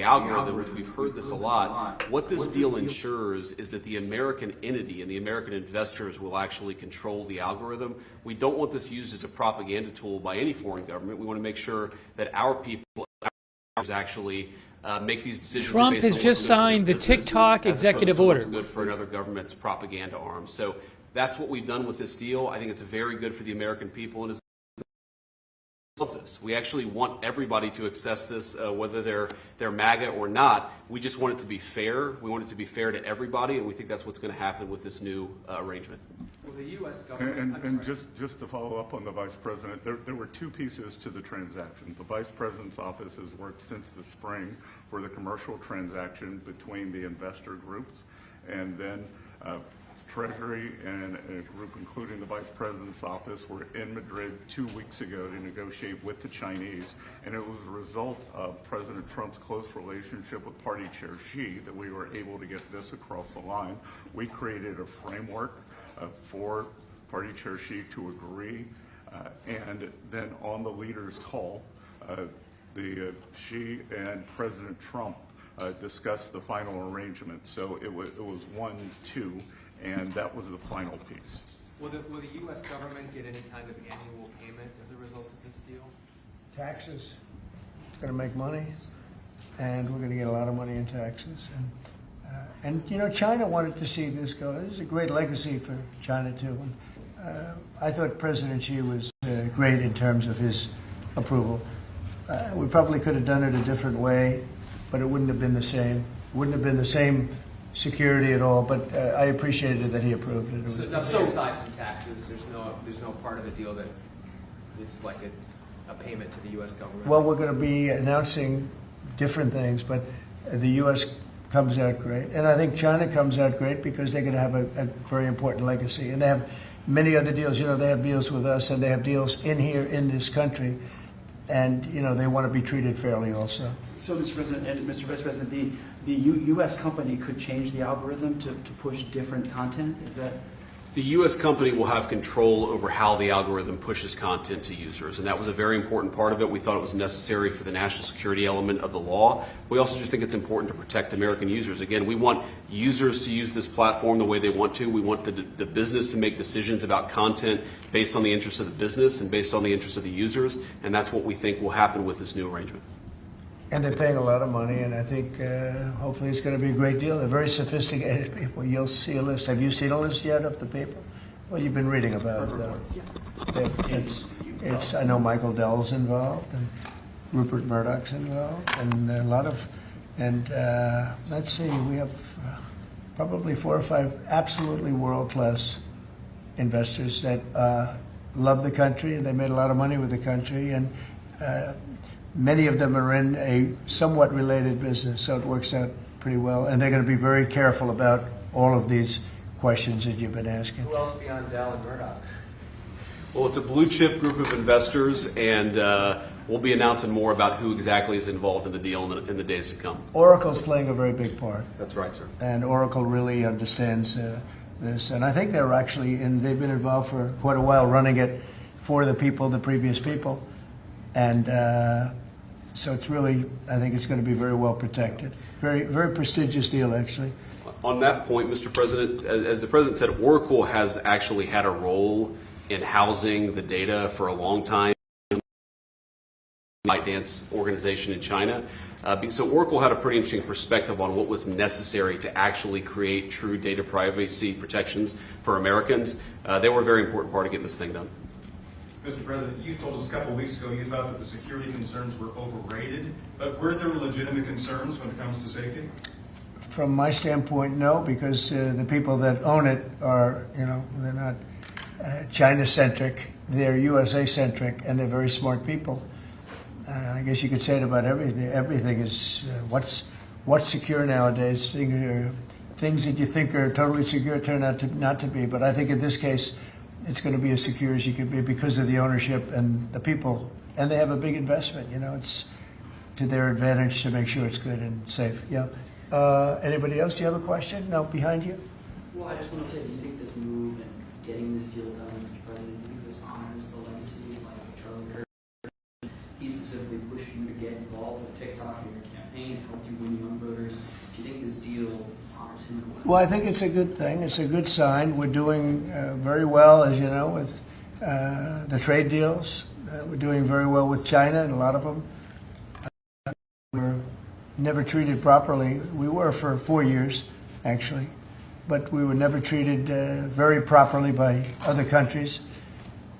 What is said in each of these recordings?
algorithm, which we've heard this a lot, what this deal ensures is that the American entity and the American investors will actually control the algorithm. We don't want this used as a propaganda tool by any foreign government. We want to make sure that our people actually make these decisions. Trump has just signed the TikTok executive order. It's good for another government's propaganda arm. So that's what we've done with this deal. I think it's very good for the American people, and this. We actually want everybody to access this, whether they're MAGA or not. We just want it to be fair. We want it to be fair to everybody, and we think that's what's going to happen with this new arrangement. Well, the U.S. government. And just to follow up on the Vice President, there were two pieces to the transaction. The Vice President's office has worked since the spring for the commercial transaction between the investor groups, and then Treasury and a group including the Vice President's office were in Madrid 2 weeks ago to negotiate with the Chinese, and it was a result of President Trump's close relationship with Party Chair Xi that we were able to get this across the line. We created a framework for Party Chair Xi to agree, and then on the leaders' call, Xi and President Trump discussed the final arrangement. So it was 1-2. And that was the final piece. Will the U.S. government get any kind of annual payment as a result of this deal? Taxes. It's going to make money, and we're going to get a lot of money in taxes. And you know, China wanted to see this go. This is a great legacy for China, too. And I thought President Xi was great in terms of his approval. We probably could have done it a different way, but it wouldn't have been the same. Wouldn't have been the same security at all, but I appreciated that he approved it. So nothing aside from taxes, there's no part of the deal that is like a payment to the U.S. government? Well, we're going to be announcing different things, but the U.S. comes out great. And I think China comes out great because they're going to have a very important legacy. And they have many other deals. You know, they have deals with us, and they have deals in here in this country. And, you know, they want to be treated fairly also. So, Mr. President and Mr. Vice President, the U.S. company could change the algorithm to push different content? Is that? The U.S. company will have control over how the algorithm pushes content to users, and that was a very important part of it. We thought it was necessary for the national security element of the law. We also just think it's important to protect American users. Again, we want users to use this platform the way they want to. We want the business to make decisions about content based on the interests of the business and based on the interests of the users, and that's what we think will happen with this new arrangement. And they're paying a lot of money, and I think hopefully it's going to be a great deal. They're very sophisticated people. You'll see a list. Have you seen a list yet of the people? Well, you've been reading about it. It's I know Michael Dell's involved, and Rupert Murdoch's involved, and a lot of, and let's see, we have probably 4 or 5 absolutely world-class investors that love the country, and they made a lot of money with the country, and many of them are in a somewhat related business, so it works out pretty well. And they're going to be very careful about all of these questions that you've been asking. Who else beyond Dell and Murdoch? Well, it's a blue chip group of investors, and we'll be announcing more about who exactly is involved in the deal in the days to come. Oracle's playing a very big part. That's right, sir. And Oracle really understands this. And I think they're actually, and they've been involved for quite a while running it for the people, the previous people. And so it's really, I think it's going to be very well protected. Very, very prestigious deal, actually. On that point, Mr. President, as the President said, Oracle has actually had a role in housing the data for a long time. ByteDance organization in China. So Oracle had a pretty interesting perspective on what was necessary to actually create true data privacy protections for Americans. They were a very important part of getting this thing done. Mr. President, you told us a couple of weeks ago you thought that the security concerns were overrated, but were there legitimate concerns when it comes to safety? From my standpoint, no, because the people that own it are, you know, they're not China-centric, they're USA-centric, and they're very smart people. I guess you could say it about everything. Everything is what's secure nowadays. Things that you think are totally secure turn out to not to be. But I think in this case, it's going to be as secure as you can be because of the ownership and the people. And they have a big investment. You know, it's to their advantage to make sure it's good and safe. Yeah. Anybody else? Do you have a question? No, behind you. Well, I just want to say, do you think this move and getting this deal done, Mr. President, do you think this honors the legacy like Charlie Kirk? he specifically pushed you to get involved with TikTok in your campaign, it helped you win young voters. Do you think this deal honors him in a way? Well, I think it's a good thing. It's a good sign. We're doing very well, as you know, with the trade deals. We're doing very well with China, and a lot of them were never treated properly. We were for 4 years, actually, but we were never treated very properly by other countries,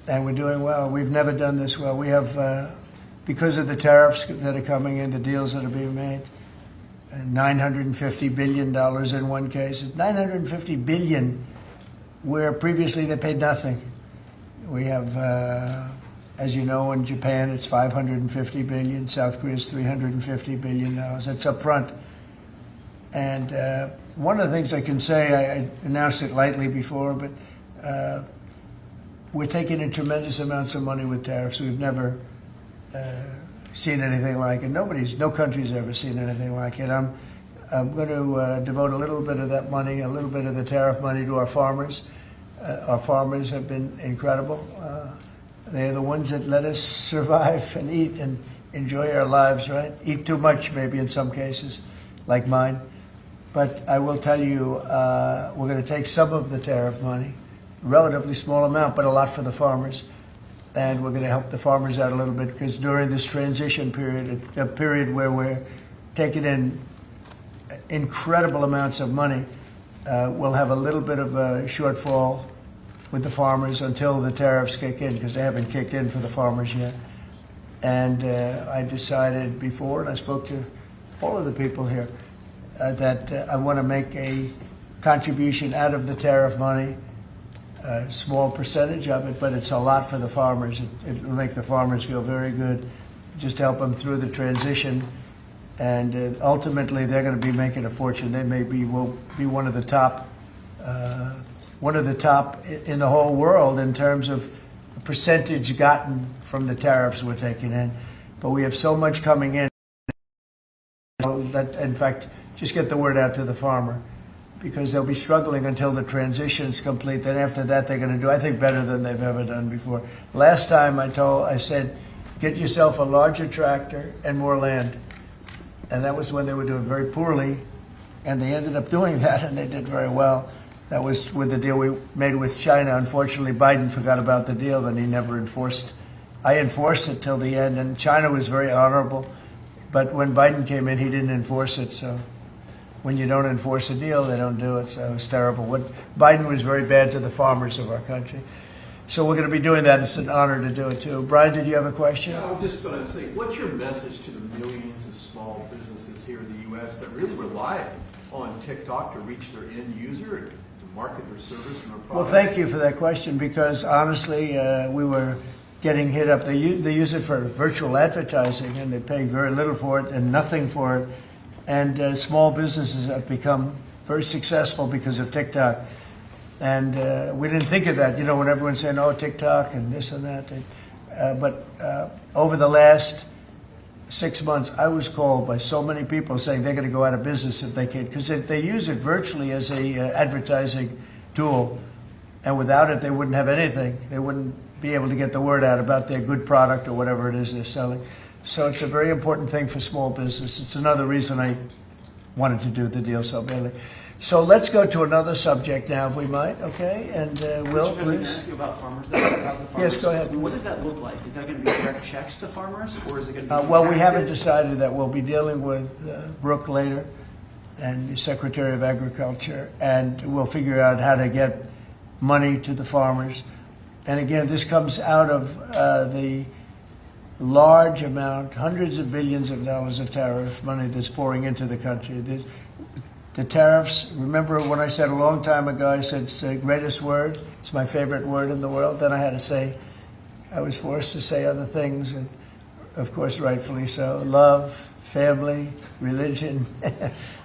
and we're doing well. We've never done this well. We have, because of the tariffs that are coming in, the deals that are being made, $950 billion in one case. $950 billion, where previously they paid nothing. We have, as you know, in Japan it's $550 billion. South Korea is $350 billion. That's up front. And one of the things I can say, I announced it lightly before, but we're taking in tremendous amounts of money with tariffs. We've never seen anything like it. No country's ever seen anything like it. I'm going to devote a little bit of that money, a little bit of the tariff money, to our farmers. Our farmers have been incredible. They're the ones that let us survive and eat and enjoy our lives, right? Eat too much, maybe in some cases, like mine. But I will tell you, we're going to take some of the tariff money, relatively small amount, but a lot for the farmers. And we're going to help the farmers out a little bit, because during this transition period, a period where we're taking in incredible amounts of money, we'll have a little bit of a shortfall with the farmers until the tariffs kick in, because they haven't kicked in for the farmers yet. And I decided before, and I spoke to all of the people here, that I want to make a contribution out of the tariff money, a small percentage of it, but it's a lot for the farmers. It'll make the farmers feel very good, just to help them through the transition. And ultimately, they're going to be making a fortune. They will be one of the top in the whole world in terms of percentage gotten from the tariffs we're taking in. But we have so much coming in that, in fact, just get the word out to the farmer, because they'll be struggling until the transition's complete. Then after that, they're going to do, I think, better than they've ever done before. Last time I said, get yourself a larger tractor and more land. And that was when they were doing very poorly, and they ended up doing that, and they did very well. That was with the deal we made with China. Unfortunately, Biden forgot about the deal, and he never enforced. I enforced it till the end, and China was very honorable. But when Biden came in, he didn't enforce it. So when you don't enforce a deal, they don't do it. So it was terrible. Biden was very bad to the farmers of our country. So we're going to be doing that. It's an honor to do it, too. Brian, did you have a question? Yeah, I'm just going to say, what's your message to the millions of small businesses here in the U.S. that really rely on TikTok to reach their end user and to market their service and their products? Well, thank you for that question, because honestly, we were getting hit up. They use it for virtual advertising, and they pay very little for it and nothing for it. And small businesses have become very successful because of TikTok. And we didn't think of that, when everyone's saying, oh, TikTok and this and that. But over the last 6 months, I was called by so many people saying they're going to go out of business if they can, because they use it virtually as a advertising tool. And without it, they wouldn't have anything. They wouldn't be able to get the word out about their good product or whatever it is they're selling. So it's a very important thing for small business. It's another reason I wanted to do the deal so badly. So let's go to another subject now, if we might, okay? And Will, Mr. President, can I please. ask you about farmers? About the farmers? Yes, go ahead. What does that look like? Is that going to be direct checks to farmers, or is it going to be Well, we taxes? haven't decided that. We'll be dealing with Brooke later, and the Secretary of Agriculture, and we'll figure out how to get money to the farmers. And again, this comes out of the large amount, hundreds of billions of dollars of tariff money that's pouring into the country. The tariffs, remember when I said a long time ago, I said it's the greatest word, it's my favorite word in the world. Then I had to say, I was forced to say other things, and of course, rightfully so. Love, family, religion.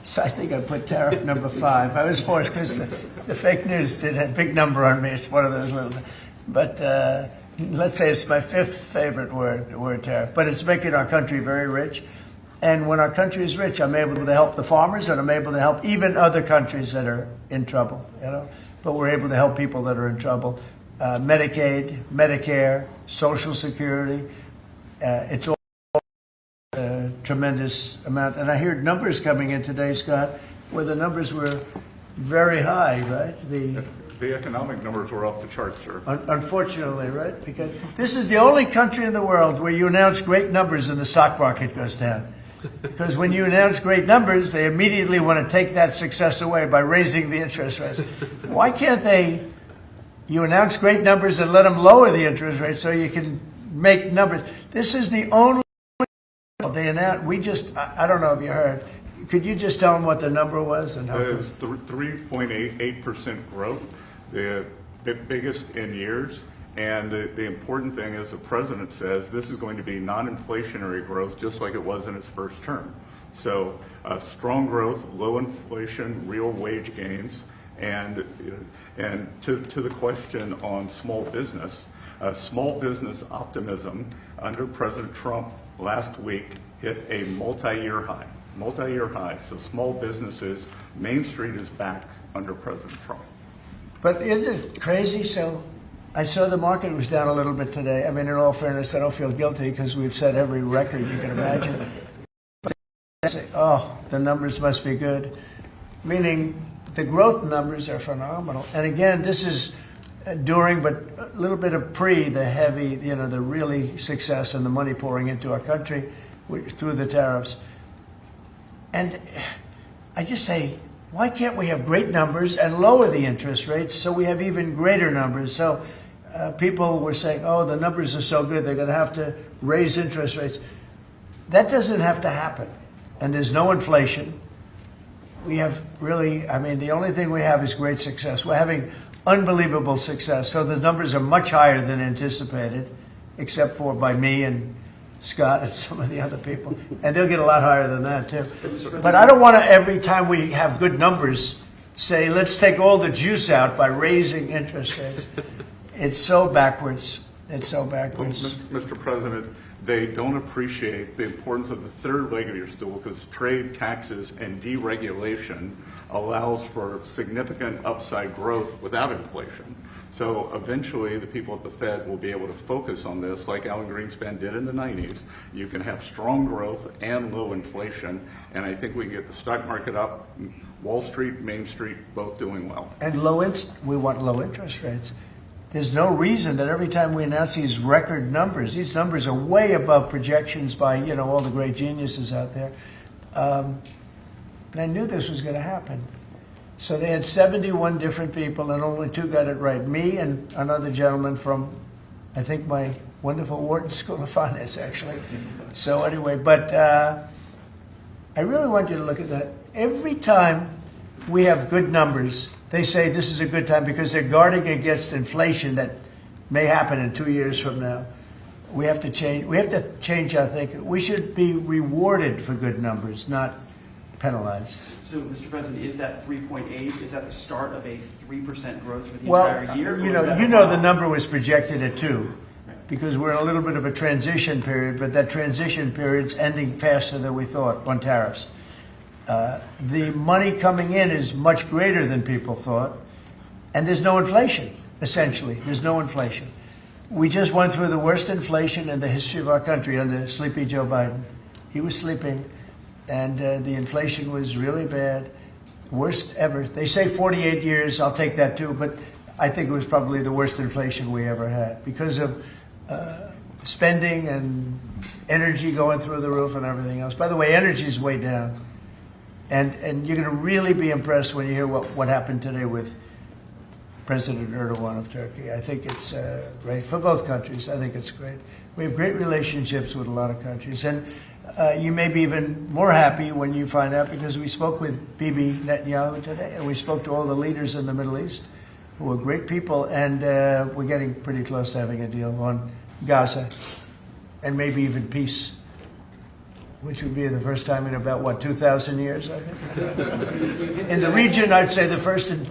So I think I put tariff number 5. I was forced because the fake news did a big number on me. It's one of those little, but let's say it's my 5th favorite word, the word tariff. But it's making our country very rich. And when our country is rich, I'm able to help the farmers, and I'm able to help even other countries that are in trouble, But we're able to help people that are in trouble. Medicaid, Medicare, Social Security, it's all tremendous amount. And I heard numbers coming in today, Scott, where the numbers were very high, right? The economic numbers were off the charts, sir. Unfortunately, right? Because this is the only country in the world where you announce great numbers and the stock market goes down. Because when you announce great numbers, they immediately want to take that success away by raising the interest rates. Why can't you announce great numbers and let them lower the interest rate so you can make numbers? This is the only they announced. I don't know if you heard. Could you just tell them what the number was? And how it was 3.88% growth, the biggest in years. And the important thing is the president says this is going to be non-inflationary growth just like it was in its first term. So strong growth, low inflation, real wage gains. And to the question on small business optimism under President Trump last week hit a multi-year high. So small businesses, Main Street is back under President Trump. But isn't it crazy? So I saw the market was down a little bit today. I mean, in all fairness, I don't feel guilty because we've set every record you can imagine. But I say, oh, the numbers must be good. Meaning the growth numbers are phenomenal. And again, this is during, but a little bit of the heavy, the really success and the money pouring into our country through the tariffs. And I just say, why can't we have great numbers and lower the interest rates so we have even greater numbers? So people were saying, oh, the numbers are so good, they're going to have to raise interest rates. That doesn't have to happen. And there's no inflation. We have really, the only thing we have is great success. We're having unbelievable success. So the numbers are much higher than anticipated, except for by me and Scott and some of the other people. And they'll get a lot higher than that, too. But I don't want to, every time we have good numbers, say, let's take all the juice out by raising interest rates. It's so backwards. It's so backwards. Well, Mr. President, they don't appreciate the importance of the third leg of your stool because trade, taxes, and deregulation allows for significant upside growth without inflation. So eventually the people at the Fed will be able to focus on this like Alan Greenspan did in the 90s. You can have strong growth and low inflation, and I think we can get the stock market up, Wall Street, Main Street, both doing well. And we want low interest rates. There's no reason that every time we announce these record numbers, these numbers are way above projections by, all the great geniuses out there. And I knew this was going to happen. So they had 71 different people, and only 2 got it right. Me and another gentleman from, I think, my wonderful Wharton School of Finance, actually. So anyway, but I really want you to look at that. Every time we have good numbers, they say this is a good time because they're guarding against inflation that may happen in 2 years from now. We have to change our thinking. We should be rewarded for good numbers, not penalized. So, Mr. President, is that 3.8? Is that the start of a 3% growth for the entire year? The number was projected at 2, because we're in a little bit of a transition period, but that transition period's ending faster than we thought on tariffs. The money coming in is much greater than people thought, and there's no inflation, essentially. There's no inflation. We just went through the worst inflation in the history of our country under Sleepy Joe Biden. He was sleeping, and the inflation was really bad, worst ever. They say 48 years, I'll take that too, but I think it was probably the worst inflation we ever had because of spending and energy going through the roof and everything else. By the way, energy is way down. And you're going to really be impressed when you hear what happened today with President Erdogan of Turkey. I think it's great for both countries. I think it's great. We have great relationships with a lot of countries. And you may be even more happy when you find out, because we spoke with Bibi Netanyahu today, and we spoke to all the leaders in the Middle East, who are great people, and we're getting pretty close to having a deal on Gaza, and maybe even peace, which would be the first time in about, 2,000 years, I think? In the region, I'd say the first in,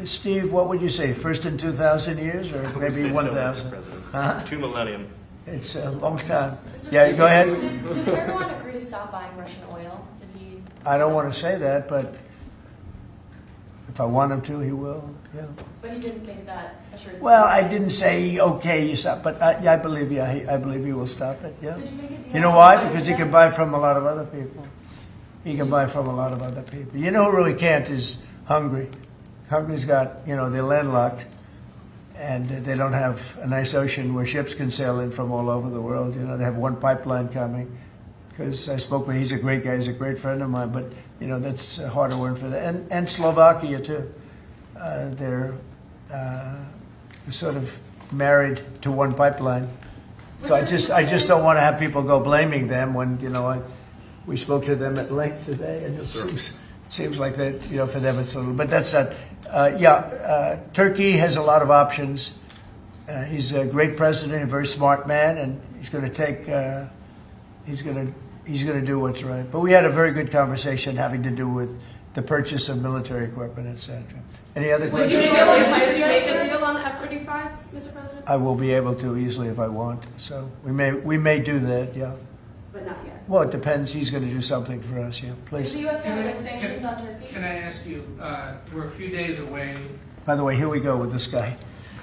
Steve, what would you say, first in 2,000 years, or maybe 1,000? So, 2 millennium. It's a long time. Yeah, go ahead. Did Erdogan agree to stop buying Russian oil? Did he? I don't want to say that, but If I want him to, he will. Yeah. But he didn't make that assurance. Well, I didn't say okay, you stop, but I believe I believe he will stop it. Yeah. Did you make a deal You know with why? the Because he White can House? buy from a lot of other people. He can buy from a lot of other people. You know who really can't is Hungary. Hungary's got, they're landlocked, and they don't have a nice ocean where ships can sail in from all over the world. They have one pipeline coming. Because I spoke with, he's a great guy, he's a great friend of mine, but that's a harder one for them. And Slovakia too. They're sort of married to one pipeline. So I just don't want to have people go blaming them when we spoke to them at length today, and it seems like that for them it's a little. But that's not. Turkey has a lot of options. He's a great president, a very smart man, and he's going to take. He's going to do what's right. But we had a very good conversation having to do with the purchase of military equipment, etc. Any other Did you questions? make a deal on F-35s, Mr. President? I will be able to easily if I want. So we may do that. Yeah. But not yet. Well, it depends. He's going to do something for us. Yeah, Is please. the U.S. going to lift sanctions on Turkey? Can I ask you, we're a few days away. By the way, here we go with this guy.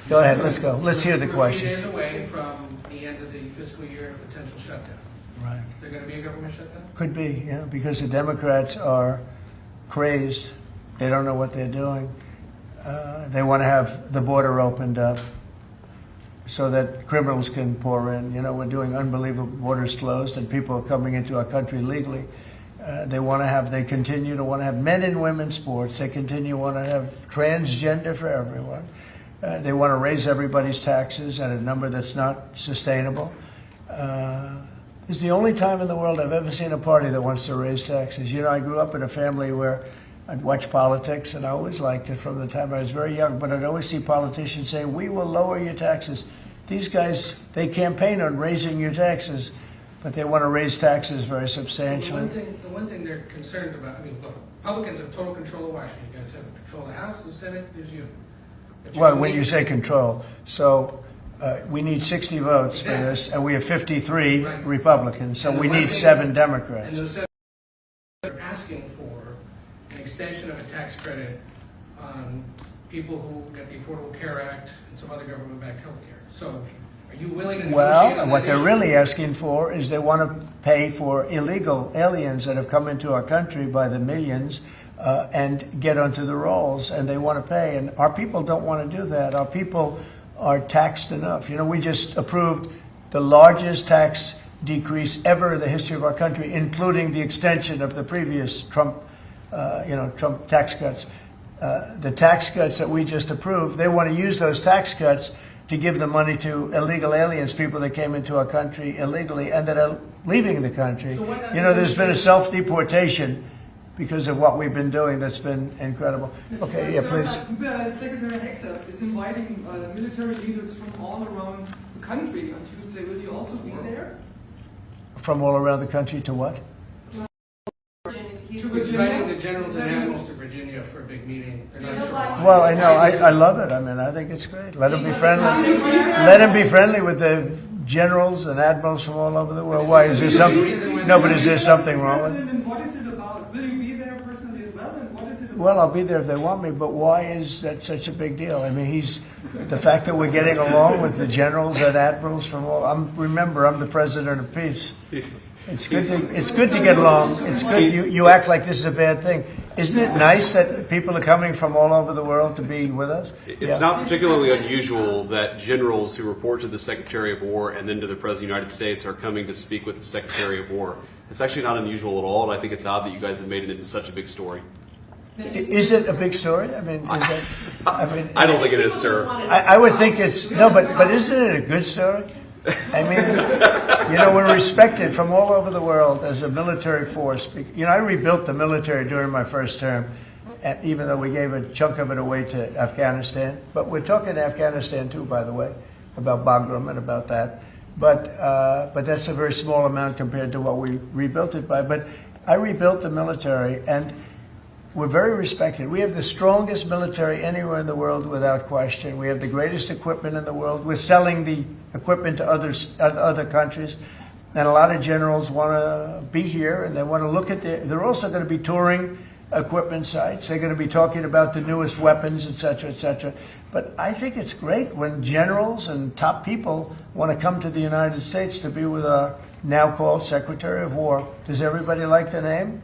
Go ahead. Let's go. Let's hear the We're question. a few days away from the end of the fiscal year and potential shutdown. Right. Is there going to be a government shutdown? Could be, yeah, because the Democrats are crazed. They don't know what they're doing. They want to have the border opened up so that criminals can pour in. We're doing unbelievable borders closed and people are coming into our country legally. They continue to want to have men and women sports. They continue to want to have transgender for everyone. They want to raise everybody's taxes at a number that's not sustainable. It's the only time in the world I've ever seen a party that wants to raise taxes. I grew up in a family where I'd watch politics, and I always liked it from the time I was very young, but I'd always see politicians say, we will lower your taxes. These guys, they campaign on raising your taxes, but they want to raise taxes very substantially. The one thing they're concerned about, look, Republicans have total control of Washington. You guys have control of the House, the Senate, there's you. Well, when you say control, so we need 60 votes for this, and we have 53 Republicans, so we need 7 Democrats. And those 7 are asking for an extension of a tax credit on people who get the Affordable Care Act and some other government-backed health care. So are you willing to negotiate on that What they're issue? really asking for is they want to pay for illegal aliens that have come into our country by the millions and get onto the rolls, and they want to pay. And our people don't want to do that. Our people are taxed enough. We just approved the largest tax decrease ever in the history of our country, including the extension of the previous Trump tax cuts. The tax cuts that we just approved, they want to use those tax cuts to give the money to illegal aliens, people that came into our country illegally and that are leaving the country. So why not There's been a self-deportation because of what we've been doing that's been incredible. Okay, yeah, please. Secretary Hegseth is inviting military leaders from all around the country on Tuesday. Will you also be there? From all around the country to what? He's inviting the generals and admirals to Virginia for a big meeting. They're not sure why. Well, I know. I love it. I think it's great. Let them be friendly. Let them be friendly with the generals and admirals from all over the world. Why? Is there something? No, but is there something wrong with it? And what is it about? Will you be there personally as well? And what is it about? Well, I'll be there if they want me, but why is that such a big deal? The fact that we're getting along with the generals and admirals from all, remember, I'm the president of peace. It's good to get along. It's good. You act like this is a bad thing. Isn't it nice that people are coming from all over the world to be with us? It's not particularly unusual that generals who report to the Secretary of War and then to the President of the United States are coming to speak with the Secretary of War. It's actually not unusual at all, and I think it's odd that you guys have made it into such a big story. Is it a big story? I don't think it is, sir. I would think it's no, but isn't it a good story? We're respected from all over the world as a military force. I rebuilt the military during my first term, even though we gave a chunk of it away to Afghanistan. But we're talking Afghanistan too, by the way, about Bagram and about that. But that's a very small amount compared to what we rebuilt it by. But I rebuilt the military, and we're very respected. We have the strongest military anywhere in the world without question. We have the greatest equipment in the world. We're selling the equipment to other countries. And a lot of generals want to be here and they want to look at they're also going to be touring equipment sites. They're going to be talking about the newest weapons, et cetera, et cetera. But I think it's great when generals and top people want to come to the United States to be with our now called Secretary of War. Does everybody like the name?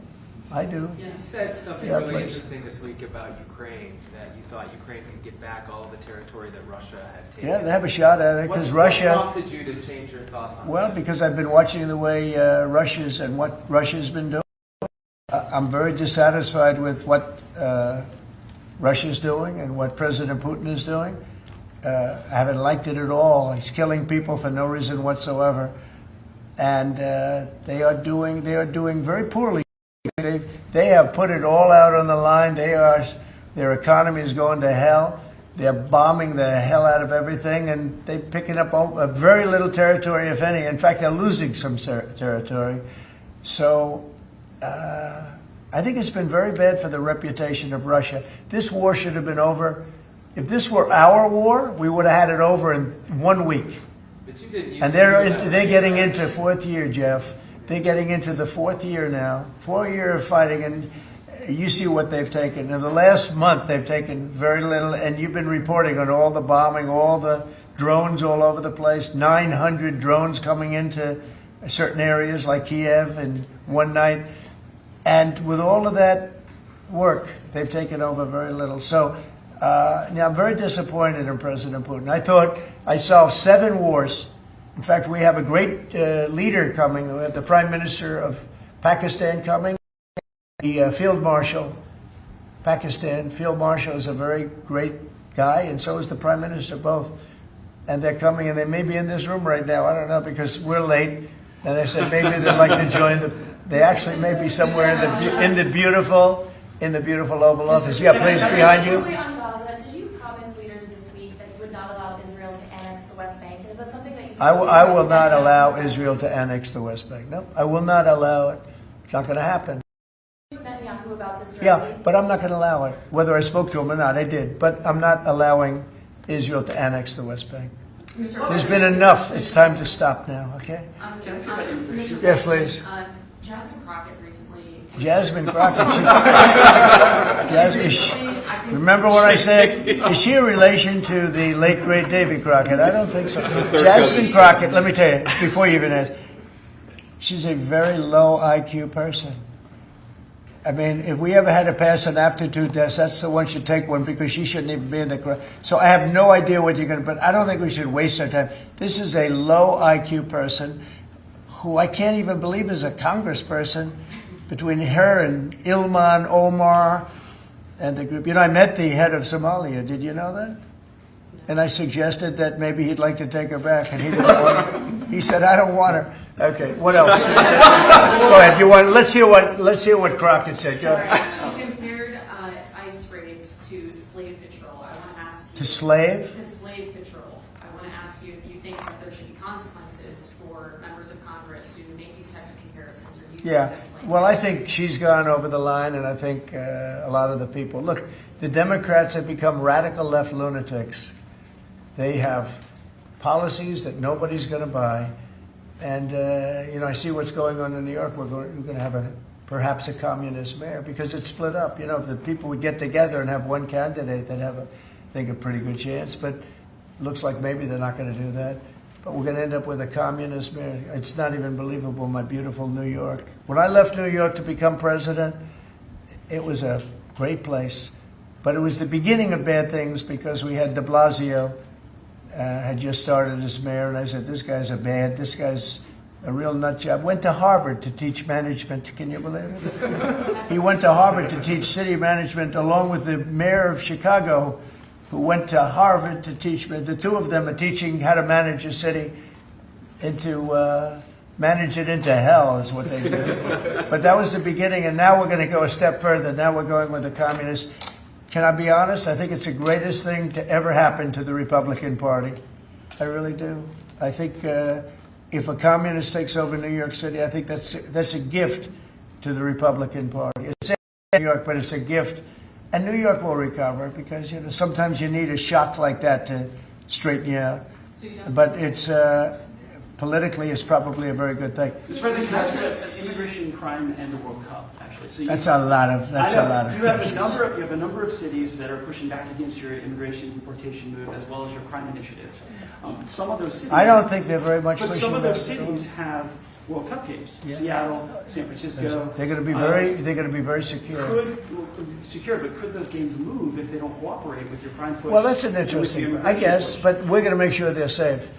I do. You said something Yeah, really please. interesting this week about Ukraine, that you thought Ukraine could get back all the territory that Russia had taken. Yeah, they have a shot at it because Russia. What prompted you to change your thoughts on Well, that? because I've been watching the way what Russia's been doing. I'm very dissatisfied with what Russia's doing and what President Putin is doing. I haven't liked it at all. He's killing people for no reason whatsoever, and they are doing very poorly. They have put it all out on the line. Their economy is going to hell. They're bombing the hell out of everything, and they're picking up a very little territory, if any. In fact, they're losing some territory. So I think it's been very bad for the reputation of Russia. This war should have been over. If this were our war, we would have had it over in 1 week. But you didn't use And they're getting into fourth year, Jeff. They're getting into the fourth year now. 4 year of fighting, and you see what they've taken. In the last month, they've taken very little, and you've been reporting on all the bombing, all the drones all over the place, 900 drones coming into certain areas like Kiev in one night. And with all of that work, they've taken over very little. So now I'm very disappointed in President Putin. I thought I solved 7 wars. In fact, we have a great leader coming. We have the Prime Minister of Pakistan coming. The Field Marshal, Pakistan, Field Marshal is a very great guy, and so is the Prime Minister, both. And they're coming, and they may be in this room right now. I don't know, because we're late. And I said maybe they'd like to join they actually may be somewhere in the beautiful Oval Office. Yeah, please, behind you. Quickly on Gaza, did you promise leaders this week that you would not allow Israel to annex the West Bank? Is that something that you I will not allow Israel to annex the West Bank. No, I will not allow it. It's not going to happen. Netanyahu about this Yeah, directly? but I'm not going to allow it. Whether I spoke to him or not, I did. But I'm not allowing Israel to annex the West Bank. There's been enough. It's time to stop now, okay? Yes, please. Jasmine Crockett recently. Jasmine Crockett. Remember what I said? Is she a relation to the late, great Davy Crockett? I don't think so. Jasmine Crockett, let me tell you, before you even ask, she's a very low IQ person. I mean, if we ever had to pass an aptitude test, that's the one should take one, because she shouldn't even be in the crowd. So I have no idea what you're going to, but I don't think we should waste our time. This is a low IQ person who I can't even believe is a congressperson. Between her and Ilman Omar and the group. You know, I met the head of Somalia. Did you know that? And I suggested that maybe he'd like to take her back, and he didn't want her. He said, "I don't want her." Okay, what else? Go ahead. Let's hear what Crockett said. Go ahead. She compared ICE raids to slave patrol. I want to ask you. To slave? To slave patrol. I want to ask you if you think that there should be consequences for members of Congress who make these types of comparisons or use this as language. Well, I think she's gone over the line, and I think a lot of the people. Look, the Democrats have become radical left lunatics. They have policies that nobody's going to buy. And, I see what's going on in New York. We're going to have perhaps a communist mayor, because it's split up. If the people would get together and have one candidate, they'd have, I think, a pretty good chance. But it looks like maybe they're not going to do that. But we're going to end up with a communist mayor. It's not even believable, my beautiful New York. When I left New York to become president, it was a great place. But it was the beginning of bad things, because we had de Blasio had just started as mayor, and I said, this guy's a real nut job. Went to Harvard to teach management. Can you believe it? He went to Harvard to teach city management, along with the mayor of Chicago, who went to Harvard to teach. The two of them are teaching how to manage a city manage it into hell, is what they do. But that was the beginning, and now we're going to go a step further. Now we're going with the communists. Can I be honest? I think it's the greatest thing to ever happen to the Republican Party. I really do. I think if a communist takes over New York City, I think that's a gift to the Republican Party. It's New York, but it's a gift. And New York will recover, because sometimes you need a shock like that to straighten you out. But politically it's probably a very good thing. Mr. President, can I ask you about immigration, crime, and the World Cup, actually? So That's a lot of you have questions. a number of cities that are pushing back against your immigration deportation move as well as your crime initiatives. Some of those cities... I don't think they're very much But pushing some of those back. cities have World Cup games. Yeah. Seattle, San Francisco. They're going to be very secure. But could those games move if they don't cooperate with your crime push? Well, that's an and with your interesting, I immigration guess, push? but we're going to make sure they're safe.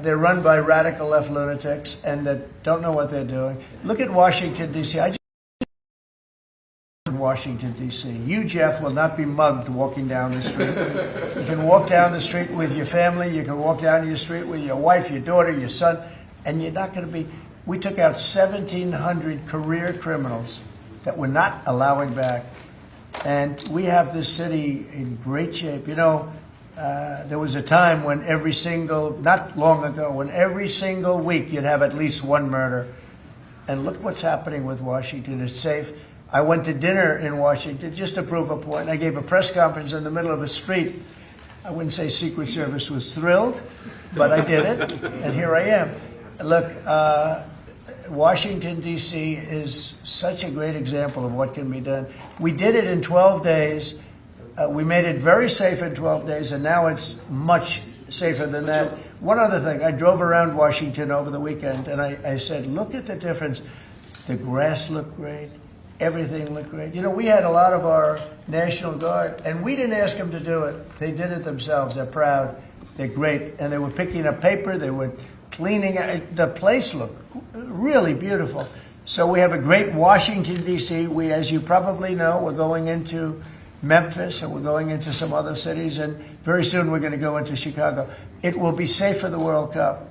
They're run by radical left lunatics and that don't know what they're doing. Look at Washington, D.C. I just in Washington, D.C. You, Jeff, will not be mugged walking down the street. You can walk down the street with your family. You can walk down your street with your wife, your daughter, your son, and you're not going to be... We took out 1,700 career criminals that we're not allowing back. And we have this city in great shape. You know, there was a time when not long ago, when every single week you'd have at least one murder. And look what's happening with Washington. It's safe. I went to dinner in Washington just to prove a point. I gave a press conference in the middle of a street. I wouldn't say Secret Service was thrilled, but I did it, and here I am. Look, Washington, D.C. is such a great example of what can be done. We did it in 12 days. We made it very safe in 12 days, and now it's much safer than that. One other thing, I drove around Washington over the weekend, and I said, look at the difference. The grass looked great. Everything looked great. You know, we had a lot of our National Guard, and we didn't ask them to do it. They did it themselves. They're proud. They're great. And they were picking up paper. They were cleaning. The place looked really beautiful. So we have a great Washington, D.C. We, as you probably know, we're going into Memphis, and we're going into some other cities, and very soon we're going to go into Chicago. It will be safe for the World Cup.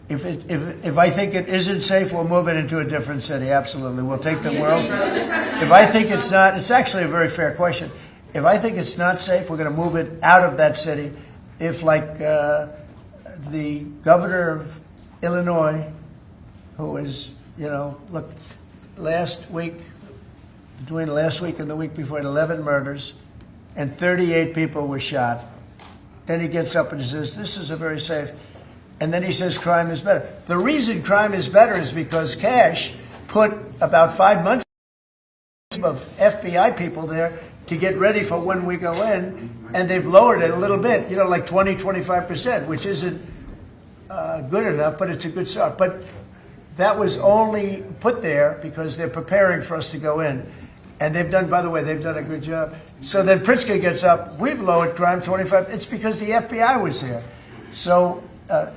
If I think it isn't safe, we'll move it into a different city. Absolutely. We'll take the world. If I think it's not, it's actually a very fair question. If I think it's not safe, we're going to move it out of that city. If, like the governor of Illinois, who is, you know, look, between last week and the week before, 11 murders, and 38 people were shot. Then he gets up and he says, this is a very safe. And then he says crime is better. The reason crime is better is because Cash put about 5 months of FBI people there to get ready for when we go in, and they've lowered it a little bit, you know, like 20-25%, which isn't good enough, but it's a good start. But that was only put there because they're preparing for us to go in. And they've done, by the way, they've done a good job. So then Pritzker gets up, we've lowered crime 25%. It's because the FBI was there. So,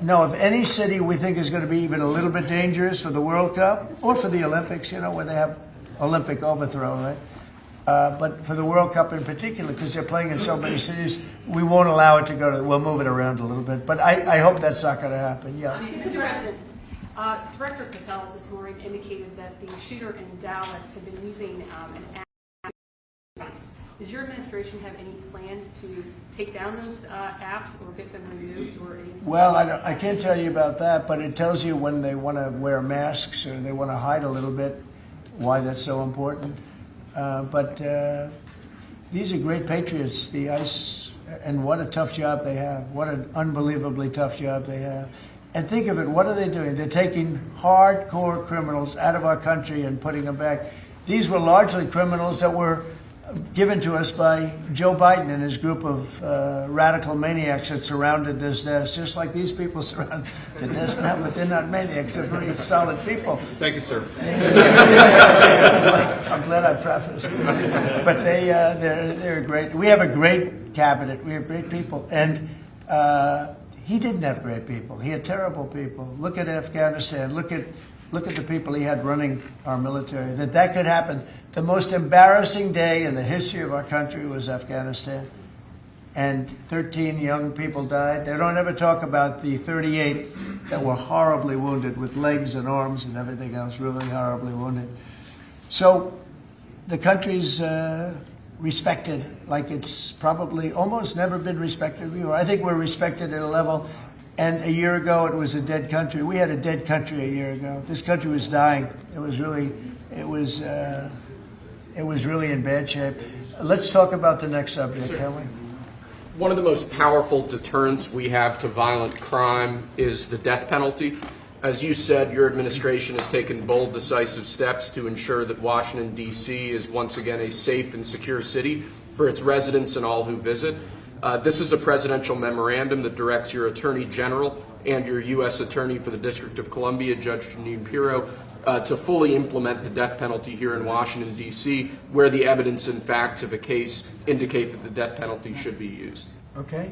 no, if any city we think is going to be even a little bit dangerous for the World Cup or for the Olympics, you know, where they have Olympic overthrow, right? But for the World Cup in particular, because they're playing in so many cities, we won't allow it to go to, we'll move it around a little bit. But I hope that's not going to happen, yeah. Mr. President, Director Patel this morning indicated that the shooter in Dallas had been using an app. Does your administration have any plans to take down those apps or get them removed? Well, I can't tell you about that, but it tells you when they want to wear masks or they want to hide a little bit, why that's so important. But these are great patriots, the ICE, and what a tough job they have. What an unbelievably tough job they have. And think of it, what are they doing? They're taking hardcore criminals out of our country and putting them back. These were largely criminals that were given to us by Joe Biden and his group of radical maniacs that surrounded this desk, just like these people surround the desk now, but they're not maniacs, they're very solid people. Thank you, sir. I'm glad I prefaced it. But they're great. We have a great cabinet. We have great people. And he didn't have great people. He had terrible people. Look at Afghanistan. Look at the people he had running our military. That could happen. The most embarrassing day in the history of our country was Afghanistan. And 13 young people died. They don't ever talk about the 38 that were horribly wounded with legs and arms and everything else, really horribly wounded. So the country's respected like it's probably almost never been respected before. I think we're respected at a level, and a year ago it was a dead country. We had a dead country a year ago. This country was dying. It was really in bad shape. Let's talk about the next subject, can we? One of the most powerful deterrents we have to violent crime is the death penalty. As you said, your administration has taken bold, decisive steps to ensure that Washington, D.C. is once again a safe and secure city for its residents and all who visit. This is a presidential memorandum that directs your Attorney General and your U.S. Attorney for the District of Columbia, Judge Jeanine Pirro, to fully implement the death penalty here in Washington, D.C., where the evidence and facts of a case indicate that the death penalty should be used. Okay?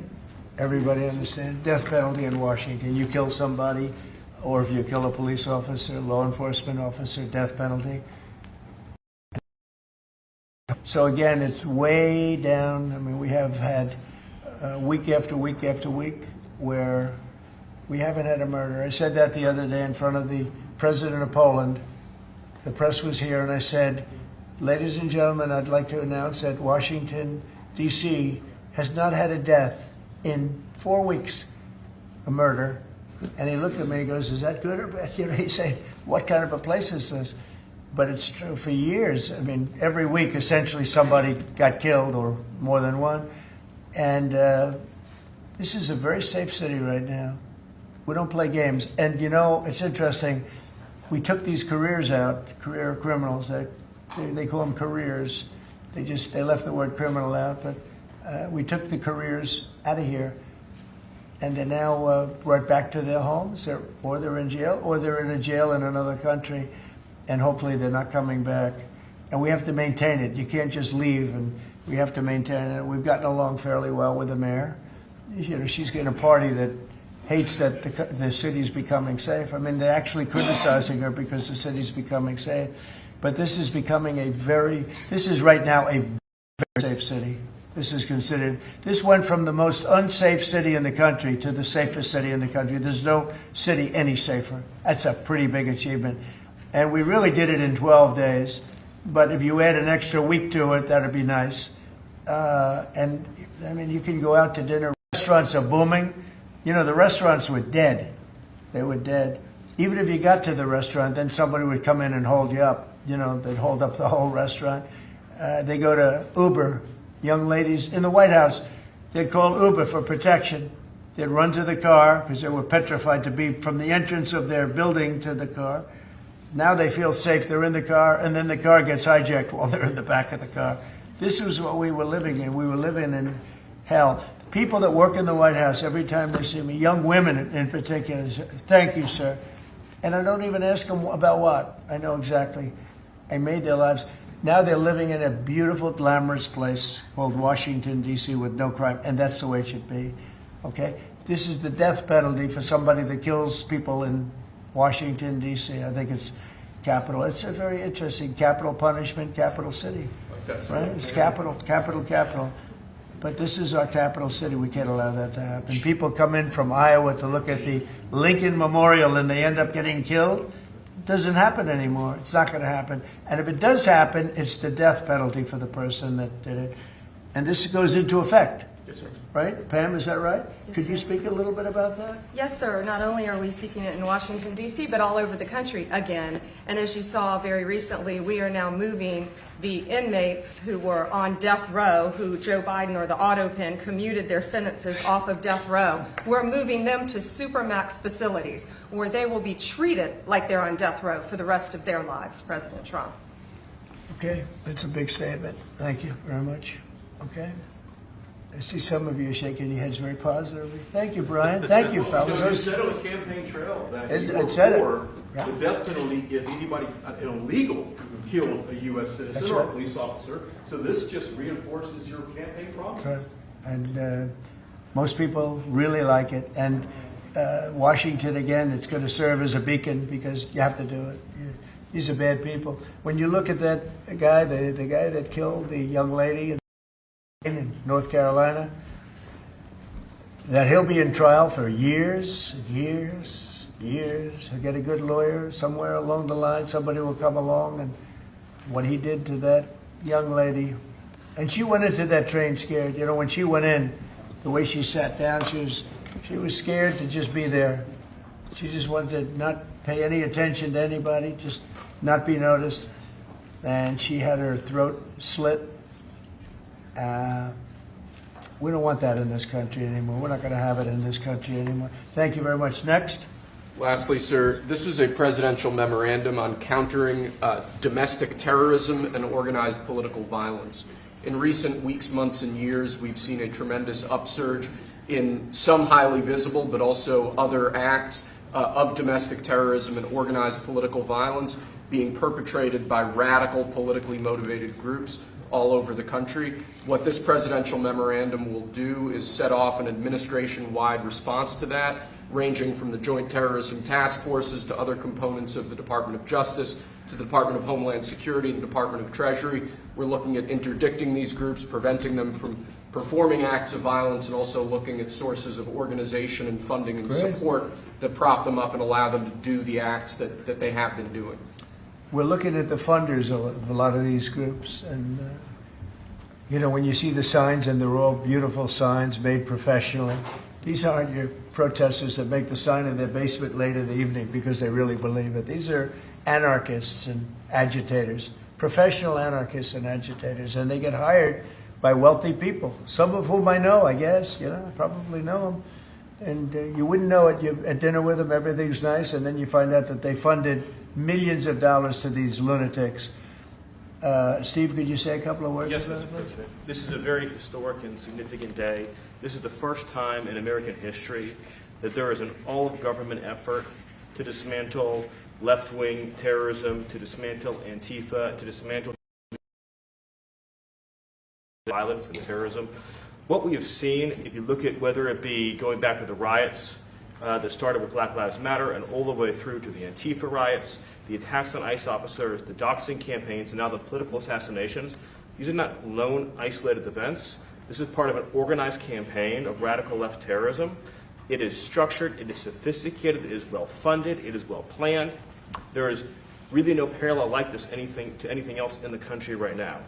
Everybody understand? Death penalty in Washington. You kill somebody, or if you kill a police officer, law enforcement officer, death penalty. So again, it's way down. I mean, we have had week after week after week where we haven't had a murder. I said that the other day in front of the president of Poland. The press was here, and I said, ladies and gentlemen, I'd like to announce that Washington, D.C. has not had a death in 4 weeks, a murder. And he looked at me, he goes, is that good or bad? You know, he said, what kind of a place is this? But it's true for years. I mean, every week, essentially, somebody got killed or more than one. And this is a very safe city right now. We don't play games. And, you know, it's interesting. We took these careers out, career criminals. They call them careers. They left the word criminal out. But we took the careers out of here. And they're now brought back to their homes, or they're in jail, or they're in a jail in another country. And hopefully they're not coming back. And we have to maintain it. You can't just leave, and we have to maintain it. We've gotten along fairly well with the mayor. You know, she's getting a party that hates that the city's becoming safe. I mean, they're actually criticizing her because the city's becoming safe. But this is becoming this is right now a very safe city. This went from the most unsafe city in the country to the safest city in the country. There's no city any safer. That's a pretty big achievement. And we really did it in 12 days. But if you add an extra week to it, that'd be nice. And, I mean, you can go out to dinner. Restaurants are booming. You know, the restaurants were dead. They were dead. Even if you got to the restaurant, then somebody would come in and hold you up. You know, they'd hold up the whole restaurant. They go to Uber. Young ladies in the White House, they'd call Uber for protection. They'd run to the car because they were petrified to be from the entrance of their building to the car. Now they feel safe. They're in the car, and then the car gets hijacked while they're in the back of the car. This is what we were living in. We were living in hell. People that work in the White House, every time they see me, young women in particular, say, thank you, sir. And I don't even ask them about what. I know exactly. I made their lives. Now they're living in a beautiful, glamorous place called Washington, D.C. with no crime, and that's the way it should be, okay? This is the death penalty for somebody that kills people in Washington, D.C. I think it's capital. It's a very interesting capital punishment, capital city, right? It's capital. But this is our capital city. We can't allow that to happen. People come in from Iowa to look at the Lincoln Memorial, and they end up getting killed. It doesn't happen anymore. It's not going to happen. And if it does happen, it's the death penalty for the person that did it. And this goes into effect. Yes, sir. Right? Pam, is that right? Yes, Could sir. you speak a little bit about that? Yes, sir. Not only are we seeking it in Washington, D.C., but all over the country again. And as you saw very recently, we are now moving the inmates who were on death row, who Joe Biden or the auto pen commuted their sentences off of death row. We're moving them to supermax facilities where they will be treated like they're on death row for the rest of their lives, President Trump. Okay, that's a big statement. Thank you very much. Okay. I see some of you shaking your heads very positively. Thank you, Brian. Thank you, fellas. You said on the campaign trail that It you were said it. for Yeah. the death penalty if anybody, an illegal, killed a U.S. citizen That's or a right. police officer. So this just reinforces your campaign promise. Right. And most people really like it. And Washington, again, it's going to serve as a beacon because you have to do it. These are bad people. When you look at that guy, the guy that killed the young lady in North Carolina, that he'll be in trial for years. He'll get a good lawyer somewhere along the line. Somebody will come along, and what he did to that young lady, and she went into that train scared. You know, when she went in, the way she sat down, she was scared to just be there. She just wanted to not pay any attention to anybody, just not be noticed. And she had her throat slit. We don't want that in this country anymore. We're not going to have it in this country anymore. Thank you very much. Next. Lastly, sir, this is a presidential memorandum on countering domestic terrorism and organized political violence. In recent weeks, months, and years, we've seen a tremendous upsurge in some highly visible but also other acts of domestic terrorism and organized political violence being perpetrated by radical, politically motivated groups all over the country. What this presidential memorandum will do is set off an administration-wide response to that, ranging from the Joint Terrorism Task Forces to other components of the Department of Justice, to the Department of Homeland Security and Department of Treasury. We're looking at interdicting these groups, preventing them from performing acts of violence, and also looking at sources of organization and funding and support that prop them up and allow them to do the acts that they have been doing. We're looking at the funders of a lot of these groups, and you know, when you see the signs, and they're all beautiful signs made professionally, these aren't your protesters that make the sign in their basement late in the evening because they really believe it. These are anarchists and agitators, professional anarchists and agitators, and they get hired by wealthy people, some of whom I know, I guess, you know, I probably know them. And you wouldn't know it. You're at dinner with them, everything's nice, and then you find out that they funded millions of dollars to these lunatics. Steve, could you say a couple of words? Yes, Mr. President. This is a very historic and significant day. This is the first time in American history that there is an all-of-government effort to dismantle left-wing terrorism, to dismantle Antifa, to dismantle violence and terrorism. What we have seen, if you look at whether it be going back to the riots that started with Black Lives Matter and all the way through to the Antifa riots, the attacks on ICE officers, the doxing campaigns, and now the political assassinations, these are not lone, isolated events. This is part of an organized campaign of radical left terrorism. It is structured, it is sophisticated, it is well-funded, it is well-planned. There is really no parallel like this to anything else in the country right now.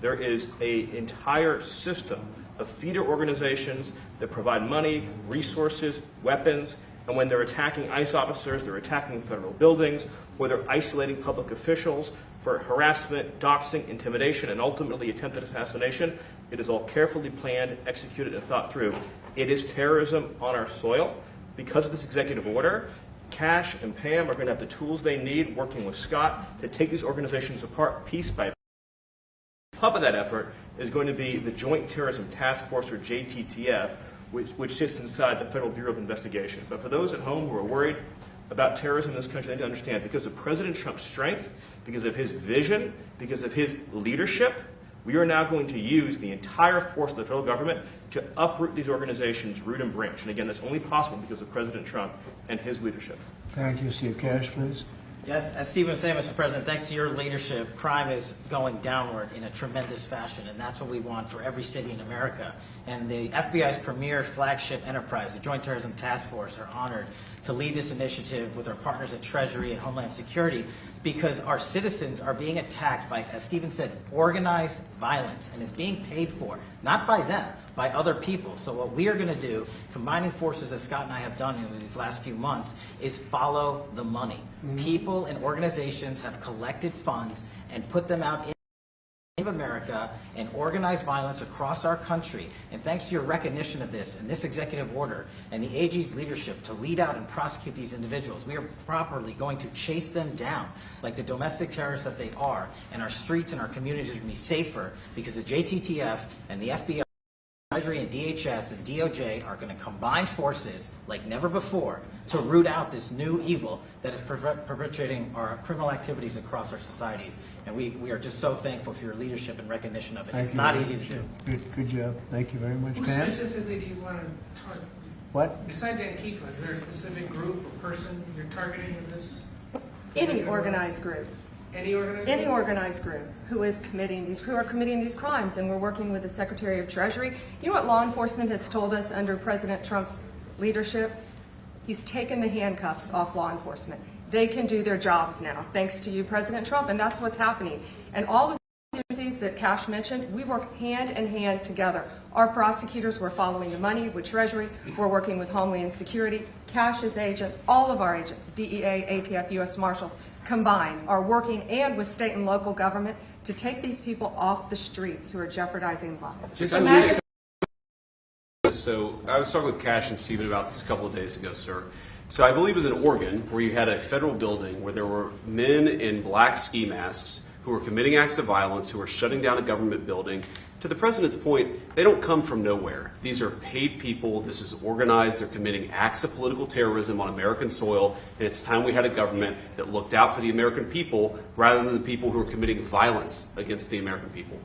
There is an entire system of feeder organizations that provide money, resources, weapons, and when they're attacking ICE officers, they're attacking federal buildings, or they're isolating public officials for harassment, doxing, intimidation, and ultimately attempted assassination. It is all carefully planned, executed, and thought through. It is terrorism on our soil. Because of this executive order, Cash and Pam are going to have the tools they need, working with Scott, to take these organizations apart piece by piece. Hub of that effort is going to be the Joint Terrorism Task Force, or JTTF, which sits inside the Federal Bureau of Investigation. But for those at home who are worried about terrorism in this country, they need to understand, because of President Trump's strength, because of his vision, because of his leadership, we are now going to use the entire force of the federal government to uproot these organizations root and branch. And again, that's only possible because of President Trump and his leadership. Thank you. Steve Cash, please. Yes, as Steve was saying, Mr. President, thanks to your leadership, crime is going downward in a tremendous fashion, and that's what we want for every city in America. And the FBI's premier flagship enterprise, the Joint Terrorism Task Force, are honored to lead this initiative with our partners at Treasury and Homeland Security, because our citizens are being attacked by, as Stephen said, organized violence, and is being paid for, not by them, by other people. So what we are going to do, combining forces as Scott and I have done in these last few months, is follow the money. People and organizations have collected funds and put them out in America and organized violence across our country. And thanks to your recognition of this and this executive order and the AG's leadership to lead out and prosecute these individuals, we are properly going to chase them down like the domestic terrorists that they are, and our streets and our communities are going to be safer because the JTTF and the FBI, Treasury and DHS and DOJ are going to combine forces like never before to root out this new evil that is perpetrating our criminal activities across our societies. And we are just so thankful for your leadership and recognition of it. It's not easy to do. Good job. Thank you very much. Who Pam? specifically do you want to target? What? Besides Antifa, is there a specific group or person you're targeting in this? Any organized group. Any organized Any group? organized group who are committing these crimes, and we're working with the Secretary of Treasury. You know what law enforcement has told us under President Trump's leadership? He's taken the handcuffs off law enforcement. They can do their jobs now, thanks to you, President Trump, and that's what's happening. And all of the agencies that Cash mentioned, we work hand in hand together. Our prosecutors were following the money with Treasury. We're working with Homeland Security. Cash's agents, all of our agents, DEA, ATF, U.S. Marshals, combined, are working, and with state and local government, to take these people off the streets who are jeopardizing lives. So I was talking with Cash and Stephen about this a couple of days ago, sir. So I believe it was in Oregon where you had a federal building where there were men in black ski masks who were committing acts of violence, who were shutting down a government building. To the president's point, they don't come from nowhere. These are paid people. This is organized. They're committing acts of political terrorism on American soil. And it's time we had a government that looked out for the American people rather than the people who are committing violence against the American people.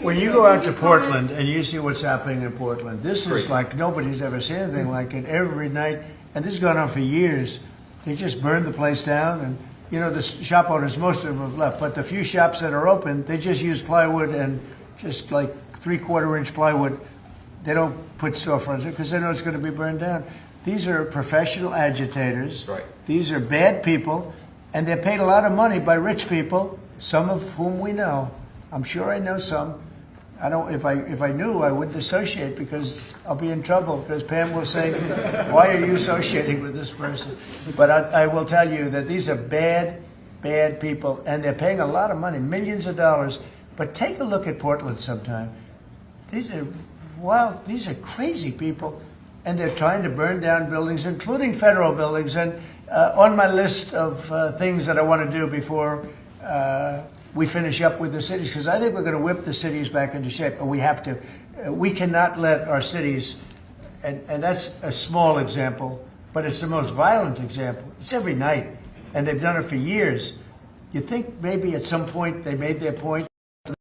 When you go out to Portland and you see what's happening in Portland, this is like nobody's ever seen anything like it. Every night, and this has gone on for years. They just burned the place down, and you know the shop owners, most of them have left, but the few shops that are open, they just use plywood and just like 3/4-inch plywood. They don't put storefronts in because they know it's going to be burned down. These are professional agitators. Right. These are bad people, and they're paid a lot of money by rich people, some of whom we know. I'm sure I know some. I don't. If I knew, I wouldn't associate because I'll be in trouble. Because Pam will say, "Why are you associating with this person?" But I will tell you that these are bad people, and they're paying a lot of money, millions of dollars. But take a look at Portland sometime. These are crazy people, and they're trying to burn down buildings, including federal buildings. And on my list of things that I want to do before we finish up with the cities, because I think we're going to whip the cities back into shape, and we have to. We cannot let our cities, and that's a small example, but it's the most violent example. It's every night, and they've done it for years. You think maybe at some point they made their point,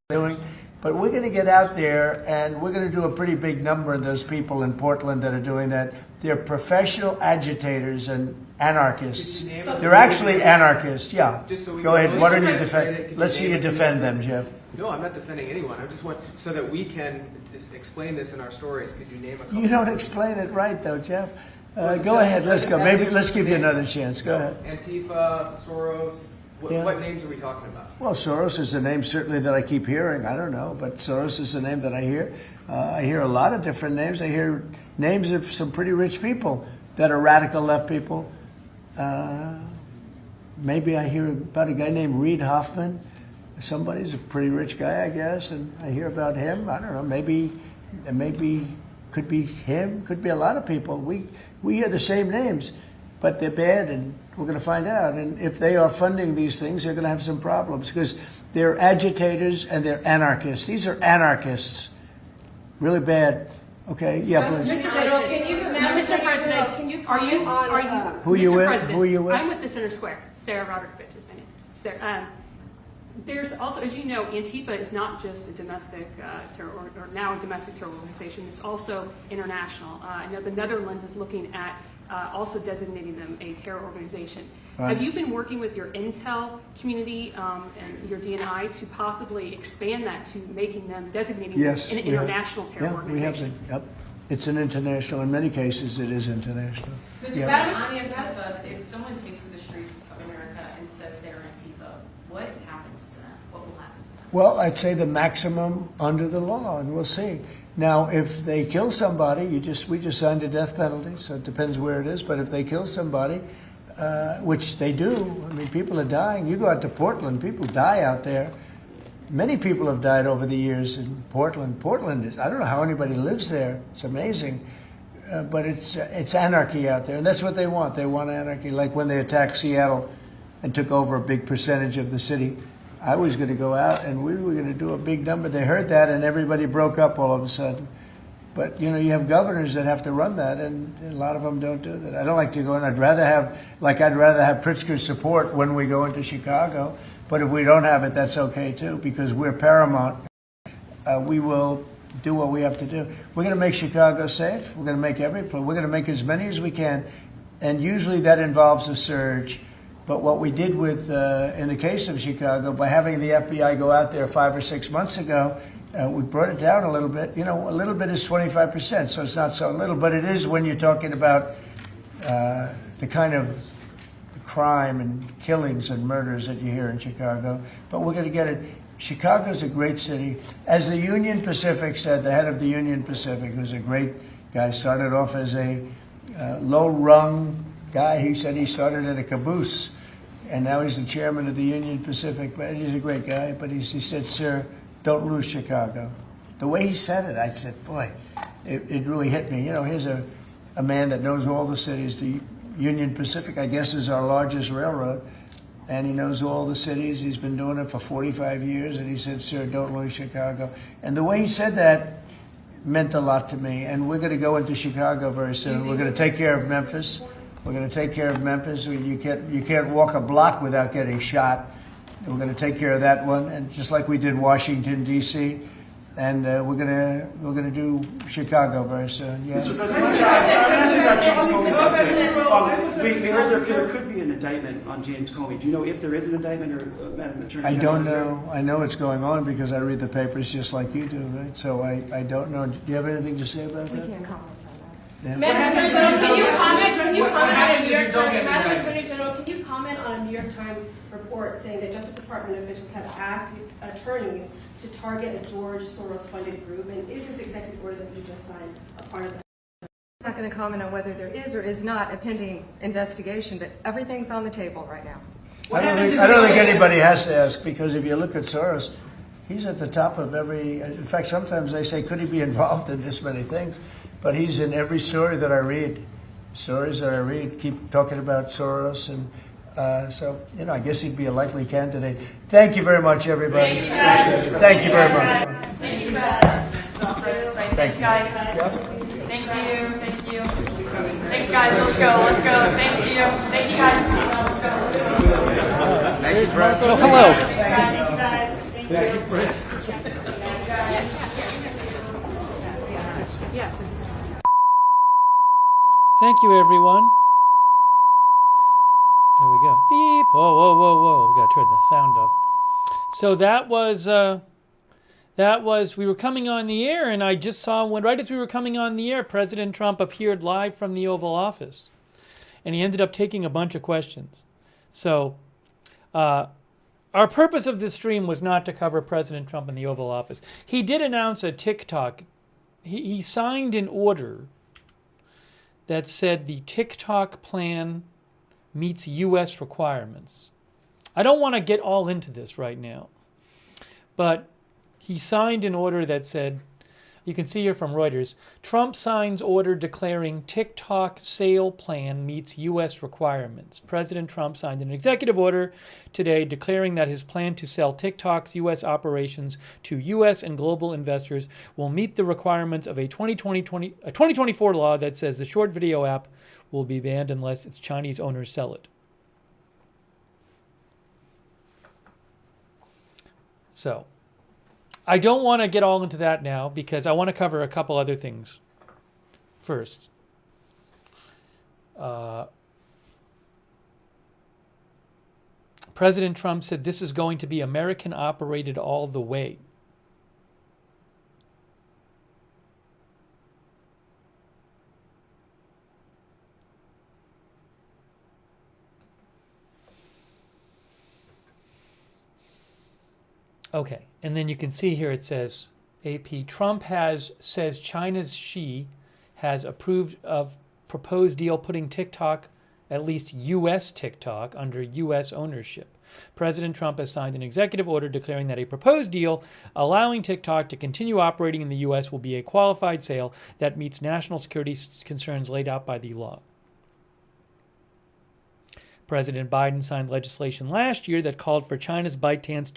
but we're going to get out there, and we're going to do a pretty big number of those people in Portland that are doing that. They're professional agitators and anarchists. They're actually anarchists, yeah. Go ahead, why don't you defend? Let's see you defend them, Jeff. No, I'm not defending anyone. I just want, so that we can just explain this in our stories, could you name a couple? You don't explain it right, though, Jeff. Go ahead, let's go. Maybe let's give you another chance. Go ahead. Antifa, Soros. What names are we talking about? Well, Soros is a name certainly that I keep hearing. I don't know, but Soros is the name that I hear. I hear a lot of different names. I hear names of some pretty rich people that are radical left people. Maybe I hear about a guy named Reid Hoffman. Somebody's a pretty rich guy, I guess, and I hear about him. I don't know. Maybe could be him. Could be a lot of people. We hear the same names, but they're bad, and we're going to find out. And if they are funding these things, they're going to have some problems because they're agitators and they're anarchists. These are anarchists. Really bad. Okay, yeah, please. Mr. General, Mr. President, can you Who you Mr. with? President, Who you with? I'm with the Center Square. Sarah Roderick is my name. Sarah, there's also, as you know, Antifa is not just a domestic terror or now a domestic terror organization. It's also international. I know the Netherlands is looking at also designating them a terror organization. Right. Have you been working with your intel community and your DNI to possibly expand that to making them, designating them an international terror organization? We have been. Yep. It's an international. In many cases, it is international. Mr. On Antifa, if someone takes to the streets of America and says they're Antifa, what happens to them? What will happen to them? Well, I'd say the maximum under the law, and we'll see. Now, if they kill somebody, we just signed a death penalty, so it depends where it is. But if they kill somebody, which they do, I mean, people are dying. You go out to Portland, people die out there. Many people have died over the years in Portland. Portland is, I don't know how anybody lives there. It's amazing. But it's anarchy out there, and that's what they want. They want anarchy. Like when they attacked Seattle and took over a big percentage of the city. I was going to go out, and we were going to do a big number. They heard that, and everybody broke up all of a sudden. But, you know, you have governors that have to run that, and a lot of them don't do that. I don't like to go in. I'd rather have Pritzker's support when we go into Chicago. But if we don't have it, that's okay, too, because we're paramount. We will do what we have to do. We're going to make Chicago safe. We're going to make we're going to make as many as we can, and usually that involves a surge. But what we did with, in the case of Chicago, by having the FBI go out there 5 or 6 months ago, we brought it down a little bit. You know, a little bit is 25%, so it's not so little. But it is when you're talking about the kind of crime and killings and murders that you hear in Chicago. But we're going to get it. Chicago's a great city. As the Union Pacific said, the head of the Union Pacific, who's a great guy, started off as a low-rung guy. He said he started in a caboose. And now he's the chairman of the Union Pacific. But he's a great guy. But he said, sir, don't lose Chicago. The way he said it, I said, boy, it really hit me. You know, here's a man that knows all the cities. The Union Pacific, I guess, is our largest railroad, and he knows all the cities. He's been doing it for 45 years, and he said, "Sir, don't lose Chicago." And the way he said that meant a lot to me. And we're going to go into Chicago very soon. We're going to take care of Memphis. We're going to take care of Memphis. You can't walk a block without getting shot. We're going to take care of that one, and just like we did Washington D.C. And we're gonna do Chicago very soon. Yeah. Mr. President, we heard there could be an indictment on James Comey. Do you know if there is an indictment, or Madam Attorney General? I don't know. I know it's going on because I read the papers just like you do, right? So I don't know. Do you have anything to say about that? We can't comment. Madam Attorney General, can you comment on a New York Times? Madam Attorney General, can you comment on a New York Times report saying that Justice Department officials have asked the attorneys to target a George Soros-funded group? And is this executive order that you just signed a part of that? I'm not going to comment on whether there is or is not a pending investigation, but everything's on the table right now. I don't think anybody has to ask, because if you look at Soros, he's at the top of every. In fact, sometimes they say, could he be involved in this many things? But he's in every story that I read. Stories that I read keep talking about Soros, and so, you know, I guess he'd be a likely candidate. Thank you very much, everybody. Thank you very much. Thank you, guys. Thank you. Guys. Thank you. Thank you. Thanks, guys. Let's go. Let's go. Thank you. Thank you, guys. Let's go. Thank you, Brett. Oh, hello. Thank you, Brett. Yes. Thank you, everyone. There we go. Beep. Whoa, whoa, whoa, whoa. We got to turn the sound up. So that was, we were coming on the air, and I just saw when, right as we were coming on the air, President Trump appeared live from the Oval Office. And he ended up taking a bunch of questions. So our purpose of this stream was not to cover President Trump in the Oval Office. He did announce a TikTok. He signed an order that said the TikTok plan meets U.S. requirements. I don't want to get all into this right now, but he signed an order that said, you can see here from Reuters, Trump signs order declaring TikTok sale plan meets U.S. requirements. President Trump signed an executive order today declaring that his plan to sell TikTok's U.S. operations to U.S. and global investors will meet the requirements of a 2024 law that says the short video app will be banned unless its Chinese owners sell it. So, I don't want to get all into that now because I want to cover a couple other things first. President Trump said this is going to be American operated all the way. Okay, and then you can see here it says, AP, Trump says China's Xi has approved of proposed deal putting TikTok, at least U.S. TikTok, under U.S. ownership. President Trump has signed an executive order declaring that a proposed deal allowing TikTok to continue operating in the U.S. will be a qualified sale that meets national security concerns laid out by the law. President Biden signed legislation last year that called for China's ByteDance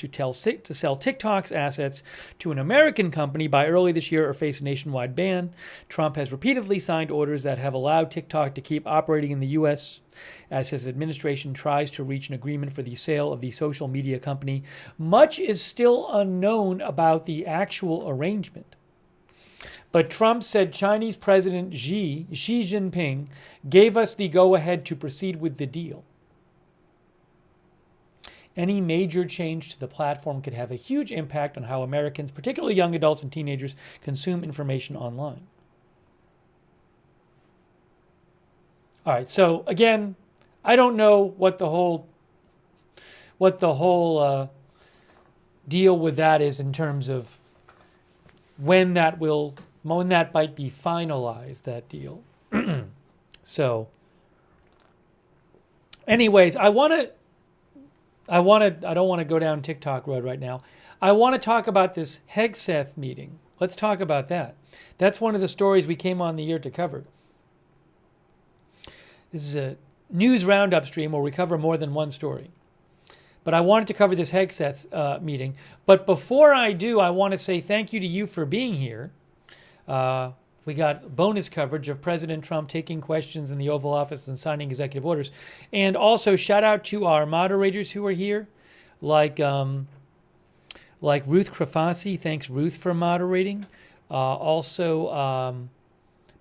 to sell TikTok's assets to an American company by early this year or face a nationwide ban. Trump has repeatedly signed orders that have allowed TikTok to keep operating in the U.S. as his administration tries to reach an agreement for the sale of the social media company. Much is still unknown about the actual arrangement. But Trump said Chinese President Xi Jinping gave us the go-ahead to proceed with the deal. Any major change to the platform could have a huge impact on how Americans, particularly young adults and teenagers, consume information online. All right, so again, I don't know what the whole deal with that is in terms of when that might be finalized, that deal. So, anyways, I don't want to go down TikTok road right now. I want to talk about this Hegseth meeting Let's talk about that. That's one of the stories we came on the air to cover. This is a news roundup stream where we cover more than one story. But I wanted to cover this Hegseth meeting. But before I do, I want to say thank you to you for being here. We got bonus coverage of President Trump taking questions in the Oval Office and signing executive orders. And also shout out to our moderators who are here, like Ruth Krafasi. Thanks, Ruth, for moderating. Also,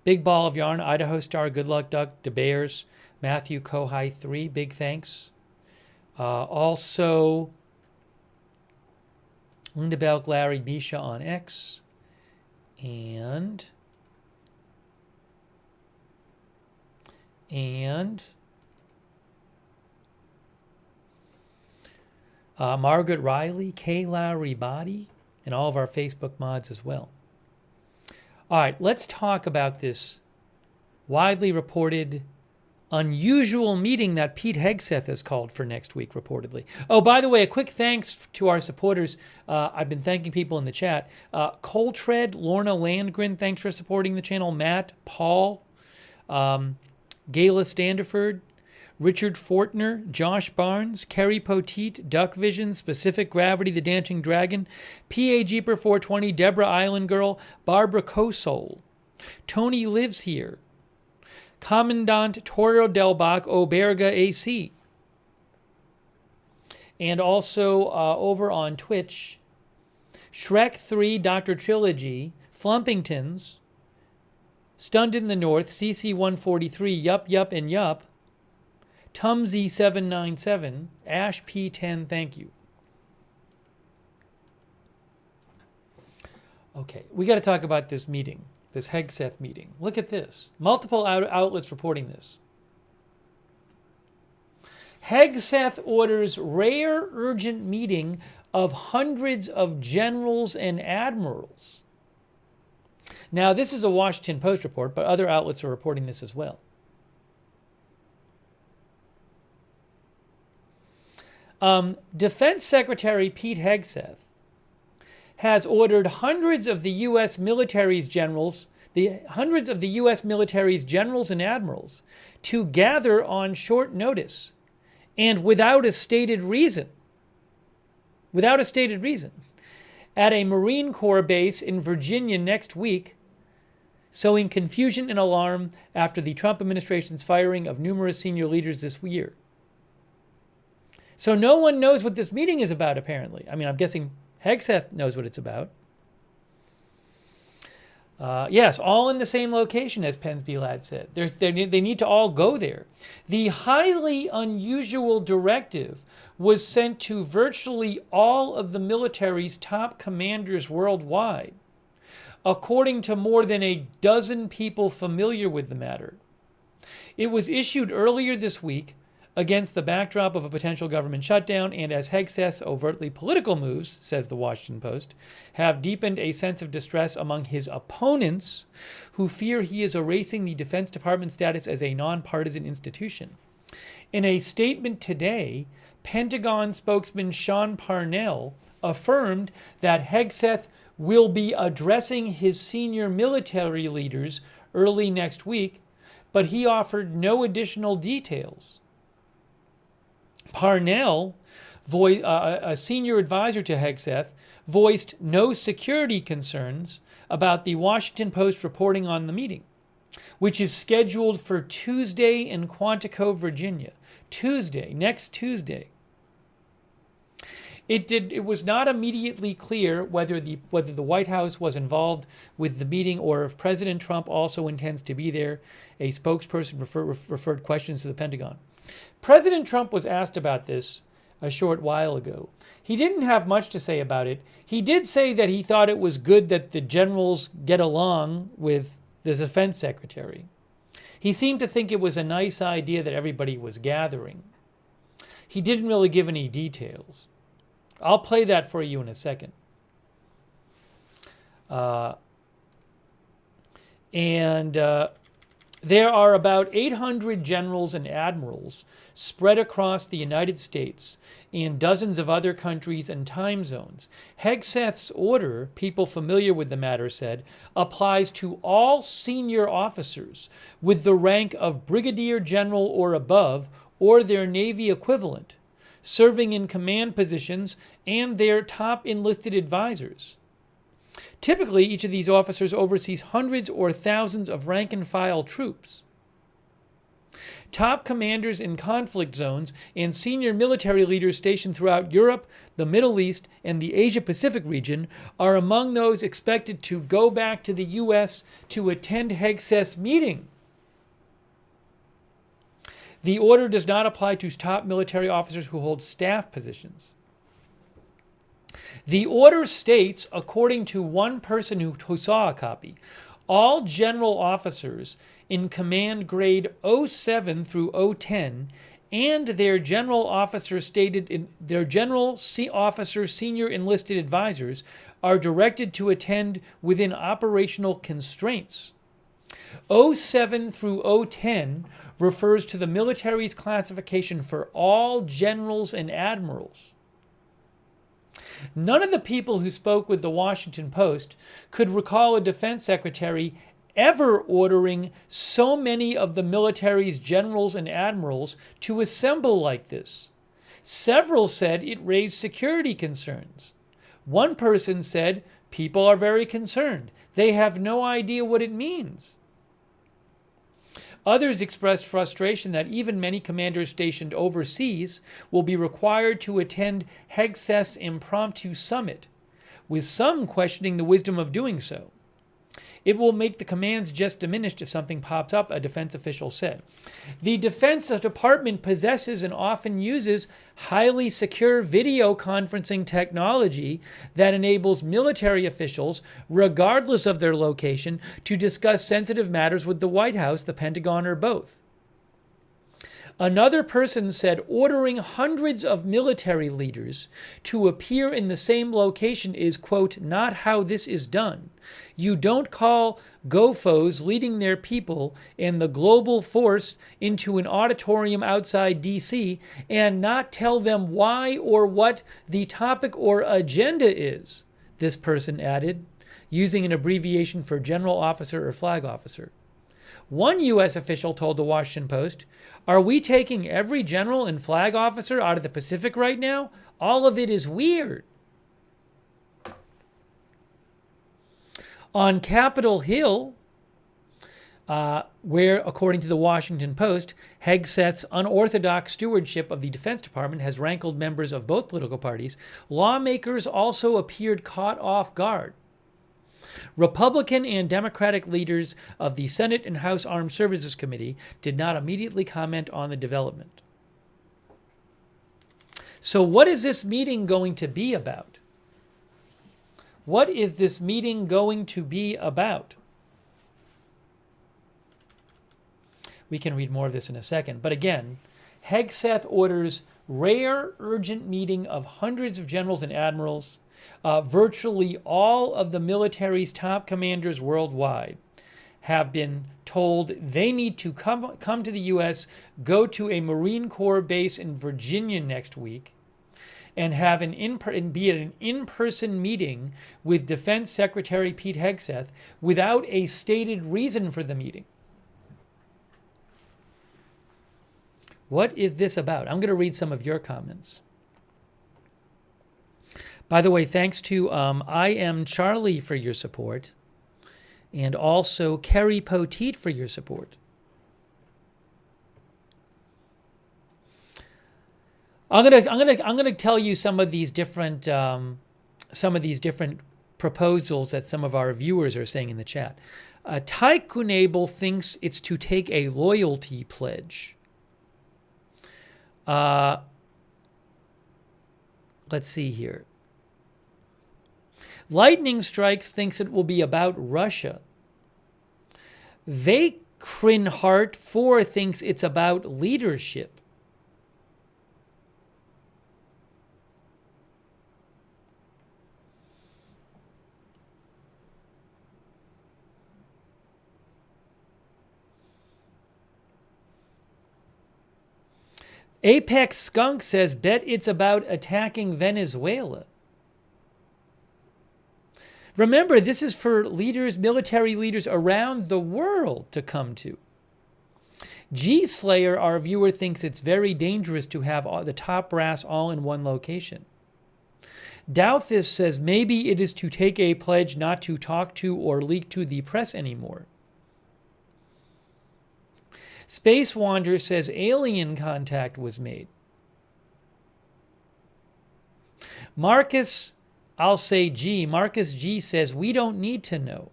Big Ball of Yarn, Idaho Star, Good Luck Duck, DeBears, Matthew Kohai 3, big thanks. Also, Linda Belk, Larry, Misha on X, and Margaret Riley, Kayla Ribati, and all of our Facebook mods as well. All right, let's talk about this widely reported unusual meeting that Pete Hegseth has called for next week, reportedly. Oh, by the way, a quick thanks to our supporters. I've been thanking people in the chat. Coltred, Lorna Landgren, thanks for supporting the channel. Matt, Paul, Gayla Standiford, Richard Fortner, Josh Barnes, Kerry Poteet, Duck Vision, Specific Gravity, The Dancing Dragon, P.A. Jeeper 420, Deborah Island Girl, Barbara Kosol, Tony Lives Here, Commandant Toro Delbach, Oberga AC. And also over on Twitch, Shrek 3, Dr. Trilogy, Flumpingtons, Stunned in the North, CC143, Yup, Yup, and Yup, Tumsy797, Ash P10, thank you. Okay, we got to talk about this meeting, this Hegseth meeting. Look at this. Multiple outlets reporting this. Hegseth orders rare urgent meeting of hundreds of generals and admirals. Now, this is a Washington Post report, but other outlets are reporting this as well. Defense Secretary Pete Hegseth has ordered hundreds of the U.S. military's generals and admirals to gather on short notice and without a stated reason, at a Marine Corps base in Virginia next week, sowing confusion and alarm after the Trump administration's firing of numerous senior leaders this year. So no one knows what this meeting is about, apparently. I mean, I'm guessing Hegseth knows what it's about. Yes, all in the same location, as Pensby Lad said. They need to all go there. The highly unusual directive was sent to virtually all of the military's top commanders worldwide, according to more than a dozen people familiar with the matter. It was issued earlier this week against the backdrop of a potential government shutdown, and as Hegseth's overtly political moves, says the Washington Post, have deepened a sense of distress among his opponents who fear he is erasing the Defense Department's status as a nonpartisan institution. In a statement today, Pentagon spokesman Sean Parnell affirmed that Hegseth will be addressing his senior military leaders early next week, but he offered no additional details. Parnell, a senior advisor to Hegseth, voiced no security concerns about the Washington Post reporting on the meeting, which is scheduled for Tuesday in Quantico, Virginia. Next Tuesday. It was not immediately clear whether the White House was involved with the meeting or if President Trump also intends to be there. A spokesperson referred questions to the Pentagon. President Trump was asked about this a short while ago. He didn't have much to say about it. He did say that he thought it was good that the generals get along with the defense secretary. He seemed to think it was a nice idea that everybody was gathering. He didn't really give any details. I'll play that for you in a second. There are about 800 generals and admirals spread across the United States and dozens of other countries and time zones. Hegseth's order, people familiar with the matter said, applies to all senior officers with the rank of brigadier general or above, or their Navy equivalent, serving in command positions, and their top enlisted advisors. Typically, each of these officers oversees hundreds or thousands of rank-and-file troops. Top commanders in conflict zones and senior military leaders stationed throughout Europe, the Middle East, and the Asia-Pacific region are among those expected to go back to the U.S. to attend Hegseth's meeting. The order does not apply to top military officers who hold staff positions. The order states, according to one person who saw a copy, all general officers in command grade 07 through 010 and their general officer senior enlisted advisors are directed to attend within operational constraints. 07 through 010 refers to the military's classification for all generals and admirals. None of the people who spoke with the Washington Post could recall a defense secretary ever ordering so many of the military's generals and admirals to assemble like this. Several said it raised security concerns. One person said, "People are very concerned. They have no idea what it means." Others expressed frustration that even many commanders stationed overseas will be required to attend Hegseth's impromptu summit, with some questioning the wisdom of doing so. It will make the commands just diminished if something pops up, a defense official said. The Defense Department possesses and often uses highly secure video conferencing technology that enables military officials, regardless of their location, to discuss sensitive matters with the White House, the Pentagon, or both. Another person said ordering hundreds of military leaders to appear in the same location is, quote, not how this is done. You don't call GOFOs leading their people and the global force into an auditorium outside D.C. and not tell them why or what the topic or agenda is, this person added, using an abbreviation for general officer or flag officer. One U.S. official told the Washington Post, "Are we taking every general and flag officer out of the Pacific right now? All of it is weird." On Capitol Hill, where, according to the Washington Post, Hegseth's unorthodox stewardship of the Defense Department has rankled members of both political parties, lawmakers also appeared caught off guard. Republican and Democratic leaders of the Senate and House Armed Services Committee did not immediately comment on the development. So what is this meeting going to be about? What is this meeting going to be about? We can read more of this in a second. But again, Hegseth orders rare, urgent meeting of hundreds of generals and admirals. Virtually all of the military's top commanders worldwide have been told they need to come to the U.S., go to a Marine Corps base in Virginia next week, and have be at an in-person meeting with Defense Secretary Pete Hegseth without a stated reason for the meeting. What is this about? I'm going to read some of your comments. By the way, thanks to I Am Charlie for your support, and also Kerry Poteet for your support. I'm gonna tell you some of these different proposals that some of our viewers are saying in the chat. Tycoonable thinks it's to take a loyalty pledge. Let's see here. Lightning Strikes thinks it will be about Russia. Vakrinhart 4 thinks it's about leadership. Apex Skunk says, bet it's about attacking Venezuela. Remember, this is for leaders, military leaders around the world to come to. G Slayer, our viewer, thinks it's very dangerous to have the top brass all in one location. Douthis says maybe it is to take a pledge not to talk to or leak to the press anymore. Space Wander says alien contact was made. Marcus, I'll say G. Marcus G says we don't need to know.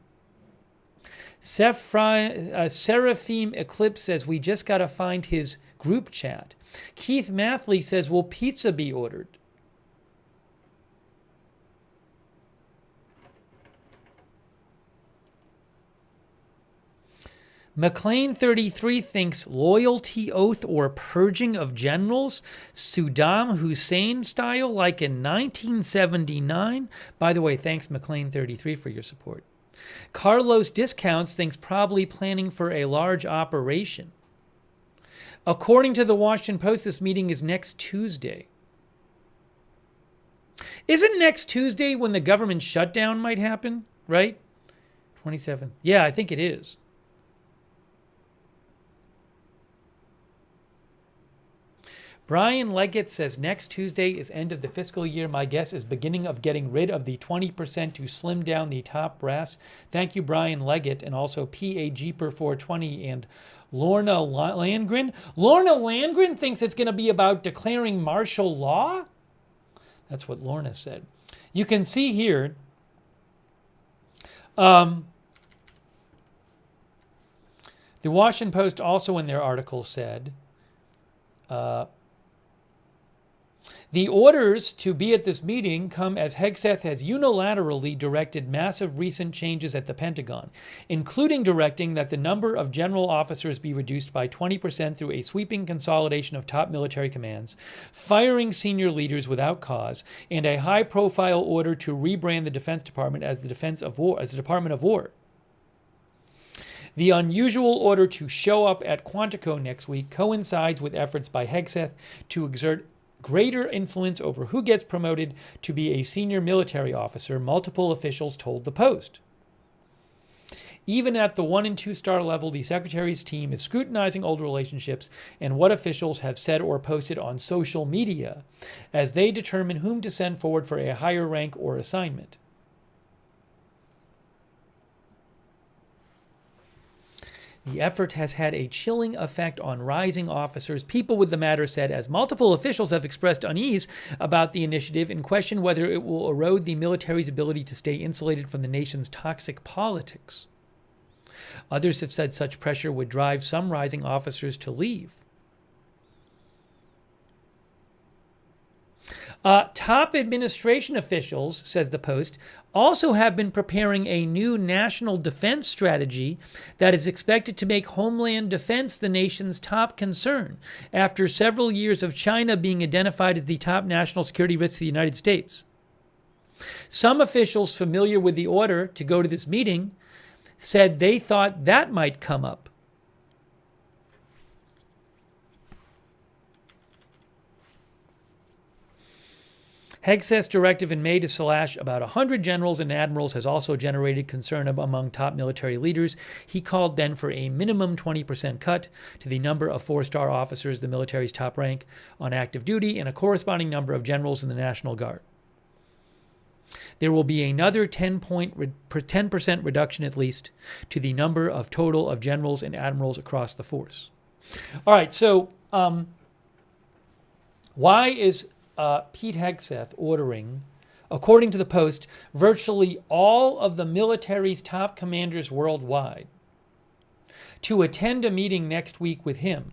Seraphim Eclipse says we just got to find his group chat. Keith Mathley says will pizza be ordered? McLean33 thinks loyalty oath or purging of generals, Saddam Hussein style, like in 1979. By the way, thanks McLean33 for your support. Carlos Discounts thinks probably planning for a large operation. According to the Washington Post, this meeting is next Tuesday. Isn't next Tuesday when the government shutdown might happen, right? 27th. Yeah, I think it is. Brian Leggett says next Tuesday is end of the fiscal year. My guess is beginning of getting rid of the 20% to slim down the top brass. Thank you, Brian Leggett, and also P.A. Jeeper 420 and Lorna Landgren. Lorna Landgren thinks it's going to be about declaring martial law? That's what Lorna said. You can see here, the Washington Post also in their article said, the orders to be at this meeting come as Hegseth has unilaterally directed massive recent changes at the Pentagon, including directing that the number of general officers be reduced by 20% through a sweeping consolidation of top military commands, firing senior leaders without cause, and a high-profile order to rebrand the Defense Department as the Department of War. The unusual order to show up at Quantico next week coincides with efforts by Hegseth to exert greater influence over who gets promoted to be a senior military officer, multiple officials told the Post. Even at the 1- and 2-star level, the Secretary's team is scrutinizing old relationships and what officials have said or posted on social media as they determine whom to send forward for a higher rank or assignment. The effort has had a chilling effect on rising officers, People with the Matter said, as multiple officials have expressed unease about the initiative and question whether it will erode the military's ability to stay insulated from the nation's toxic politics. Others have said such pressure would drive some rising officers to leave. Top administration officials, says the Post, also have been preparing a new national defense strategy that is expected to make homeland defense the nation's top concern after several years of China being identified as the top national security risk to the United States. Some officials familiar with the order to go to this meeting said they thought that might come up. Hegseth's directive in May to slash about 100 generals and admirals has also generated concern among top military leaders. He called then for a minimum 20% cut to the number of 4-star officers, the military's top rank, on active duty, and a corresponding number of generals in the National Guard. There will be another 10% reduction at least to the number of total of generals and admirals across the force. All right, so why is Pete Hegseth ordering, according to the Post, virtually all of the military's top commanders worldwide to attend a meeting next week with him,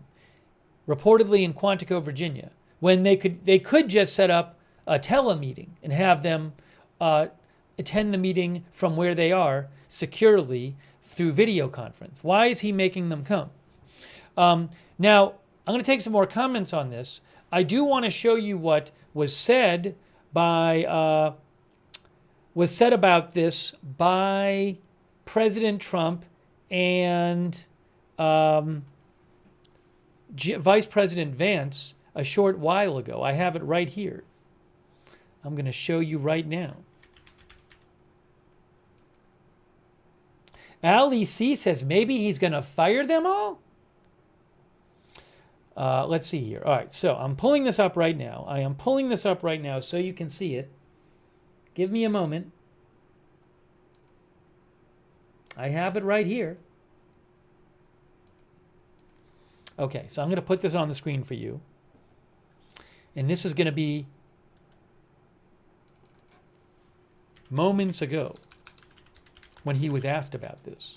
reportedly in Quantico, Virginia, when they could just set up a telemeeting and have them attend the meeting from where they are securely through video conference. Why is he making them come? Now, I'm going to take some more comments on this. I do want to show you what was said about this by President Trump and Vice President Vance a short while ago. I have it right here. I'm going to show you right now. Ali C says maybe he's going to fire them all? Let's see here. All right, so I'm pulling this up right now. I am pulling this up right now so you can see it. Give me a moment. I have it right here. Okay, so I'm going to put this on the screen for you. And this is going to be moments ago when he was asked about this.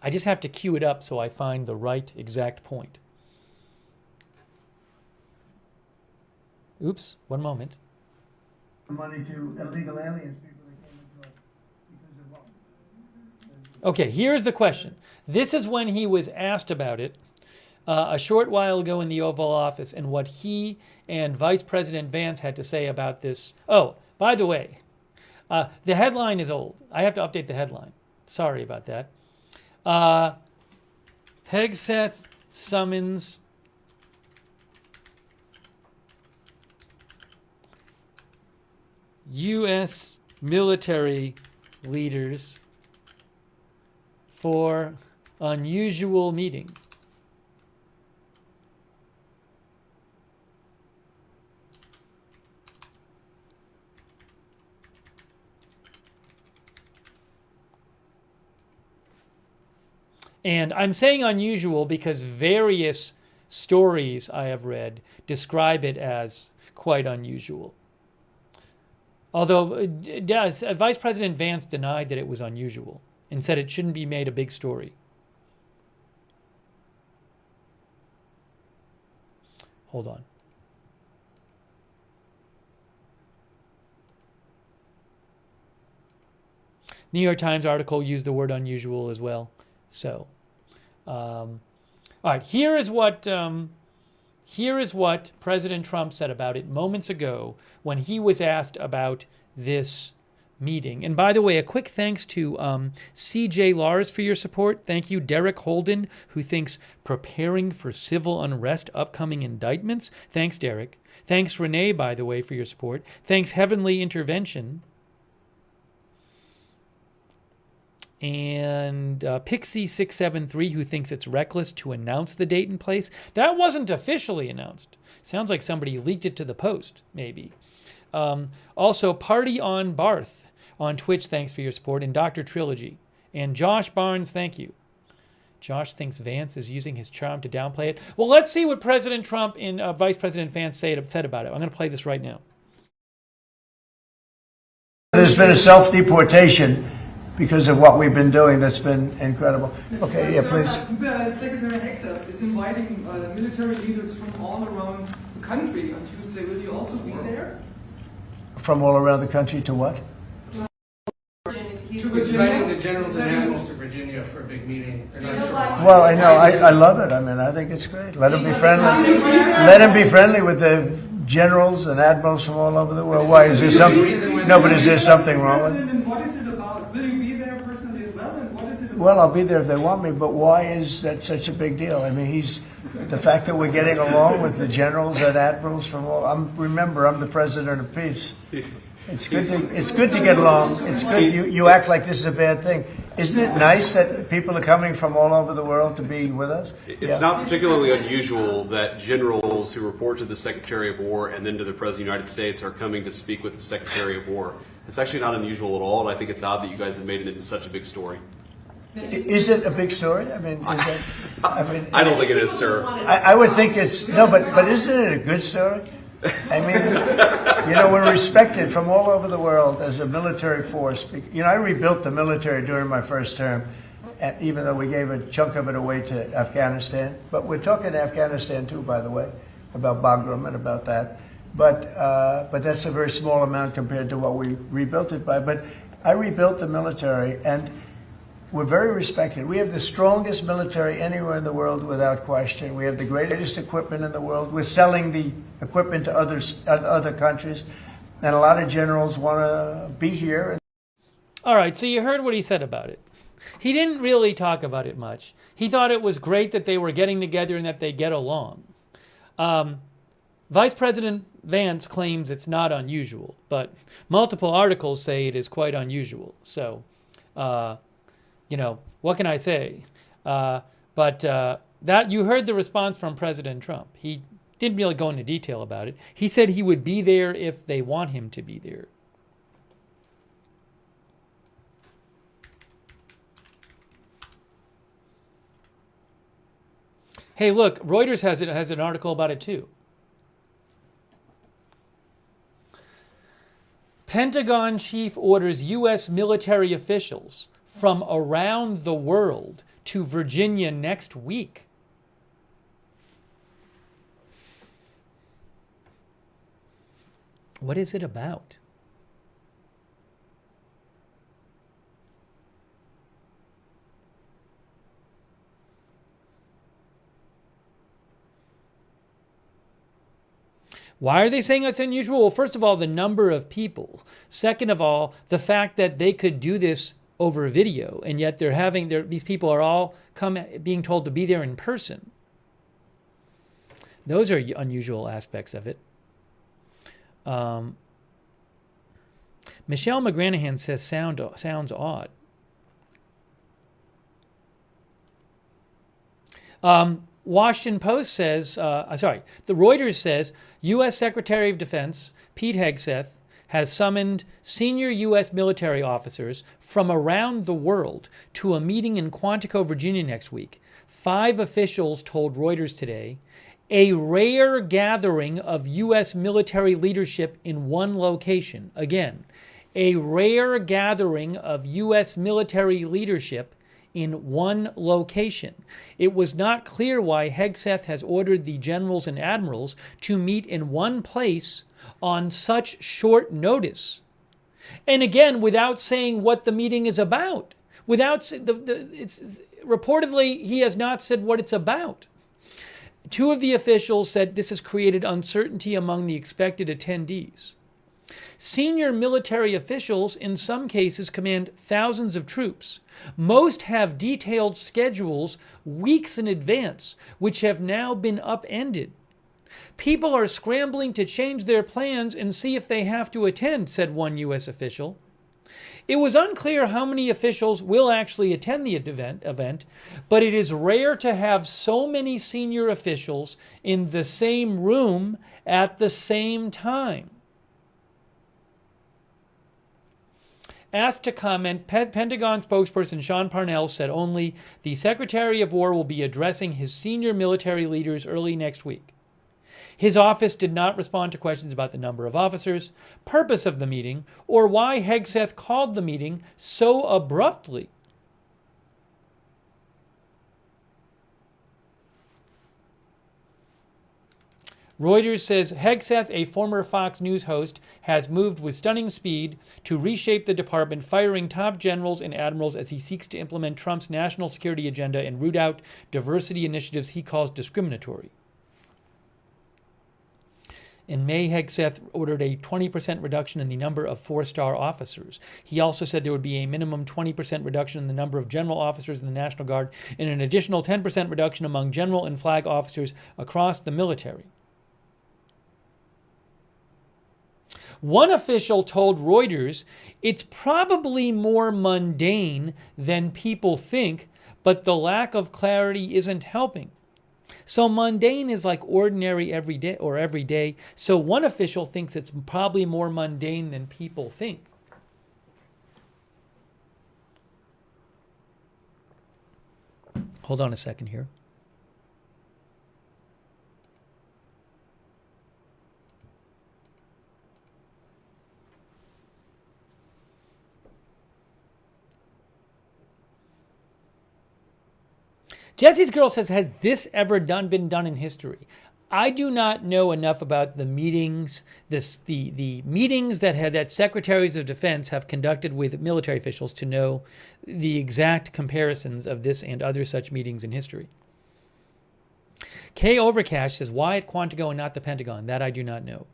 I just have to cue it up so I find the right exact point. Oops, one moment. Money to illegal aliens, people that came into it because of what? Okay, here's the question. This is when he was asked about it a short while ago in the Oval Office and what he and Vice President Vance had to say about this. Oh, by the way, the headline is old. I have to update the headline. Sorry about that. Hegseth summons U.S. military leaders for unusual meeting. And I'm saying unusual because various stories I have read describe it as quite unusual. Although Vice President Vance denied that it was unusual and said it shouldn't be made a big story. Hold on. New York Times article used the word unusual as well. So, all right, here is what President Trump said about it moments ago when he was asked about this meeting. And by the way, a quick thanks to C.J. Lars for your support. Thank you, Derek Holden, who thinks preparing for civil unrest, upcoming indictments. Thanks, Derek. Thanks, Renee, by the way, for your support. Thanks, Heavenly Intervention. And Pixie673, who thinks it's reckless to announce the date and place. That wasn't officially announced. Sounds like somebody leaked it to the Post, maybe. Also, Party on Barth on Twitch, thanks for your support. And Dr. Trilogy. And Josh Barnes, thank you. Josh thinks Vance is using his charm to downplay it. Well, let's see what President Trump and Vice President Vance said about it. I'm going to play this right now. There's been a self-deportation because of what we've been doing that's been incredible. Okay, yeah, please. Secretary Hegseth is inviting military leaders from all around the country on Tuesday. Will you also be there? From all around the country to what? He's inviting the generals and admirals to Virginia for a big meeting. They're not sure why. Well, I know. I love it. I mean, I think it's great. Let him be friendly. Let him be friendly with the generals and admirals from all over the world. Why? Is there something? No, but is there something wrong with it? And what is it about? Will you be there personally as well? And what is it about? Well, I'll be there if they want me, but why is that such a big deal? I mean, the fact that we're getting along with the generals and admirals from all. Remember, I'm the president of peace. It's good to get along. It's good. You act like this is a bad thing. Isn't it nice that people are coming from all over the world to be with us? It's not particularly unusual that generals who report to the Secretary of War and then to the President of the United States are coming to speak with the Secretary of War. It's actually not unusual at all, and I think it's odd that you guys have made it into such a big story. Is it a big story? I mean, I don't think it is, sir. I would think it's but isn't it a good story? I mean, we're respected from all over the world as a military force. I rebuilt the military during my first term, even though we gave a chunk of it away to Afghanistan. But we're talking Afghanistan too, by the way, about Bagram and about that. But that's a very small amount compared to what we rebuilt it by. But I rebuilt the military, and we're very respected. We have the strongest military anywhere in the world without question. We have the greatest equipment in the world. We're selling the equipment to other countries, and a lot of generals want to be here. All right, so you heard what he said about it. He didn't really talk about it much. He thought it was great that they were getting together and that they get along. Vice President Vance claims it's not unusual, but multiple articles say it is quite unusual. So, what can I say? But that you heard the response from President Trump. He didn't really go into detail about it. He said he would be there if they want him to be there. Hey, look, Reuters has an article about it too. Pentagon chief orders U.S. military officials from around the world to Virginia next week. What is it about? Why are they saying it's unusual? Well, first of all, the number of people. Second of all, the fact that they could do this over video, and yet these people are all being told to be there in person. Those are unusual aspects of it. Michelle McGranahan says sounds odd. Washington Post says, the Reuters says, U.S. Secretary of Defense Pete Hegseth has summoned senior U.S. military officers from around the world to a meeting in Quantico, Virginia next week. 5 officials told Reuters today, a rare gathering of U.S. military leadership in one location. Again, a rare gathering of U.S. military leadership in one location. It was not clear why Hegseth has ordered the generals and admirals to meet in one place on such short notice. And again, without saying what the meeting is about. Reportedly, he has not said what it's about. 2 of the officials said this has created uncertainty among the expected attendees. Senior military officials in some cases command thousands of troops. Most have detailed schedules weeks in advance, which have now been upended. People are scrambling to change their plans and see if they have to attend, said one U.S. official. It was unclear how many officials will actually attend the event, but it is rare to have so many senior officials in the same room at the same time. Asked to comment, Pentagon spokesperson Sean Parnell said only the Secretary of War will be addressing his senior military leaders early next week. His office did not respond to questions about the number of officers, purpose of the meeting, or why Hegseth called the meeting so abruptly. Reuters says Hegseth, a former Fox News host, has moved with stunning speed to reshape the department, firing top generals and admirals as he seeks to implement Trump's national security agenda and root out diversity initiatives he calls discriminatory. In May, Hegseth ordered a 20% reduction in the number of 4-star officers. He also said there would be a minimum 20% reduction in the number of general officers in the National Guard and an additional 10% reduction among general and flag officers across the military. One official told Reuters, it's probably more mundane than people think, but the lack of clarity isn't helping. So mundane is like ordinary every day. So one official thinks it's probably more mundane than people think. Hold on a second here. Jesse's Girl says, has this ever been done in history? I do not know enough about the meetings, the meetings that secretaries of defense have conducted with military officials to know the exact comparisons of this and other such meetings in history. Kay Overcash says, why at Quantico and not the Pentagon? That I do not know.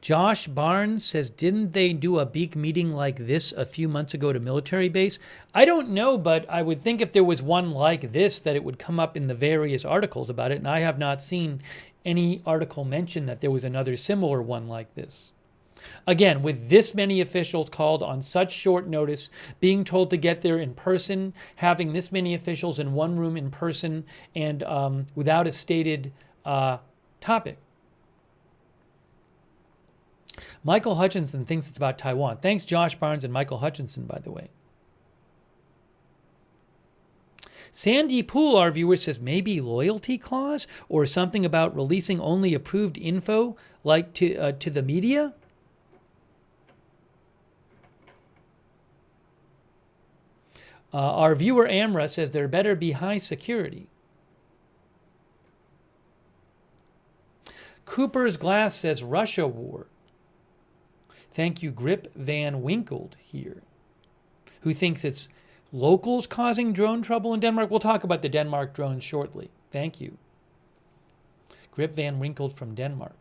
Josh Barnes says, didn't they do a big meeting like this a few months ago at a military base? I don't know, but I would think if there was one like this that it would come up in the various articles about it, and I have not seen any article mention that there was another similar one like this. Again, with this many officials called on such short notice, being told to get there in person, having this many officials in one room in person, and without a stated topic. Michael Hutchinson thinks it's about Taiwan. Thanks, Josh Barnes and Michael Hutchinson, by the way. Sandy Poole, our viewer, says maybe loyalty clause or something about releasing only approved info, like to the media. Our viewer Amra says there better be high security. Cooper's Glass says Russia war. Thank you, Grip Van Winkle here, who thinks it's locals causing drone trouble in Denmark. We'll talk about the Denmark drones shortly. Thank you. Grip Van Winkle from Denmark.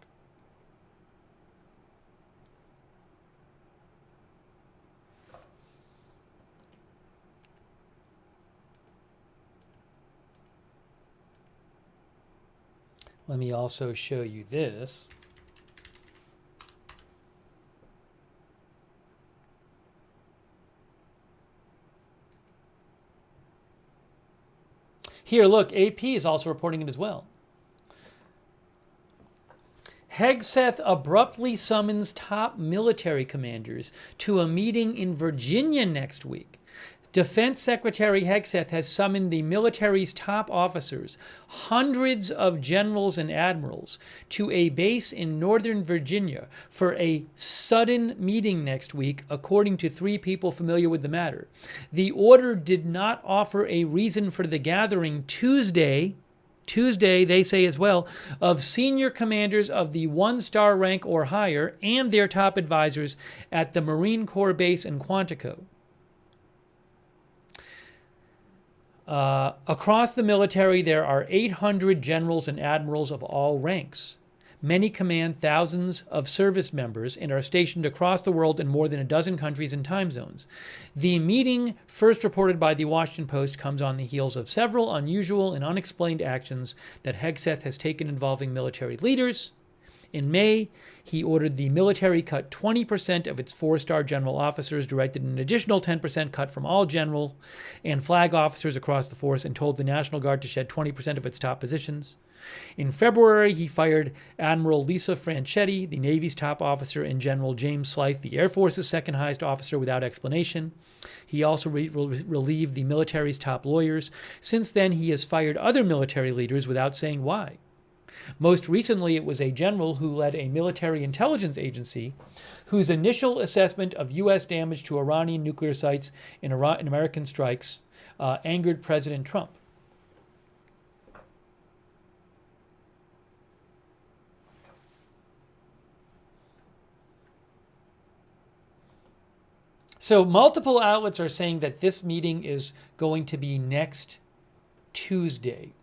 Let me also show you this. Here, look, AP is also reporting it as well. Hegseth abruptly summons top military commanders to a meeting in Virginia next week. Defense Secretary Hegseth has summoned the military's top officers, hundreds of generals and admirals, to a base in Northern Virginia for a sudden meeting next week, according to 3 people familiar with the matter. The order did not offer a reason for the gathering Tuesday, they say as well, of senior commanders of the 1-star rank or higher and their top advisors at the Marine Corps base in Quantico. Across the military, there are 800 generals and admirals of all ranks. Many command thousands of service members and are stationed across the world in more than a dozen countries and time zones. The meeting, first reported by the Washington Post, comes on the heels of several unusual and unexplained actions that Hegseth has taken involving military leaders. In May, he ordered the military cut 20% of its 4-star general officers, directed an additional 10% cut from all general and flag officers across the force, and told the National Guard to shed 20% of its top positions. In February, he fired Admiral Lisa Franchetti, the Navy's top officer, and General James Slythe, the Air Force's second highest officer, without explanation. He also relieved the military's top lawyers. Since then, he has fired other military leaders without saying why. Most recently, it was a general who led a military intelligence agency whose initial assessment of U.S. damage to Iranian nuclear sites in American strikes angered President Trump. So multiple outlets are saying that this meeting is going to be next Tuesday.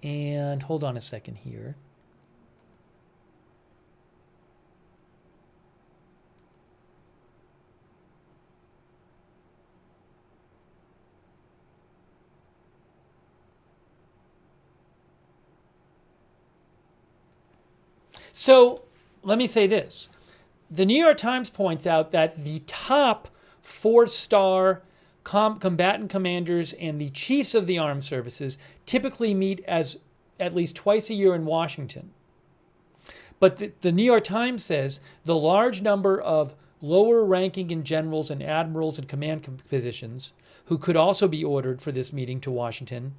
And hold on a second here. So let me say this. The New York Times points out that the top 4-star combatant commanders and the chiefs of the armed services typically meet as at least twice a year in Washington. But the New York Times says the large number of lower ranking and generals and admirals and command positions who could also be ordered for this meeting to Washington,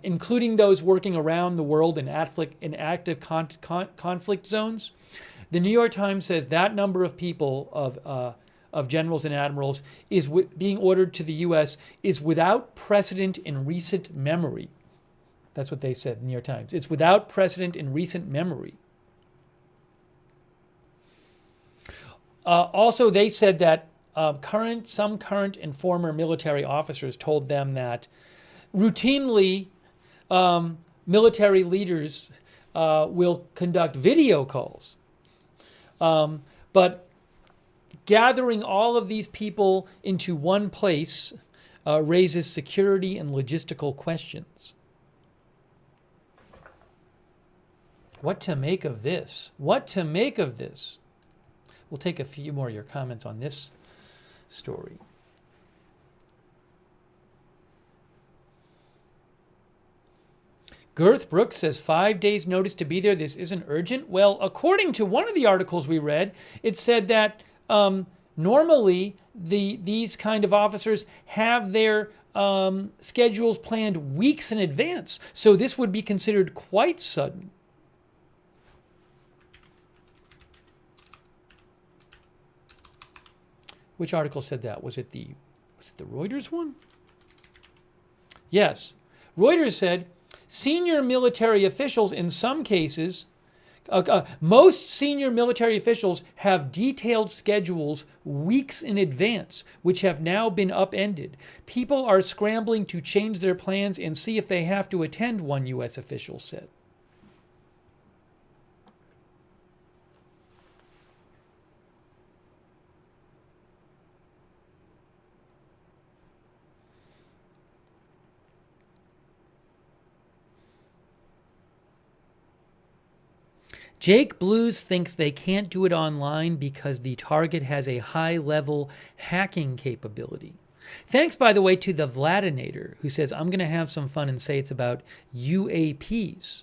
including those working around the world in active conflict zones. The New York Times says that number of people of generals and admirals is being ordered to the U.S. is without precedent in recent memory. That's what they said in the New York Times. It's without precedent in recent memory. Also, they said that some current and former military officers told them that routinely military leaders will conduct video calls. But gathering all of these people into one place raises security and logistical questions. What to make of this? What to make of this? We'll take a few more of your comments on this story. Girth Brooks says 5 days notice to be there. This isn't urgent. Well, according to one of the articles we read, it said that normally these kind of officers have their schedules planned weeks in advance. So this would be considered quite sudden. Which article said that? Was it the Reuters one? Yes. Reuters said senior military officials in some cases, most senior military officials have detailed schedules weeks in advance, which have now been upended. People are scrambling to change their plans and see if they have to attend, one U.S. official said. Jake Blues thinks they can't do it online because the target has a high-level hacking capability. Thanks, by the way, to the Vladinator, who says, I'm going to have some fun and say it's about UAPs.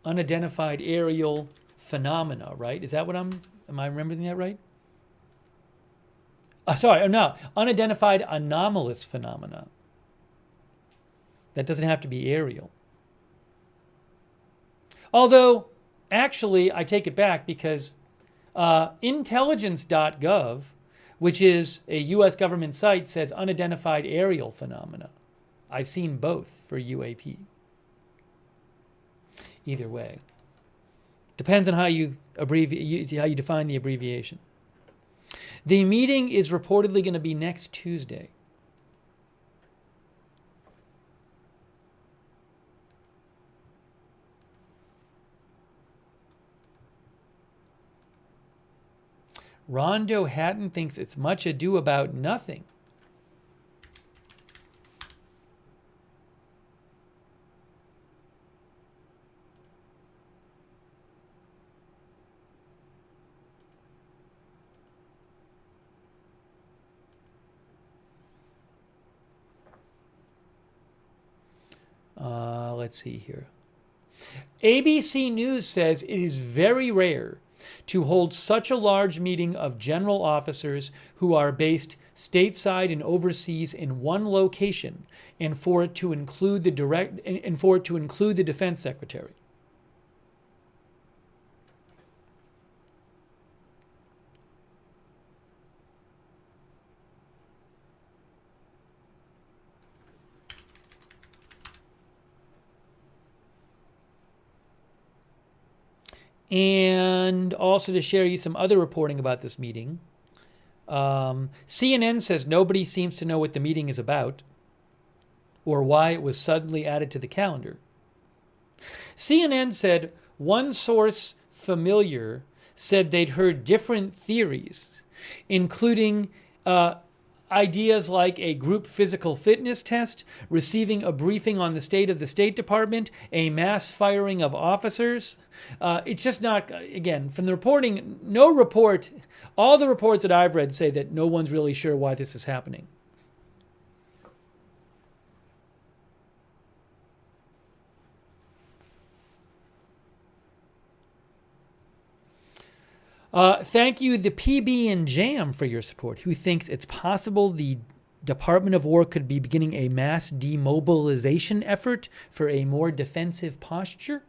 Unidentified aerial phenomena, right? Is that what am I remembering that right? Unidentified anomalous phenomena. That doesn't have to be aerial. Although, actually, I take it back because intelligence.gov, which is a U.S. government site, says unidentified aerial phenomena. I've seen both for UAP. Either way. Depends on how you define the abbreviation. The meeting is reportedly going to be next Tuesday. Rondo Hatton thinks it's much ado about nothing. Let's see here. ABC News says it is very rare to hold such a large meeting of general officers who are based stateside and overseas in one location, and for it to include the defense secretary. And also to share you some other reporting about this meeting. CNN says nobody seems to know what the meeting is about or why it was suddenly added to the calendar. CNN said one source familiar said they'd heard different theories, including ideas like a group physical fitness test, receiving a briefing on the state of the State Department, a mass firing of officers. It's just not, again, from the reporting, all the reports that I've read say that no one's really sure why this is happening. Thank you, the PB and Jam, for your support, who thinks it's possible the Department of War could be beginning a mass demobilization effort for a more defensive posture.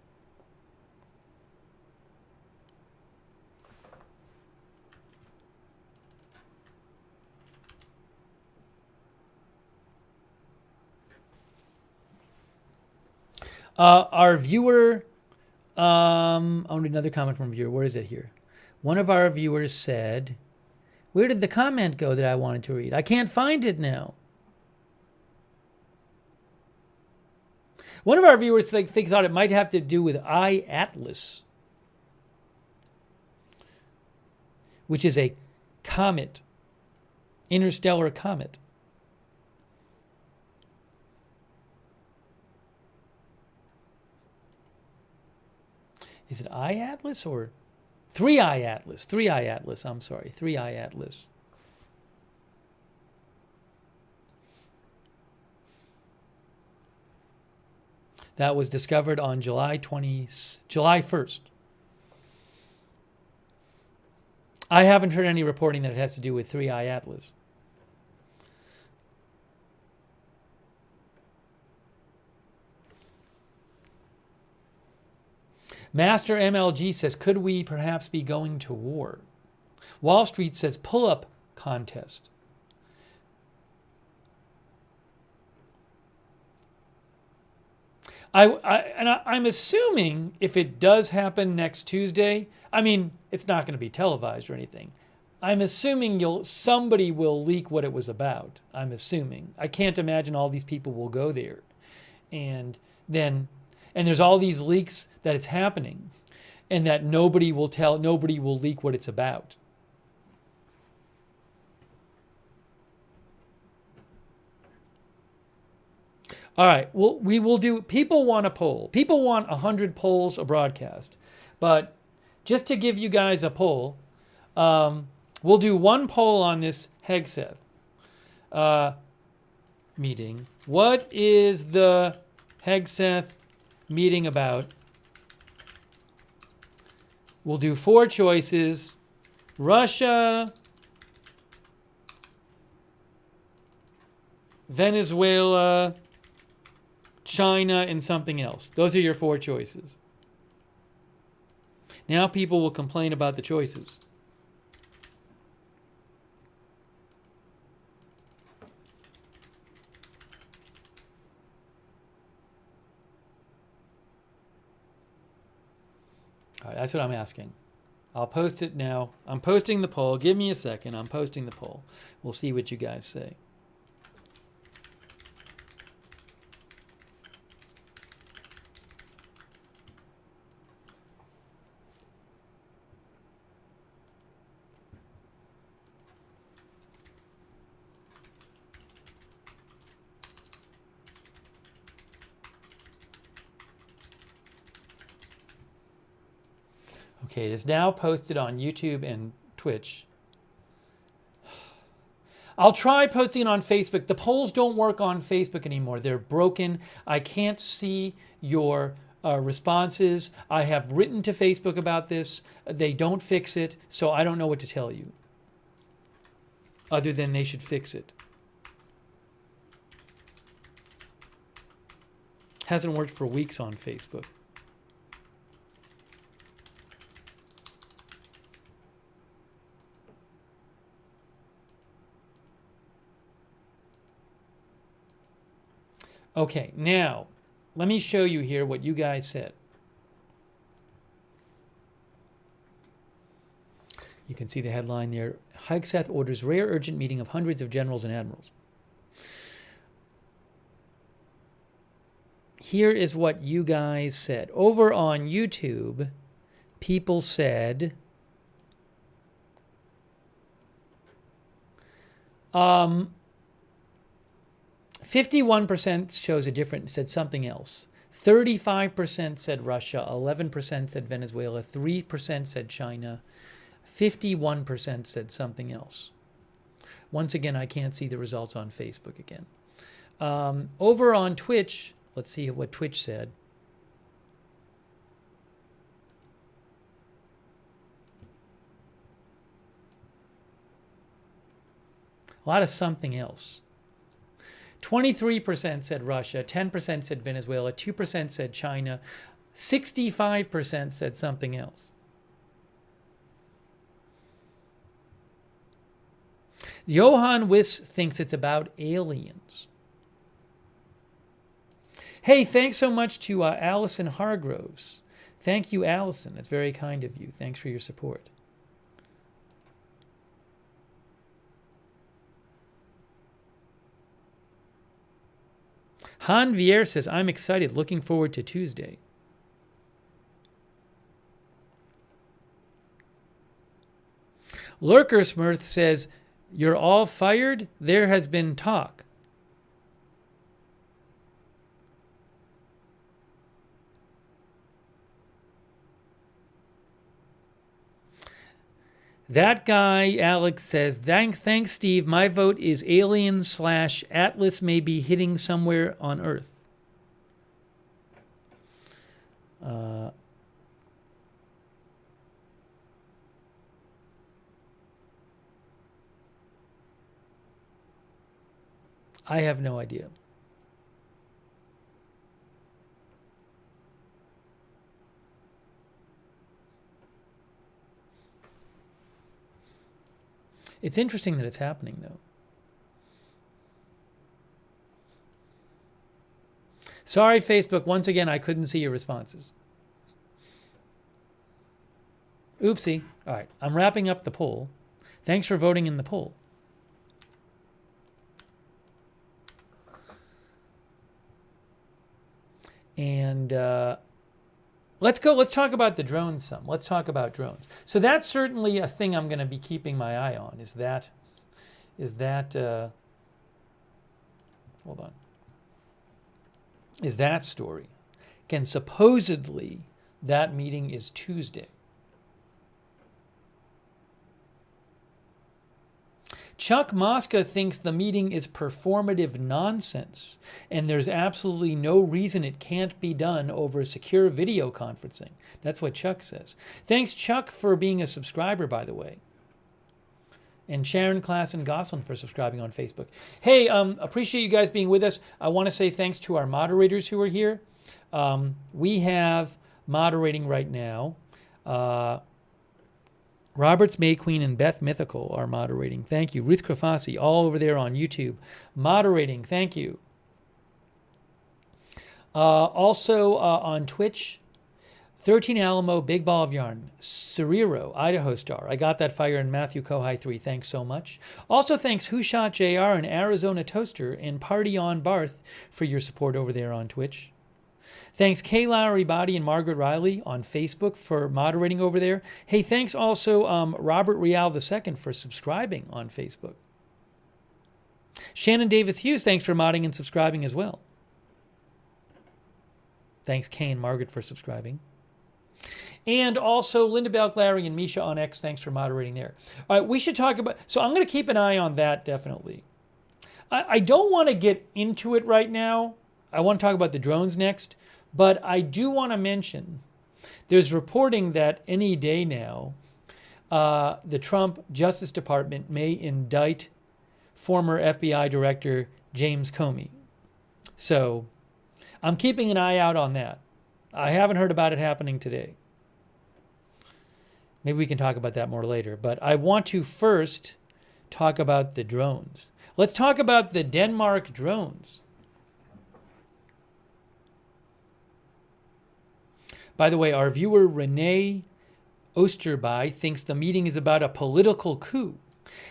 Our viewer, I want another comment from a viewer. Where is it here? One of our viewers said, where did the comment go that I wanted to read? I can't find it now. One of our viewers thought it might have to do with I-Atlas, which is a comet, interstellar comet. Is it I-Atlas or 3I Atlas? 3I Atlas, I'm sorry, 3I Atlas. That was discovered on July 1st. I haven't heard any reporting that it has to do with 3I Atlas. Master MLG says, could we perhaps be going to war? Wall Street says, pull-up contest. I'm assuming if it does happen next Tuesday, I mean, it's not going to be televised or anything. I'm assuming somebody will leak what it was about. I'm assuming. I can't imagine all these people will go there. And there's all these leaks that it's happening and that nobody will leak what it's about. All right, well, we will do, people want a poll. People want 100 polls a broadcast. But just to give you guys a poll, we'll do one poll on this Hegseth meeting. What is the Hegseth meeting about? We'll do 4 choices. Russia, Venezuela, China, and something else. Those are your 4 choices. Now people will complain about the choices. All right, that's what I'm asking. I'll post it now. I'm posting the poll. Give me a second. I'm posting the poll. We'll see what you guys say. Okay, it is now posted on YouTube and Twitch. I'll try posting it on Facebook. The polls don't work on Facebook anymore. They're broken. I can't see your responses. I have written to Facebook about this. They don't fix it, so I don't know what to tell you, other than they should fix it. Hasn't worked for weeks on Facebook. Okay, now, let me show you here what you guys said. You can see the headline there. Hegseth orders rare urgent meeting of hundreds of generals and admirals. Here is what you guys said. Over on YouTube, people said, 51% shows a different, said something else. 35% said Russia, 11% said Venezuela, 3% said China, 51% said something else. Once again, I can't see the results on Facebook again. Over on Twitch, let's see what Twitch said. A lot of something else. 23% said Russia, 10% said Venezuela, 2% said China, 65% said something else. Johan Wiss thinks it's about aliens. Hey, thanks so much to Allison Hargroves. Thank you, Allison. That's very kind of you. Thanks for your support. Han Vier says, I'm excited, looking forward to Tuesday. Lurkersmirth says, you're all fired? There has been talk. That guy, Alex, says, thanks, Steve. My vote is alien/Atlas may be hitting somewhere on Earth. I have no idea. It's interesting that it's happening, though. Sorry, Facebook. Once again, I couldn't see your responses. Oopsie. All right. I'm wrapping up the poll. Thanks for voting in the poll. And let's talk about the drones some. Let's talk about drones. So that's certainly a thing I'm going to be keeping my eye on. Is that hold on. Is that story. Again, supposedly that meeting is Tuesday. Chuck Mosca thinks the meeting is performative nonsense, and there's absolutely no reason it can't be done over secure video conferencing. That's what Chuck says. Thanks, Chuck, for being a subscriber, by the way. And Sharon, Klaas, and Gosselin for subscribing on Facebook. Hey, appreciate you guys being with us. I want to say thanks to our moderators who are here. We have moderating right now. Roberts May Queen and Beth Mythical are moderating. Thank you. Ruth Krafasi, all over there on YouTube. Moderating. Thank you. Also on Twitch, 13 Alamo, Big Ball of Yarn, Cerrero, Idaho Star. I got that fire in Matthew Kohai 3. Thanks so much. Also thanks Who Shot JR and Arizona Toaster and Party on Barth for your support over there on Twitch. Thanks Kay Lowry Body and Margaret Riley on Facebook for moderating over there. Hey, thanks also Robert Real II for subscribing on Facebook. Shannon Davis Hughes, thanks for modding and subscribing as well. Thanks Kay and Margaret for subscribing. And also Linda Belk, Larry, and Misha on X, thanks for moderating there. All right, we should talk about, so I'm going to keep an eye on that definitely. I don't want to get into it right now. I want to talk about the drones next. But I do want to mention, there's reporting that any day now, the Trump Justice Department may indict former FBI Director James Comey. So I'm keeping an eye out on that. I haven't heard about it happening today. Maybe we can talk about that more later. But I want to first talk about the drones. Let's talk about the Denmark drones. By the way, our viewer Renee Osterby thinks the meeting is about a political coup.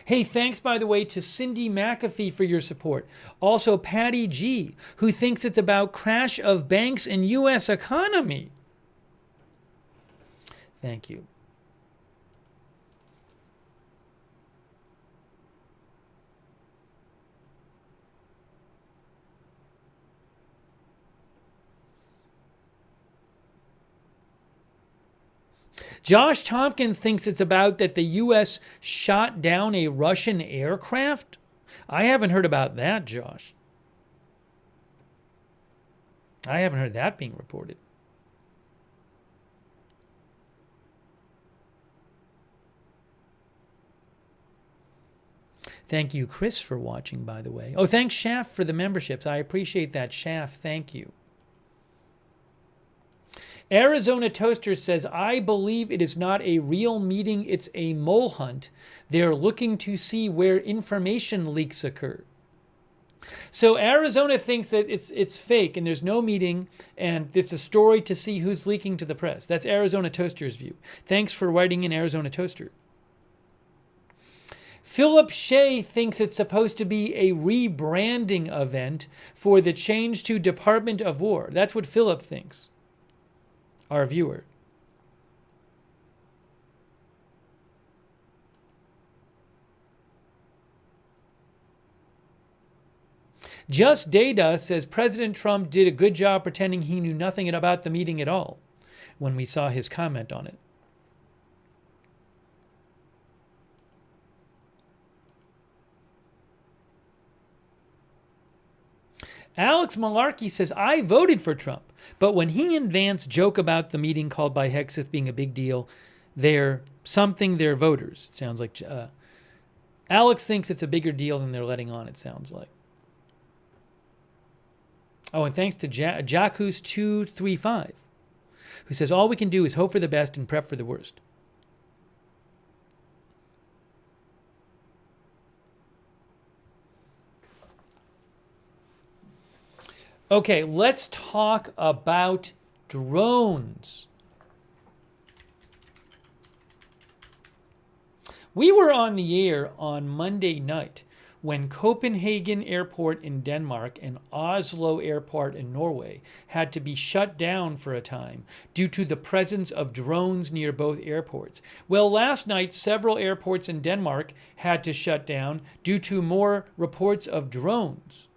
Hey, thanks, by the way, to Cindy McAfee for your support. Also, Patty G, who thinks it's about crash of banks and U.S. economy. Thank you. Josh Tompkins thinks it's about that the U.S. shot down a Russian aircraft. I haven't heard about that, Josh. I haven't heard that being reported. Thank you, Chris, for watching, by the way. Oh, thanks, Shaft, for the memberships. I appreciate that, Shaft. Thank you. Arizona Toaster says, I believe it is not a real meeting, it's a mole hunt. They're looking to see where information leaks occur. So Arizona thinks that it's fake and there's no meeting and it's a story to see who's leaking to the press. That's Arizona Toaster's view. Thanks for writing in, Arizona Toaster. Philip Shea thinks it's supposed to be a rebranding event for the change to Department of War. That's what Philip thinks, our viewer. Just Data says President Trump did a good job pretending he knew nothing about the meeting at all when we saw his comment on it. Alex Malarkey says, I voted for Trump, but when he and Vance joke about the meeting called by Hegseth being a big deal, they're voters. It sounds like Alex thinks it's a bigger deal than they're letting on, it sounds like. Oh, and thanks to Jackus235, who says, all we can do is hope for the best and prep for the worst. Okay, let's talk about drones. We were on the air on Monday night when Copenhagen Airport in Denmark and Oslo Airport in Norway had to be shut down for a time due to the presence of drones near both airports. Well, last night, several airports in Denmark had to shut down due to more reports of drones.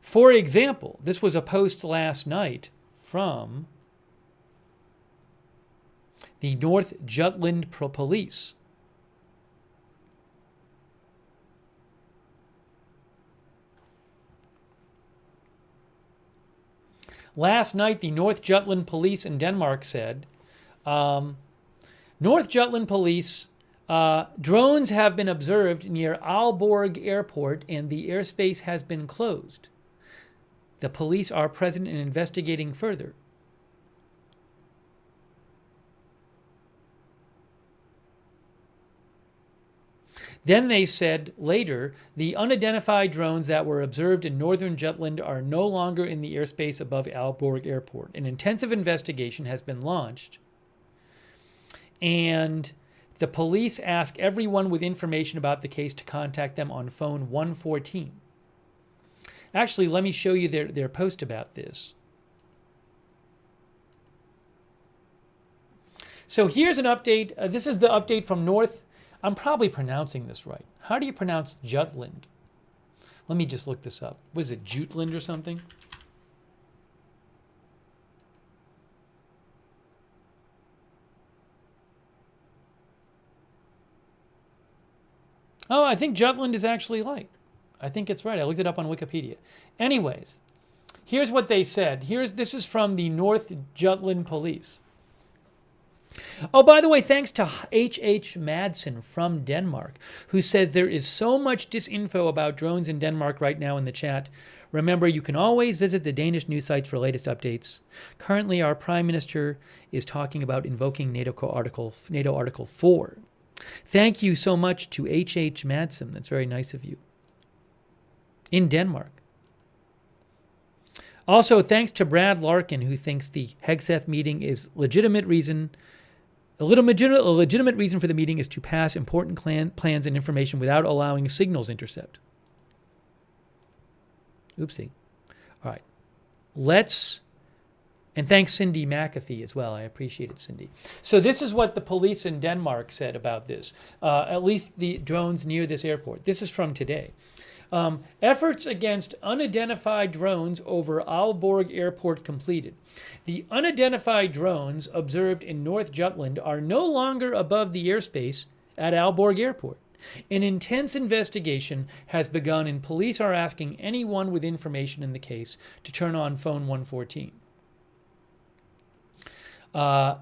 For example, this was a post last night from the North Jutland Police. Last night, the North Jutland Police in Denmark said, North Jutland Police, drones have been observed near Aalborg Airport and the airspace has been closed. The police are present and investigating further. Then they said later, the unidentified drones that were observed in northern Jutland are no longer in the airspace above Aalborg Airport. An intensive investigation has been launched, and the police ask everyone with information about the case to contact them on phone 114. Actually, let me show you their post about this. So here's an update. This is the update from North. I'm probably pronouncing this right. How do you pronounce Jutland? Let me just look this up. Was it Jutland or something? Oh, I think Jutland is actually light. I think it's right. I looked it up on Wikipedia. Anyways, here's what they said. This is from the North Jutland Police. Oh, by the way, thanks to H.H. Madsen from Denmark, who says there is so much disinfo about drones in Denmark right now in the chat. Remember, you can always visit the Danish news sites for latest updates. Currently, our Prime Minister is talking about invoking NATO Article 4. Thank you so much to H.H. Madsen. That's very nice of you. In Denmark. Also, thanks to Brad Larkin, who thinks the Hegseth meeting is a legitimate reason for the meeting is to pass important plans and information without allowing signals intercept. Oopsie. All right. And thanks Cindy McAfee as well. I appreciate it, Cindy. So this is what the police in Denmark said about this, at least the drones near this airport. This is from today. Efforts against unidentified drones over Aalborg Airport completed. The unidentified drones observed in North Jutland are no longer above the airspace at Aalborg Airport. An intense investigation has begun and police are asking anyone with information in the case to turn on phone 114.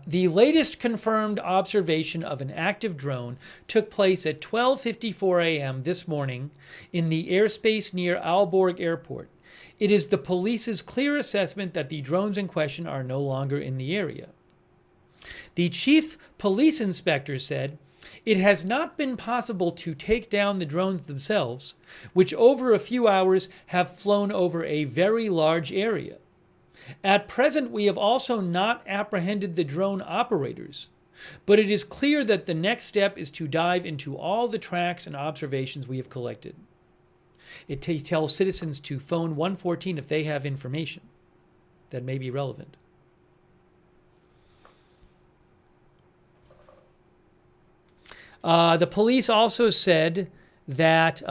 The latest confirmed observation of an active drone took place at 12:54 a.m. this morning in the airspace near Aalborg Airport. It is the police's clear assessment that the drones in question are no longer in the area. The chief police inspector said, it has not been possible to take down the drones themselves, which over a few hours have flown over a very large area. At present, we have also not apprehended the drone operators, but it is clear that the next step is to dive into all the tracks and observations we have collected. It tells citizens to phone 114 if they have information that may be relevant. The police also said that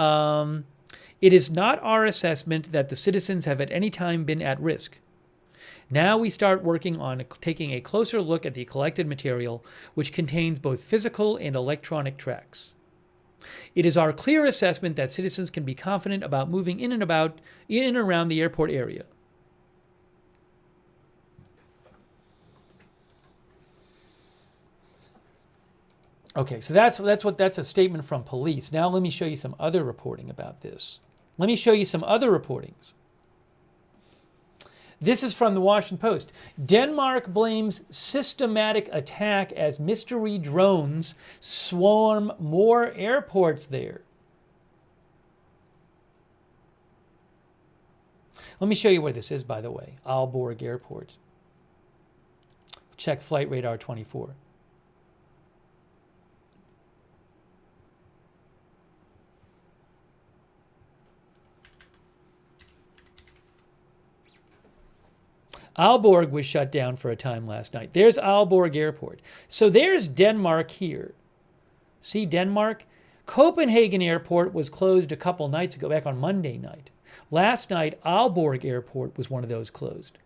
it is not our assessment that the citizens have at any time been at risk. Now we start working on taking a closer look at the collected material, which contains both physical and electronic tracks. It is our clear assessment that citizens can be confident about moving in and around the airport area. Okay, so that's a statement from police. Now let me show you some other reporting about this. Let me show you some other reportings. This is from the Washington Post. Denmark blames systematic attack as mystery drones swarm more airports there. Let me show you where this is, by the way. Aalborg Airport. Check Flight Radar 24. Aalborg was shut down for a time last night. There's Aalborg Airport. So there's Denmark here. See Denmark? Copenhagen Airport was closed a couple nights ago, back on Monday night. Last night, Aalborg Airport was one of those closed.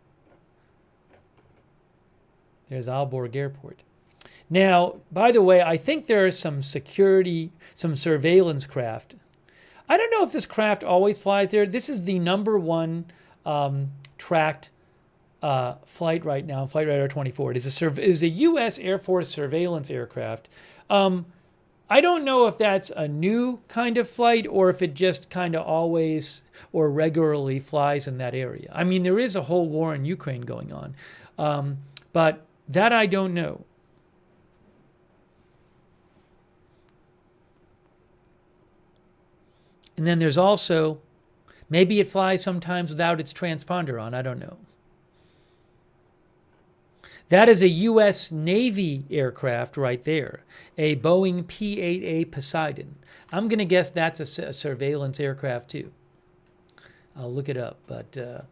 There's Aalborg Airport. Now, by the way, I think there are some surveillance craft. I don't know if this craft always flies there. This is the #1 tracked flight right now, Flight Radar 24. It is a U.S. Air Force surveillance aircraft. I don't know if that's a new kind of flight or if it just kind of always or regularly flies in that area. I mean, there is a whole war in Ukraine going on, but that I don't know. And then there's also, maybe it flies sometimes without its transponder on, I don't know. That is a U.S. Navy aircraft right there, a Boeing P-8A Poseidon. I'm going to guess that's a surveillance aircraft too. I'll look it up, but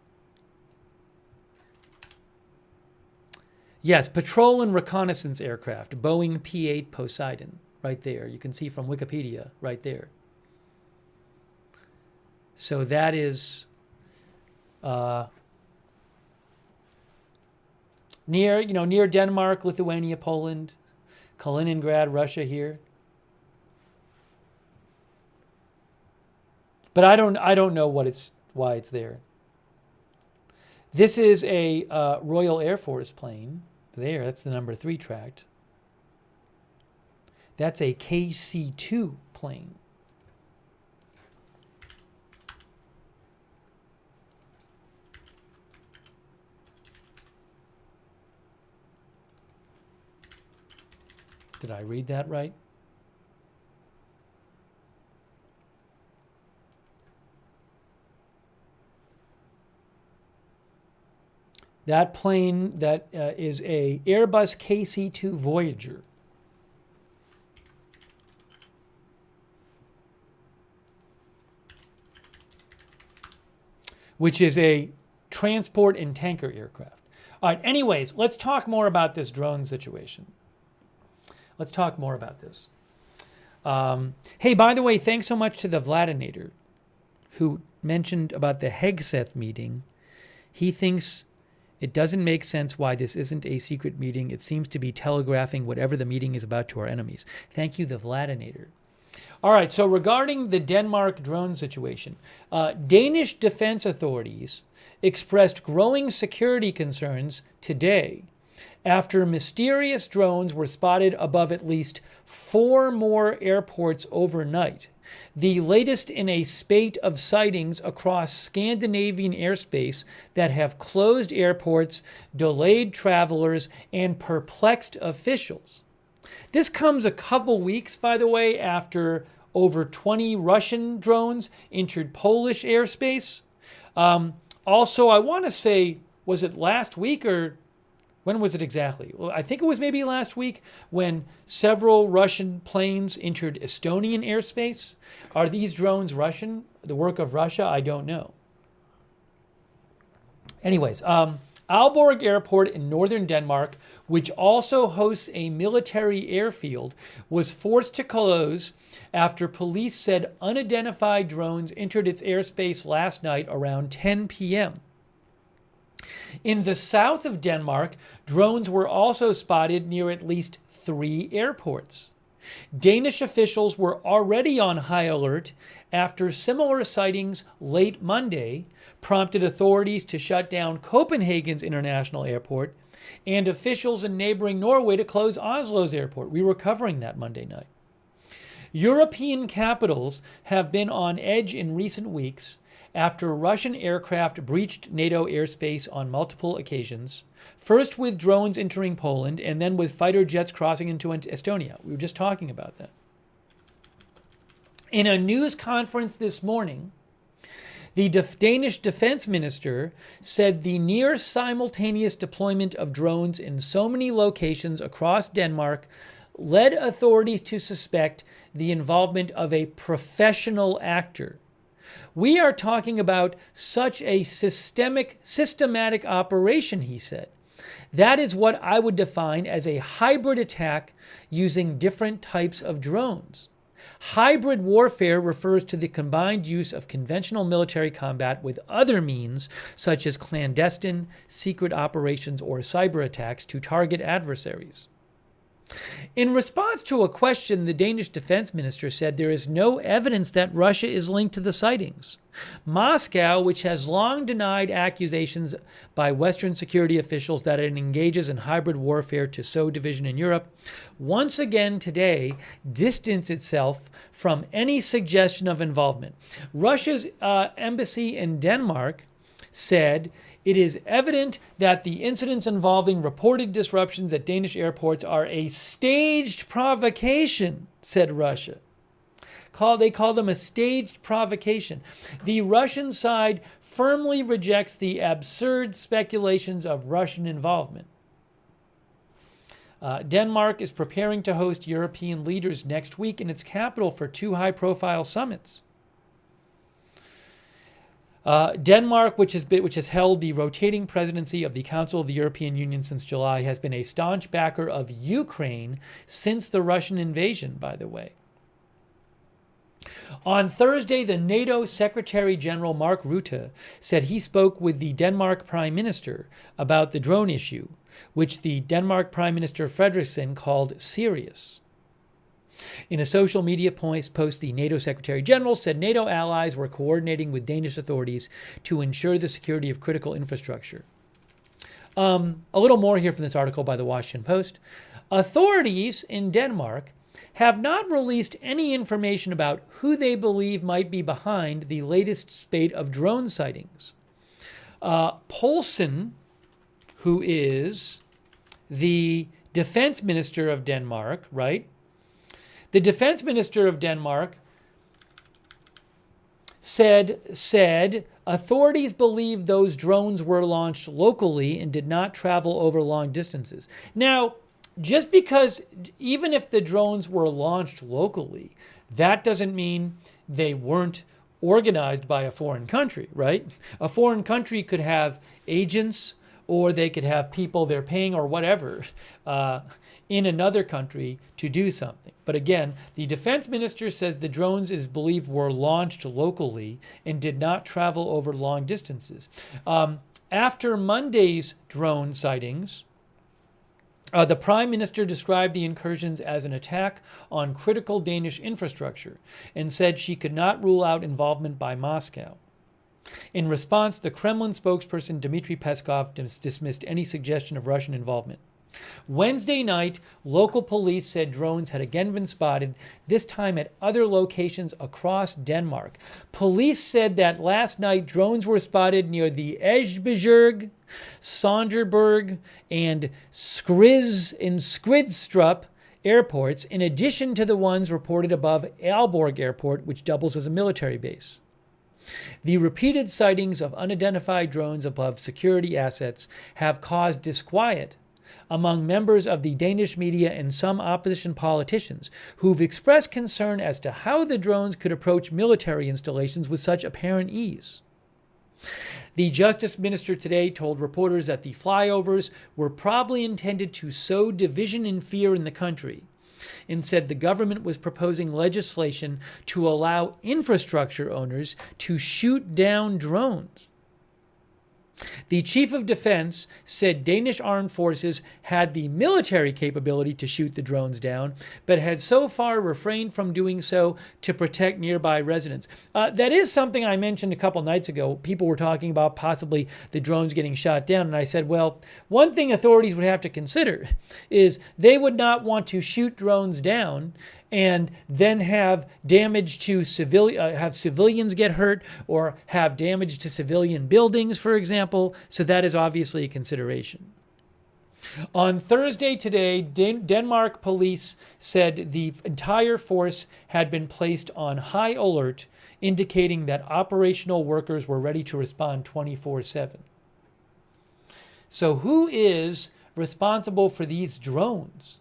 yes, patrol and reconnaissance aircraft, Boeing P-8 Poseidon, right there. You can see from Wikipedia right there. So that is near Denmark, Lithuania, Poland, Kaliningrad, Russia here. But I don't know why it's there. This is a Royal Air Force plane. There, that's the #3 tracked. That's a KC-2 plane. Did I read that right? That plane that is a Airbus KC-2 Voyager. Which is a transport and tanker aircraft. All right, anyways, let's talk more about this drone situation. Let's talk more about this. Hey, by the way, thanks so much to the Vladinator who mentioned about the Hegseth meeting. He thinks it doesn't make sense why this isn't a secret meeting. It seems to be telegraphing whatever the meeting is about to our enemies. Thank you, the Vladinator. All right, so regarding the Denmark drone situation, Danish defense authorities expressed growing security concerns today after mysterious drones were spotted above at least 4 more airports overnight, the latest in a spate of sightings across Scandinavian airspace that have closed airports, delayed travelers, and perplexed officials. This comes a couple weeks, by the way, after over 20 Russian drones entered Polish airspace. Also, I want to say was it last week or when was it exactly? Well, I think it was maybe last week when several Russian planes entered Estonian airspace. Are these drones Russian, the work of Russia? I don't know. Anyways, Aalborg Airport in northern Denmark, which also hosts a military airfield, was forced to close after police said unidentified drones entered its airspace last night around 10 p.m. In the south of Denmark, drones were also spotted near at least 3 airports. Danish officials were already on high alert after similar sightings late Monday prompted authorities to shut down Copenhagen's international airport and officials in neighboring Norway to close Oslo's airport. We were covering that Monday night. European capitals have been on edge in recent weeks after Russian aircraft breached NATO airspace on multiple occasions, first with drones entering Poland and then with fighter jets crossing into Estonia. We were just talking about that. In a news conference this morning, the Danish defense minister said the near simultaneous deployment of drones in so many locations across Denmark led authorities to suspect the involvement of a professional actor. We are talking about such a systematic operation, he said. That is what I would define as a hybrid attack using different types of drones. Hybrid warfare refers to the combined use of conventional military combat with other means, such as clandestine, secret operations, or cyber attacks to target adversaries. In response to a question, the Danish defense minister said there is no evidence that Russia is linked to the sightings. Moscow, which has long denied accusations by Western security officials that it engages in hybrid warfare to sow division in Europe, once again today distanced itself from any suggestion of involvement. Russia's embassy in Denmark said it is evident that the incidents involving reported disruptions at Danish airports are a staged provocation, said Russia. They call them a staged provocation. The Russian side firmly rejects the absurd speculations of Russian involvement. Denmark is preparing to host European leaders next week in its capital for 2 high-profile summits. Denmark, which has held the rotating presidency of the Council of the European Union since July, has been a staunch backer of Ukraine since the Russian invasion, by the way. On Thursday, the NATO Secretary General Mark Rutte said he spoke with the Denmark Prime Minister about the drone issue, which the Denmark Prime Minister Frederiksen called serious. In a social media post, the NATO Secretary General said NATO allies were coordinating with Danish authorities to ensure the security of critical infrastructure. A little more here from this article by the Washington Post. Authorities in Denmark have not released any information about who they believe might be behind the latest spate of drone sightings. Poulsen, who is the defense minister of Denmark, right? The defense minister of Denmark said authorities believe those drones were launched locally and did not travel over long distances. Now, just because, even if the drones were launched locally, that doesn't mean they weren't organized by a foreign country, right? A foreign country could have agents, or they could have people they're paying or whatever in another country to do something. But again, the defense minister says the drones is believed were launched locally and did not travel over long distances. After Monday's drone sightings, the Prime Minister described the incursions as an attack on critical Danish infrastructure and said she could not rule out involvement by Moscow. In response, the Kremlin spokesperson Dmitry Peskov dismissed any suggestion of Russian involvement. Wednesday night, local police said drones had again been spotted, this time at other locations across Denmark. Police said that last night drones were spotted near the Esbjerg, Sonderburg, and Skridstrup airports, in addition to the ones reported above Aalborg Airport, which doubles as a military base. The repeated sightings of unidentified drones above security assets have caused disquiet among members of the Danish media and some opposition politicians who've expressed concern as to how the drones could approach military installations with such apparent ease. The Justice Minister today told reporters that the flyovers were probably intended to sow division and fear in the country, and said the government was proposing legislation to allow infrastructure owners to shoot down drones. The Chief of Defense said Danish armed forces had the military capability to shoot the drones down, but had so far refrained from doing so to protect nearby residents. That is something I mentioned a couple nights ago. People were talking about possibly the drones getting shot down, and I said, well, one thing authorities would have to consider is they would not want to shoot drones down and then have damage to have civilians get hurt or have damage to civilian buildings, for example. So that is obviously a consideration. On Thursday today, Denmark police said the entire force had been placed on high alert, indicating that operational workers were ready to respond 24/7. So who is responsible for these drones?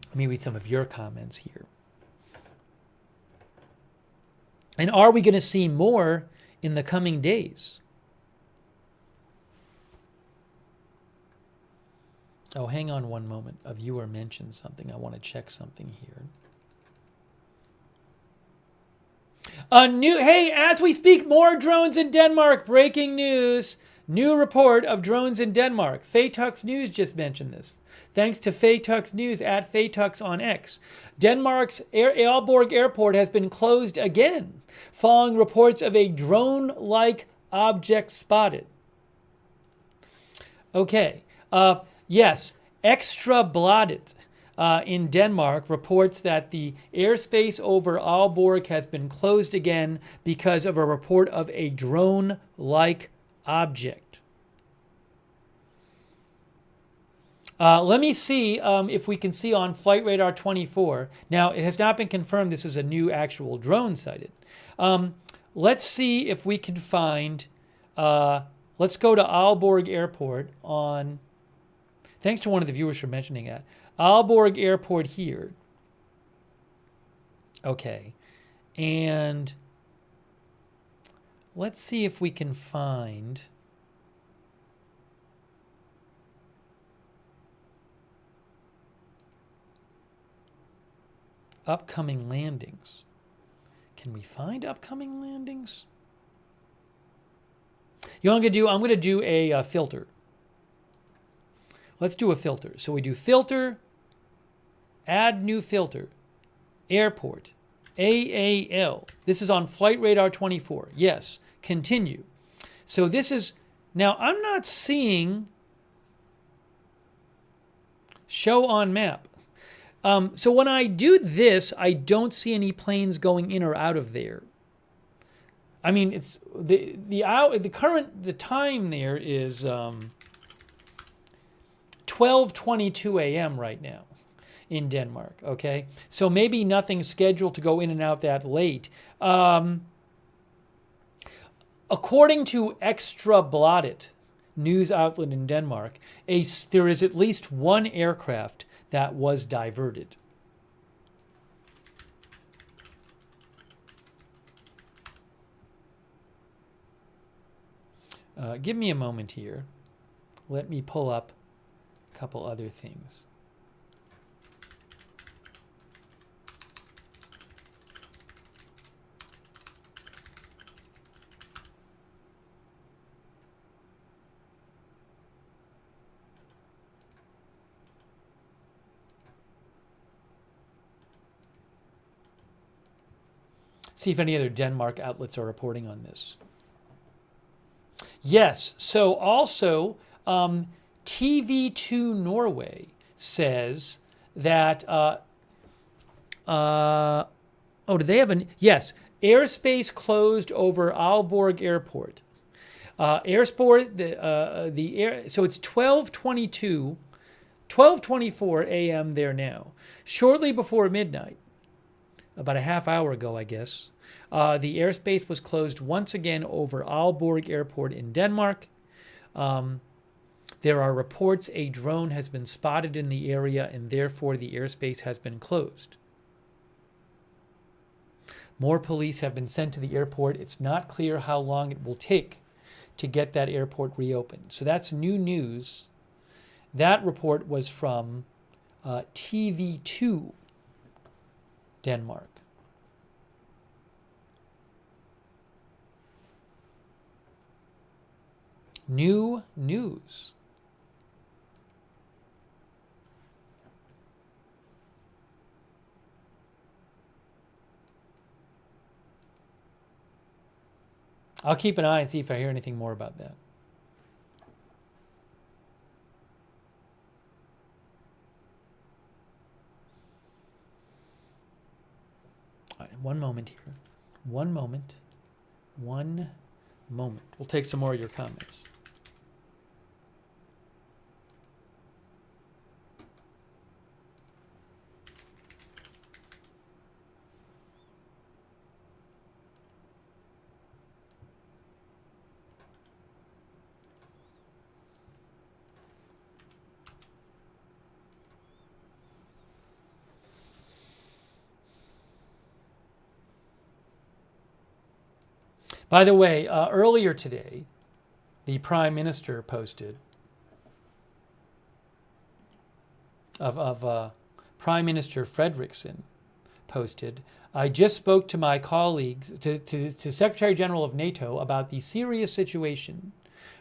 Let me read some of your comments here. And are we going to see more in the coming days? Oh, hang on one moment. A viewer mentioned something. I want to check something here. Hey, as we speak, more drones in Denmark. Breaking news. New report of drones in Denmark. Faytux News just mentioned this. Thanks to Faytux News at Faytux on X. Denmark's Aalborg Airport has been closed again, following reports of a drone-like object spotted. Okay. Yes, Extra Bladet in Denmark reports that the airspace over Aalborg has been closed again because of a report of a drone-like object. Let me see if we can see on Flight Radar 24. Now, it has not been confirmed this is a new actual drone sighted. Let's see if we can find, let's go to Aalborg Airport on, thanks to one of the viewers for mentioning that. Aalborg Airport here. Okay. And let's see if we can find upcoming landings. Can we find upcoming landings? You know what I'm going to do a filter. Let's do a filter. So we do filter, add new filter, airport, AAL. This is on Flight Radar 24. Yes, continue. So this is, now I'm not seeing show on map. So when I do this, I don't see any planes going in or out of there. I mean, it's the time there is 12:22 a.m. right now in Denmark. Okay, so maybe nothing's scheduled to go in and out that late. According to Extra Bladet news outlet in Denmark, there is at least one aircraft that was diverted. Give me a moment here. Let me pull up a couple other things. See if any other Denmark outlets are reporting on this. Yes, so also TV2 Norway says that, oh, do they have yes, airspace closed over Aalborg Airport. So it's 12:24 a.m. there now. Shortly before midnight, about a half hour ago, I guess. The airspace was closed once again over Aalborg Airport in Denmark. There are reports a drone has been spotted in the area and therefore the airspace has been closed. More police have been sent to the airport. It's not clear how long it will take to get that airport reopened. So that's new news. That report was from TV2 Denmark. New news. I'll keep an eye and see if I hear anything more about that. All right, one moment here. One moment. One moment. We'll take some more of your comments. By the way, earlier today, the Prime Minister posted Prime Minister Fredriksson posted, I just spoke to my colleagues, to Secretary General of NATO about the serious situation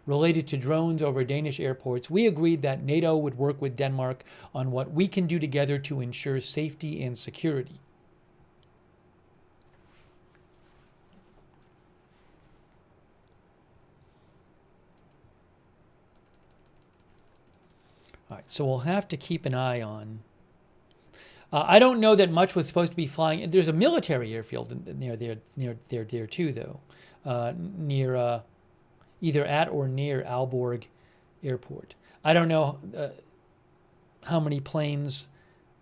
related to drones over Danish airports. We agreed that NATO would work with Denmark on what we can do together to ensure safety and security. All right, so we'll have to keep an eye on. I don't know that much was supposed to be flying. There's a military airfield near there too, though, near either at or near Aalborg Airport. I don't know how many planes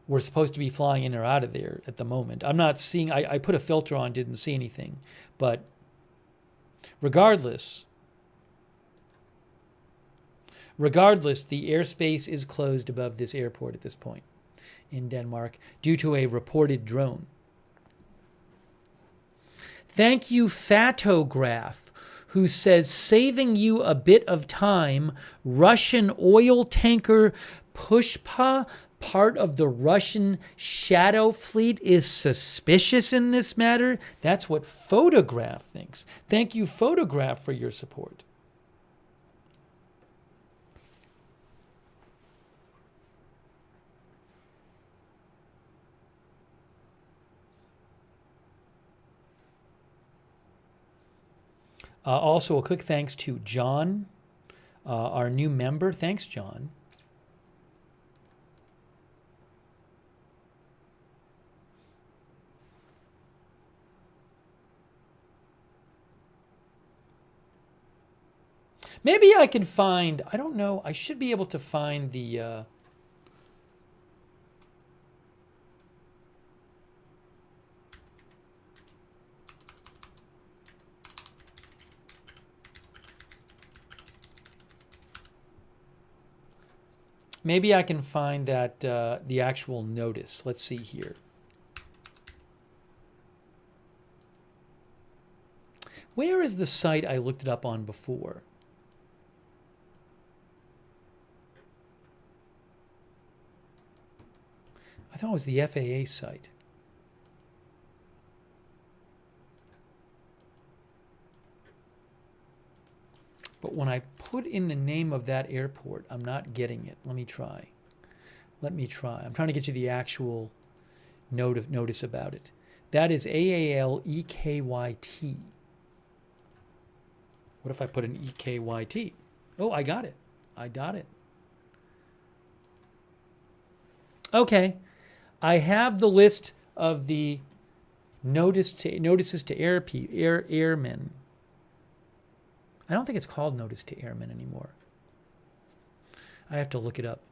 were supposed to be flying in or out of there at the moment. I'm not seeing. I put a filter on, didn't see anything, but regardless, the airspace is closed above this airport at this point in Denmark due to a reported drone. Thank you, Fatograph, who says, saving you a bit of time, Russian oil tanker Pushpa, part of the Russian shadow fleet, is suspicious in this matter. That's what Photograph thinks. Thank you, Photograph, for your support. Also, a quick thanks to John, our new member. Thanks, John. Maybe I can find, I don't know, I should be able to find the... Maybe I can find that the actual notice. Let's see here. Where is the site I looked it up on before? I thought it was the FAA site. But when I put in the name of that airport, I'm not getting it. Let me try. I'm trying to get you the actual notice about it. That is AALEKYT. What if I put an EKYT? Oh, I got it. Okay. I have the list of the notices to airmen. I don't think it's called Notice to Airmen anymore. I have to look it up.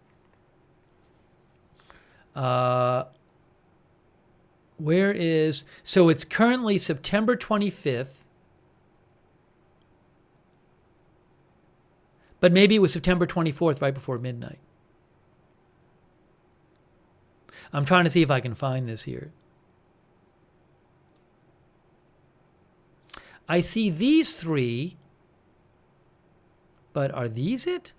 Where is, so it's currently September 25th. But maybe it was September 24th, right before midnight. I'm trying to see if I can find this here. I see these three, but are these it?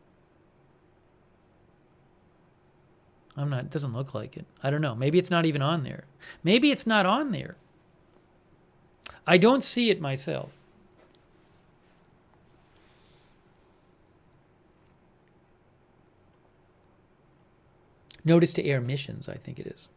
I'm not, it doesn't look like it. I don't know. Maybe it's not even on there. Maybe it's not on there. I don't see it myself. Notice to air missions, I think it is.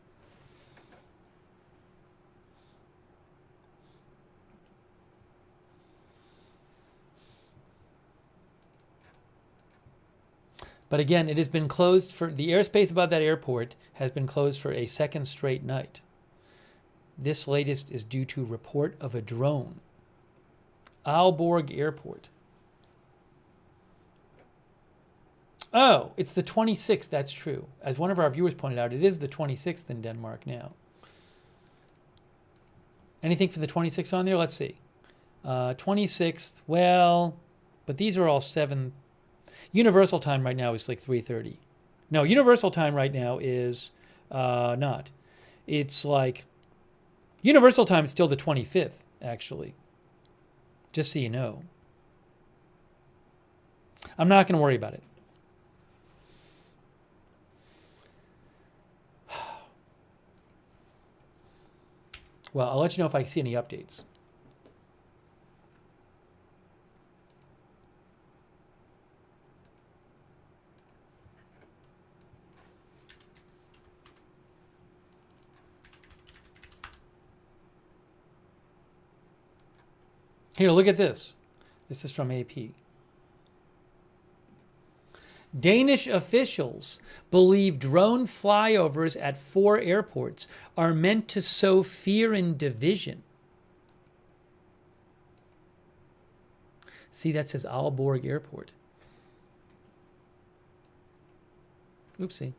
But again, it has been closed for, the airspace above that airport has been closed for a second straight night. This latest is due to report of a drone. Aalborg Airport. Oh, it's the 26th, that's true. As one of our viewers pointed out, it is the 26th in Denmark now. Anything for the 26th on there? Let's see. 26th, well, but these are all 7. Universal time right now is like 3:30. No, universal time right now is not. It's like, universal time is still the 25th, actually. Just so you know. I'm not going to worry about it. Well, I'll let you know if I see any updates. Here, look at this. This is from AP. Danish officials believe drone flyovers at 4 airports are meant to sow fear and division. See, that says Aalborg Airport. Oopsie.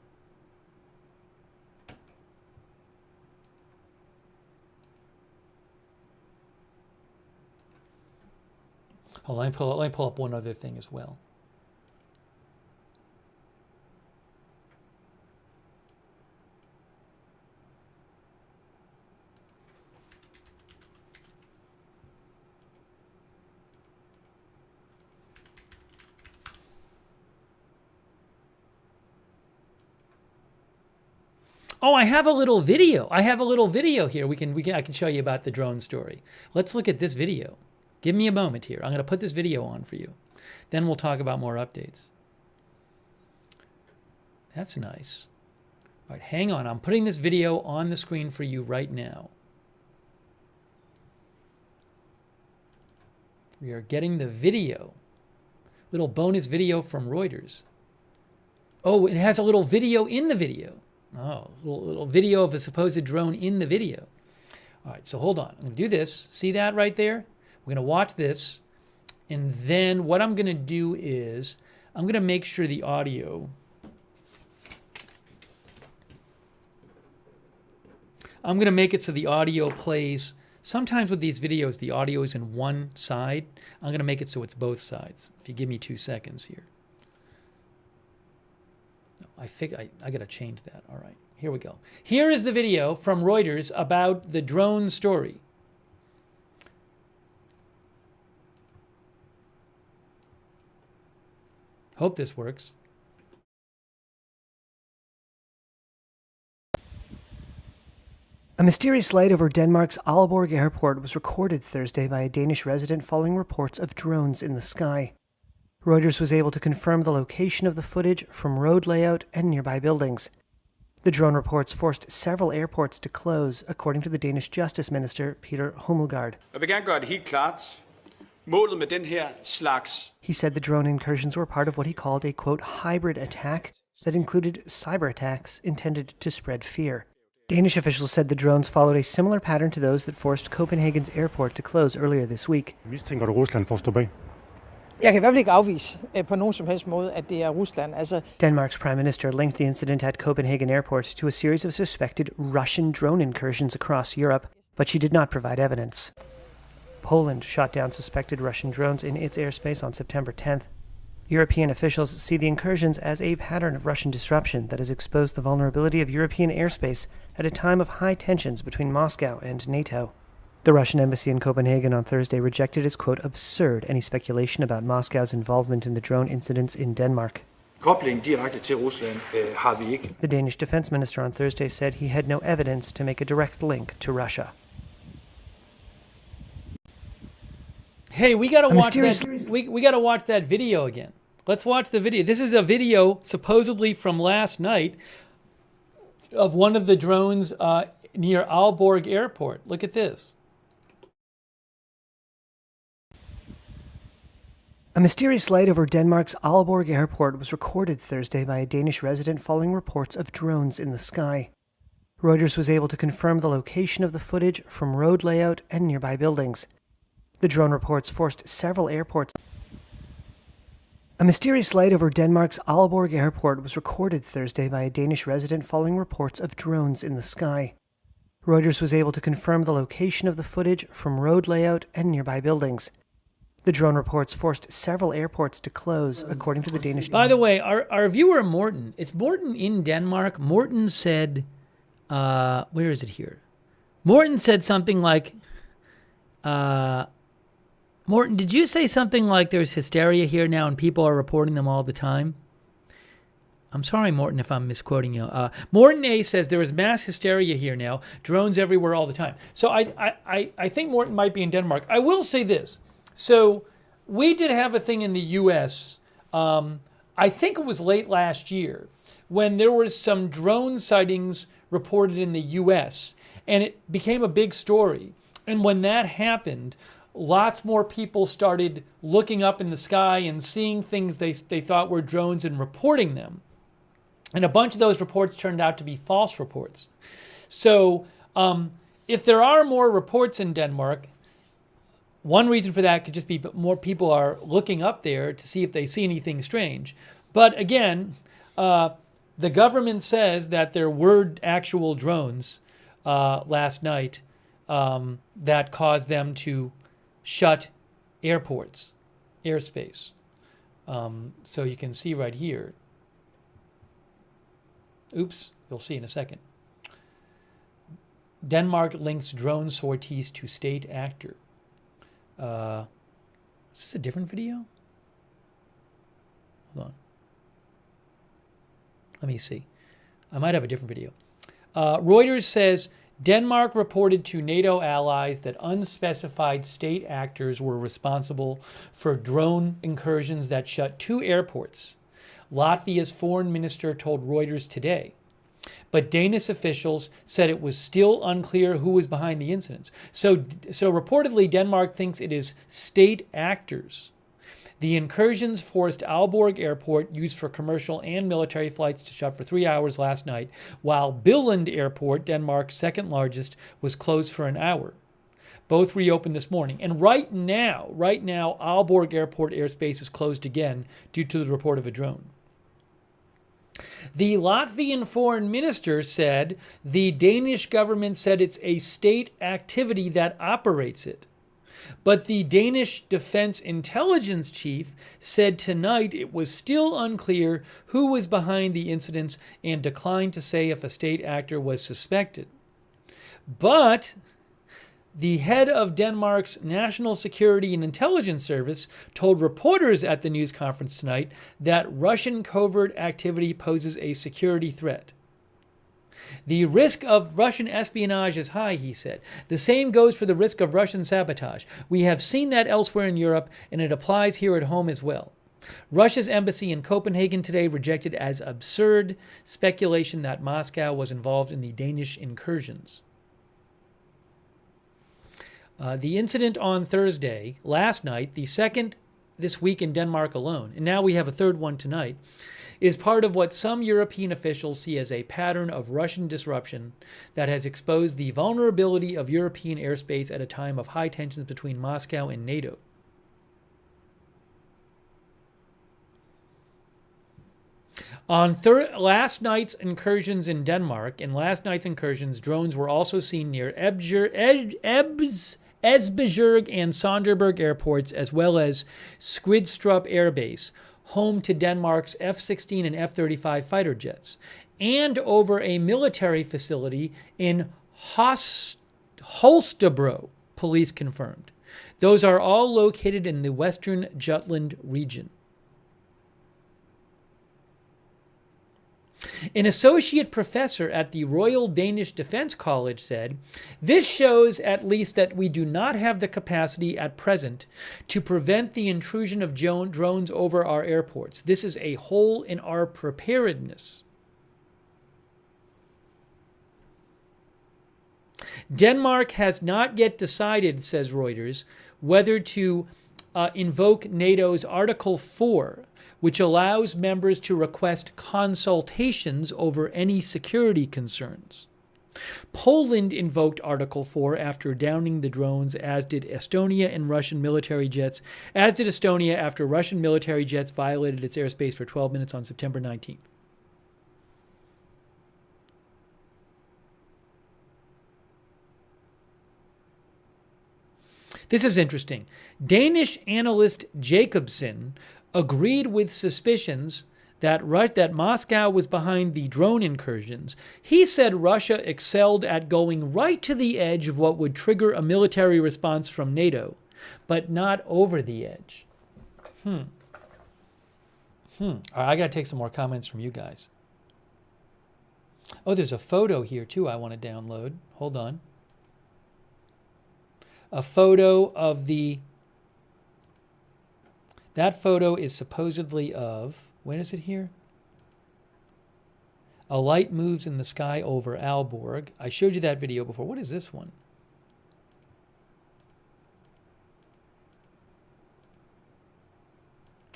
Hold on, let me pull up one other thing as well. Oh, I have a little video. I have a little video here. I can show you about the drone story. Let's look at this video. Give me a moment here. I'm going to put this video on for you. Then we'll talk about more updates. That's nice. All right, hang on. I'm putting this video on the screen for you right now. We are getting the video. Little bonus video from Reuters. Oh, it has a little video in the video. Oh, a little video of a supposed drone in the video. All right, so hold on. I'm going to do this. See that right there? We're going to watch this. And then what I'm going to do is I'm going to make sure the audio... I'm going to make it so the audio plays... Sometimes with these videos, the audio is in one side. I'm going to make it so it's both sides. If you give me 2 seconds here. I got to change that. All right, here we go. Here is the video from Reuters about the drone story. Hope this works. A mysterious light over Denmark's Aalborg Airport was recorded Thursday by a Danish resident following reports of drones in the sky. Reuters was able to confirm the location of the footage from road layout and nearby buildings. The drone reports forced several airports to close, according to the Danish Justice Minister, Peter Hummelgaard. Jeg vil gerne gøre det helt klart. Målet med den her slags. He said the drone incursions were part of what he called a, quote, hybrid attack that included cyber attacks intended to spread fear. Danish officials said the drones followed a similar pattern to those that forced Copenhagen's airport to close earlier this week. Mistænker du Rusland for at stå bag? Jeg kan i hvert fald ikke afvise på nogen som helst måde, at det er Rusland. Altså, Denmark's prime minister linked the incident at Copenhagen airport to a series of suspected Russian drone incursions across Europe, but she did not provide evidence. Poland shot down suspected Russian drones in its airspace on September 10th. European officials see the incursions as a pattern of Russian disruption that has exposed the vulnerability of European airspace at a time of high tensions between Moscow and NATO. The Russian embassy in Copenhagen on Thursday rejected as, quote, absurd any speculation about Moscow's involvement in the drone incidents in Denmark. Kobling direkte til Rusland har vi ikke. The Danish defense minister on Thursday said he had no evidence to make a direct link to Russia. Hey, we gotta watch that. We gotta watch that video again. Let's watch the video. This is a video supposedly from last night of one of the drones near Aalborg Airport. Look at this. A mysterious light over Denmark's Aalborg Airport was recorded Thursday by a Danish resident following reports of drones in the sky. Reuters was able to confirm the location of the footage from road layout and nearby buildings. The drone reports forced several airports. A mysterious light over Denmark's Aalborg Airport was recorded Thursday by a Danish resident following reports of drones in the sky. Reuters was able to confirm the location of the footage from road layout and nearby buildings. The drone reports forced several airports to close, according to the Danish... By the way, our viewer Morten, it's Morten in Denmark. Morten said, where is it here? Morten said something like, Morten, did you say something like there's hysteria here now and people are reporting them all the time? I'm sorry, Morten, if I'm misquoting you. Morten A says there is mass hysteria here now, drones everywhere all the time. So I think Morten might be in Denmark. I will say this. So we did have a thing in the U.S., I think it was late last year, when there were some drone sightings reported in the U.S., and it became a big story. And when that happened, lots more people started looking up in the sky and seeing things they thought were drones and reporting them. And a bunch of those reports turned out to be false reports. So if there are more reports in Denmark, one reason for that could just be more people are looking up there to see if they see anything strange. But again, the government says that there were actual drones last night that caused them to shut airports, airspace. So you can see right here. Oops, you'll see in a second. Denmark links drone sorties to state actor. Is this a different video? Hold on. Let me see. I might have a different video. Reuters says Denmark reported to NATO allies that unspecified state actors were responsible for drone incursions that shut 2 airports. Latvia's foreign minister told Reuters today. But Danish officials said it was still unclear who was behind the incidents. So reportedly, Denmark thinks it is state actors. The incursions forced Aalborg Airport, used for commercial and military flights, to shut for 3 hours last night, while Billund Airport, Denmark's second largest, was closed for an hour. Both reopened this morning. And right now, Aalborg Airport airspace is closed again due to the report of a drone. The Latvian foreign minister said the Danish government said it's a state activity that operates it. But the Danish Defense Intelligence Chief said tonight it was still unclear who was behind the incidents and declined to say if a state actor was suspected. But the head of Denmark's National Security and Intelligence Service told reporters at the news conference tonight that Russian covert activity poses a security threat. The risk of Russian espionage is high, he said. The same goes for the risk of Russian sabotage. We have seen that elsewhere in Europe, and it applies here at home as well. Russia's embassy in Copenhagen today rejected as absurd speculation that Moscow was involved in the Danish incursions. The incident on Thursday, last night, the second this week in Denmark alone, and now we have a third one tonight, is part of what some European officials see as a pattern of Russian disruption that has exposed the vulnerability of European airspace at a time of high tensions between Moscow and NATO. On last night's incursions in Denmark, drones were also seen near Esbjerg and Sonderburg airports, as well as Skridstrup Air Base, home to Denmark's F-16 and F-35 fighter jets, and over a military facility in Holstebro, police confirmed. Those are all located in the western Jutland region. An associate professor at the Royal Danish Defence College said, "This shows at least that we do not have the capacity at present to prevent the intrusion of drones over our airports. This is a hole in our preparedness." Denmark has not yet decided, says Reuters, whether to invoke NATO's Article 4, which allows members to request consultations over any security concerns. Poland invoked Article 4 after downing the drones, as did Estonia and Russian military jets, as did Estonia after Russian military jets violated its airspace for 12 minutes on September 19th. This is interesting. Danish analyst Jacobsen agreed with suspicions that Moscow was behind the drone incursions. He said Russia excelled at going right to the edge of what would trigger a military response from NATO, but not over the edge. All right, I got to take some more comments from you guys. Oh, there's a photo here, too, I want to download. Hold on. A photo of that photo is supposedly of, where is it here? A light moves in the sky over Aalborg. I showed you that video before. What is this one?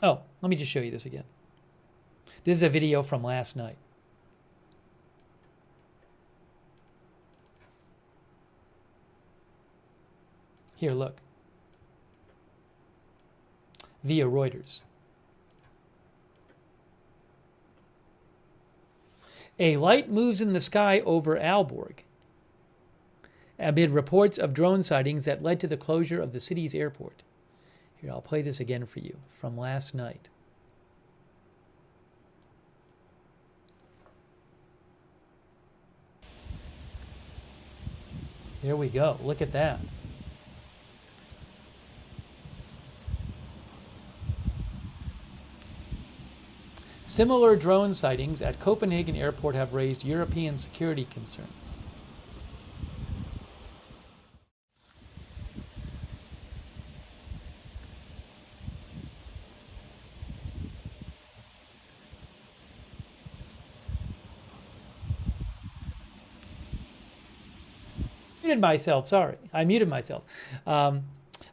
Oh, let me just show you this again. This is a video from last night. Here, look. Via Reuters. A light moves in the sky over Aalborg amid reports of drone sightings that led to the closure of the city's airport. Here, I'll play this again for you from last night. Here we go. Look at that. Similar drone sightings at Copenhagen Airport have raised European security concerns. Muted myself, sorry. I muted myself. I'm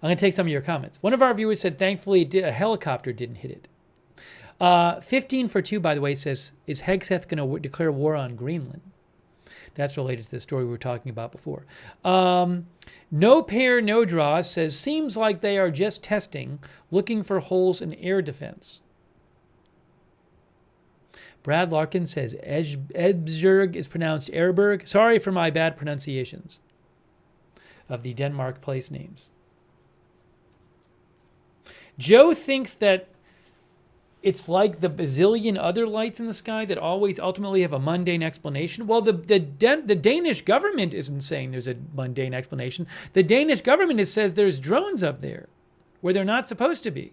going to take some of your comments. One of our viewers said, thankfully, a helicopter didn't hit it. 15 for 2, by the way, says, is Hegeth going to declare war on Greenland? That's related to the story we were talking about before. No pair, no draw says, seems like they are just testing, looking for holes in air defense. Brad Larkin says, Esbjerg is pronounced Erberg. Sorry for my bad pronunciations of the Denmark place names. Joe thinks that it's like the bazillion other lights in the sky that always ultimately have a mundane explanation. Well, the Danish government isn't saying there's a mundane explanation. The Danish government says there's drones up there where they're not supposed to be.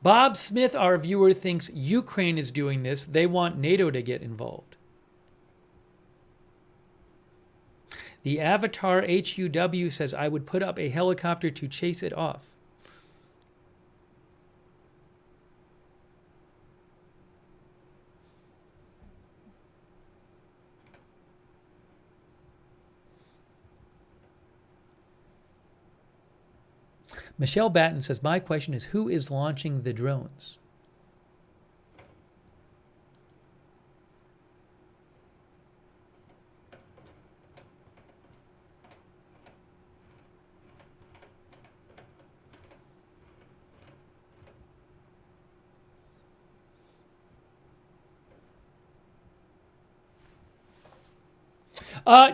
Bob Smith, our viewer, thinks Ukraine is doing this. They want NATO to get involved. The Avatar HUW says, I would put up a helicopter to chase it off. Michelle Batten says, my question is, who is launching the drones?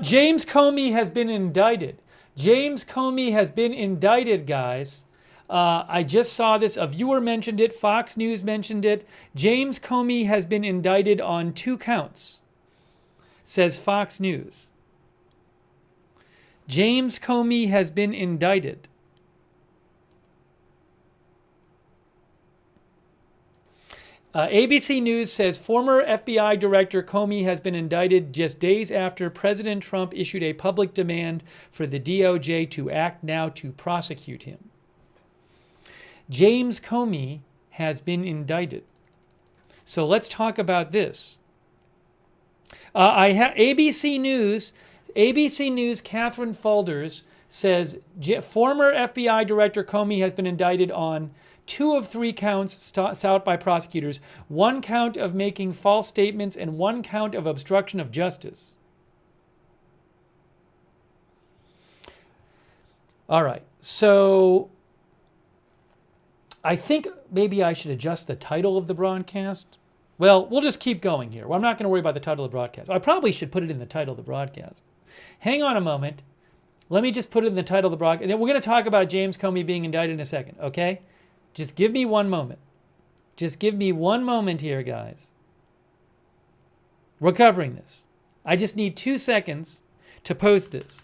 James Comey has been indicted. James Comey has been indicted, guys. I just saw this. A viewer mentioned it. Fox News mentioned it. James Comey has been indicted on 2 counts, says Fox News. James Comey has been indicted. ABC News says former FBI Director Comey has been indicted just days after President Trump issued a public demand for the DOJ to act now to prosecute him. James Comey has been indicted. So let's talk about this. I have ABC News, Catherine Faulders says former FBI Director Comey has been indicted on 2 of 3 counts sought by prosecutors, 1 count of making false statements and 1 count of obstruction of justice. All right, so I think maybe I should adjust the title of the broadcast. Well, we'll just keep going here. Well, I'm not going to worry about the title of the broadcast. I probably should put it in the title of the broadcast. Hang on a moment. Let me just put it in the title of the broadcast. And then we're going to talk about James Comey being indicted in a second, okay? Just give me 1 moment. Just give me 1 moment here, guys. We're covering this. I just need 2 seconds to post this.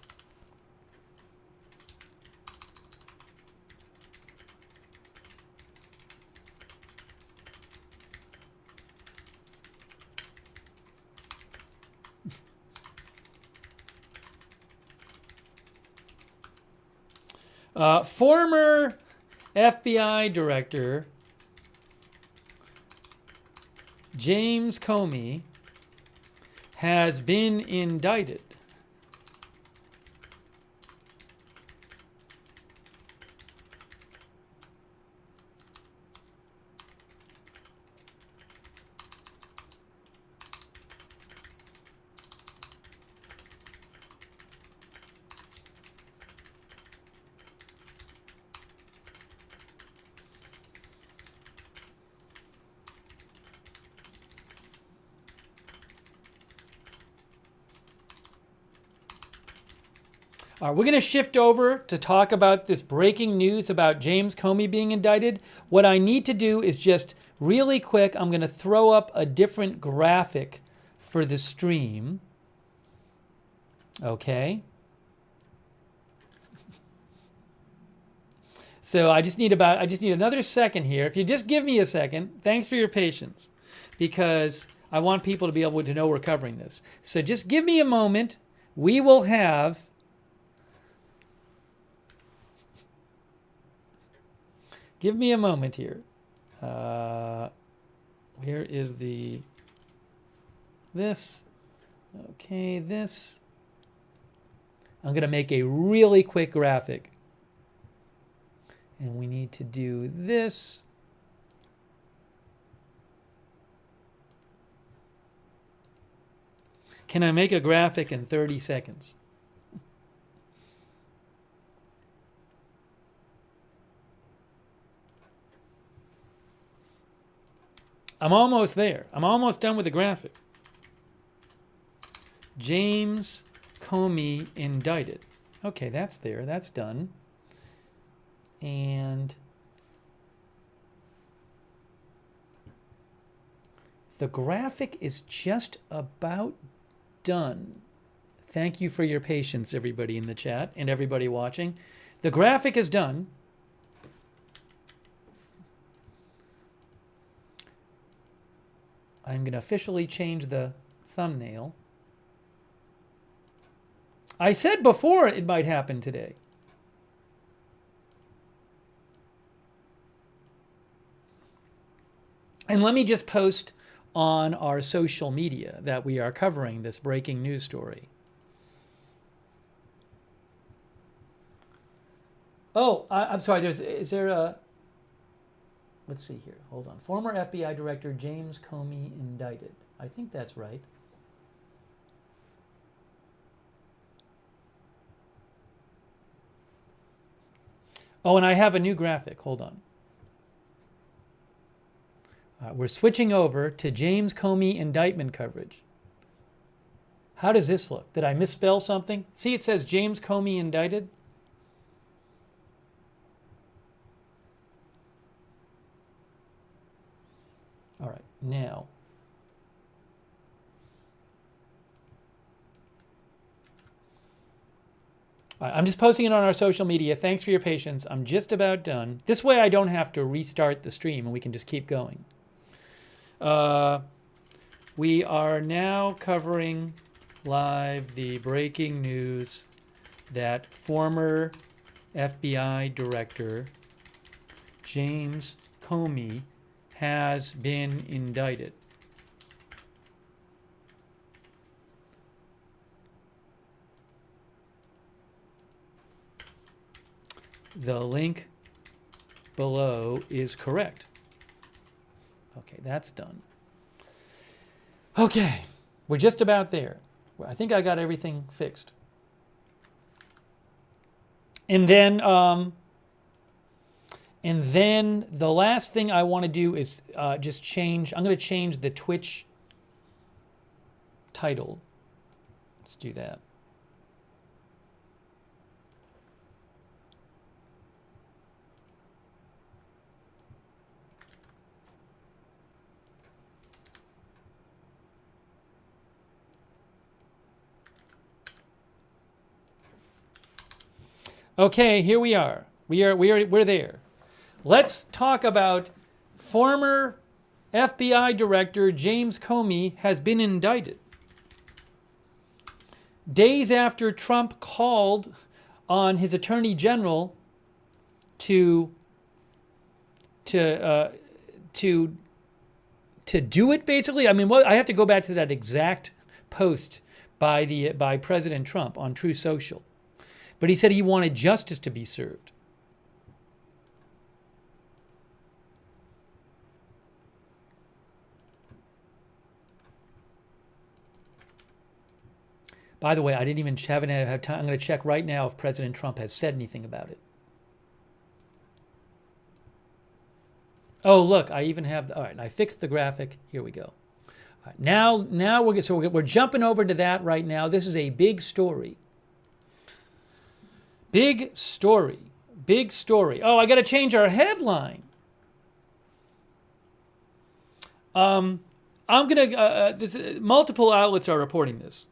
Former FBI Director James Comey has been indicted. We're going to shift over to talk about this breaking news about James Comey being indicted. What I need to do is just really quick, I'm going to throw up a different graphic for the stream. Okay. So I just need another second here. If you just give me a second, thanks for your patience, because I want people to be able to know we're covering this. So just give me a moment. We will have give me a moment here. Where is this? Okay, this. I'm going to make a really quick graphic. And we need to do this. Can I make a graphic in 30 seconds? I'm almost there. I'm almost done with the graphic. James Comey indicted. Okay, that's there. That's done. And the graphic is just about done. Thank you for your patience, everybody in the chat and everybody watching. The graphic is done. I'm going to officially change the thumbnail. I said before it might happen today. And let me just post on our social media that we are covering this breaking news story. Oh, I'm sorry. Is there a... Let's see here. Hold on. Former FBI Director James Comey indicted. I think that's right. Oh, and I have a new graphic. Hold on. We're switching over to James Comey indictment coverage. How does this look? Did I misspell something? See, it says James Comey indicted. All right, now. All right, I'm just posting it on our social media. Thanks for your patience. I'm just about done. This way I don't have to restart the stream and we can just keep going. We are now covering live the breaking news that former FBI Director James Comey has been indicted. The link below is correct. Okay, that's done. Okay, we're just about there. I think I got everything fixed. And then the last thing I want to do is just change. I'm going to change the Twitch title. Let's do that. Okay, here we are. We're there. Let's talk about former FBI Director James Comey has been indicted. Days after Trump called on his Attorney General to do it, basically. I mean, I have to go back to that exact post by President Trump on Truth Social. But he said he wanted justice to be served. By the way, I didn't even have time. I'm going to check right now if President Trump has said anything about it. Oh, look, I even have. All right, I fixed the graphic. Here we go. All right, now we're jumping over to that right now. This is a big story. Big story. Big story. Oh, I got to change our headline. I'm gonna. Multiple outlets are reporting this.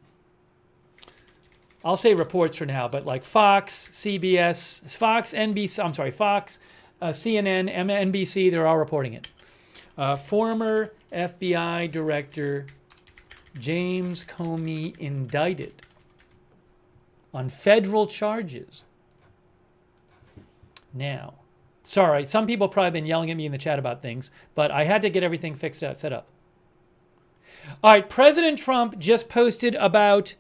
I'll say reports for now, but like Fox, CBS, Fox, NBC. I'm sorry, Fox, CNN, NBC. They're all reporting it. Former FBI Director James Comey indicted on federal charges. Now, sorry, some people probably been yelling at me in the chat about things, but I had to get everything fixed out, set up. All right, President Trump just posted about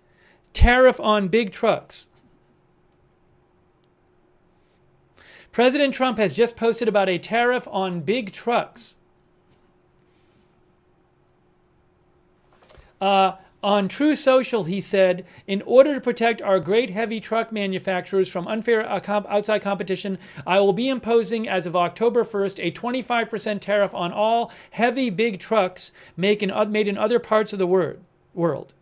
tariff on big trucks. President Trump has just posted about a tariff on big trucks. On True Social, he said, in order to protect our great heavy truck manufacturers from unfair outside competition, I will be imposing, as of October 1st, a 25% tariff on all heavy big trucks made in other parts of the world.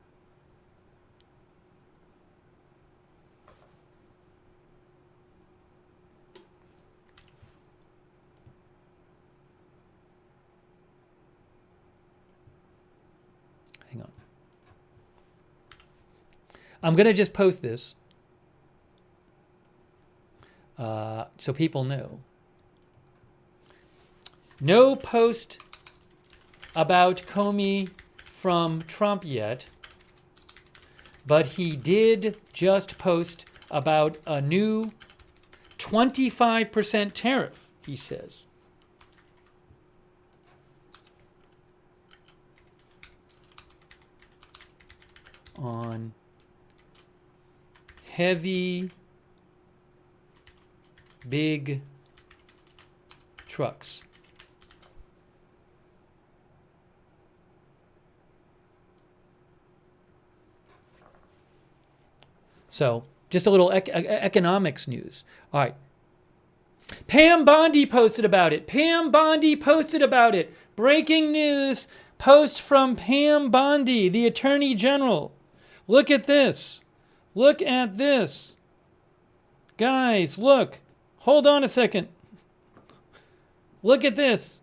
Hang on. I'm going to just post this so people know. No post about Comey from Trump yet, but he did just post about a new 25% tariff, he says. On heavy, big trucks. So, just a little economics news. All right. Pam Bondi posted about it. Pam Bondi posted about it. Breaking news, post from Pam Bondi, the Attorney General. Look at this. Look at this. Guys, look. Hold on a second. Look at this.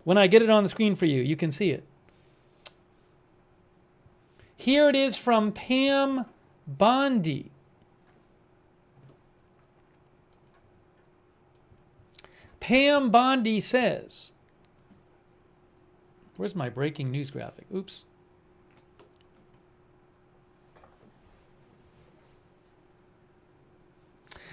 When I get it on the screen for you, you can see it. Here it is from Pam Bondi. Pam Bondi says, where's my breaking news graphic? Oops.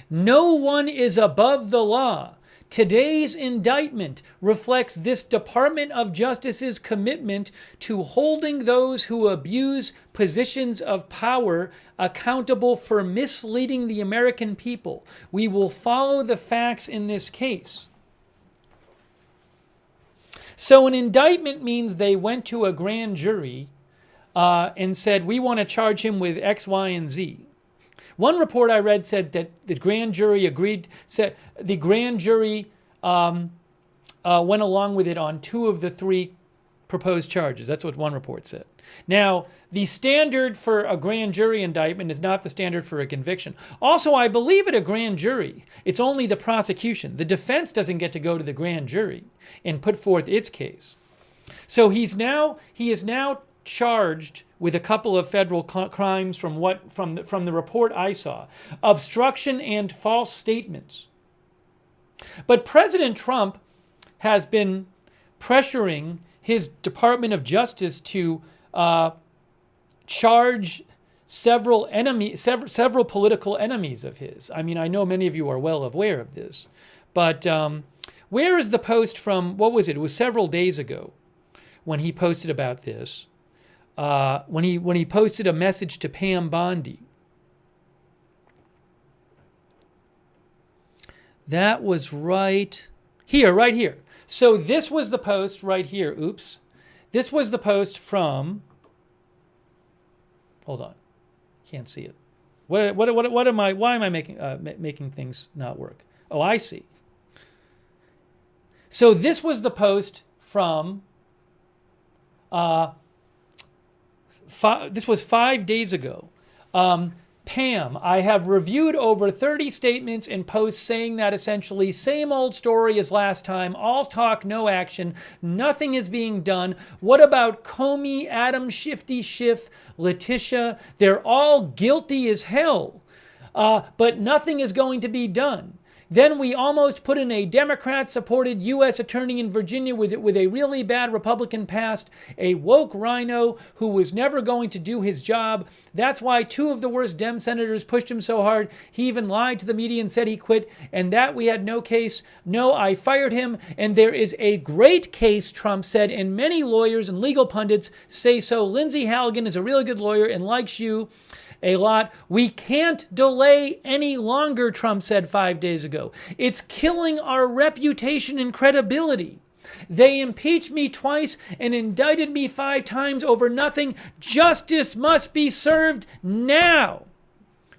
No one is above the law. Today's indictment reflects this Department of Justice's commitment to holding those who abuse positions of power accountable for misleading the American people. We will follow the facts in this case. So an indictment means they went to a grand jury and said, we want to charge him with X, Y, and Z. One report I read said that the grand jury said the grand jury went along with it on 2 of the 3 proposed charges. That's what one report said. Now, the standard for a grand jury indictment is not the standard for a conviction. Also, I believe at a grand jury, it's only the prosecution. The defense doesn't get to go to the grand jury and put forth its case. So he is now charged with a couple of federal crimes from the report I saw: obstruction and false statements. But President Trump has been pressuring his Department of Justice to charge several political enemies of his. I mean, I know many of you are well aware of this, but where is the post from? What was it? It was several days ago when he posted about this. When he posted a message to Pam Bondi. That was right here. So this was the post right here. Oops. This was the post from, hold on. Can't see it. Why am I making things not work? Oh, I see. So this was the post from, this was 5 days ago. Pam, I have reviewed over 30 statements and posts saying that essentially same old story as last time, all talk, no action, nothing is being done. What about Comey, Adam, Shifty Schiff, Letitia? They're all guilty as hell, but nothing is going to be done. Then we almost put in a Democrat-supported U.S. attorney in Virginia with a really bad Republican past, a woke rhino who was never going to do his job. That's why 2 of the worst Dem senators pushed him so hard. He even lied to the media and said he quit, and that we had no case. No, I fired him, and there is a great case, Trump said, and many lawyers and legal pundits say so. Lindsey Halligan is a really good lawyer and likes you a lot. We can't delay any longer, Trump said 5 days ago. It's killing our reputation and credibility. They impeached me twice and indicted me 5 times over nothing. Justice must be served now,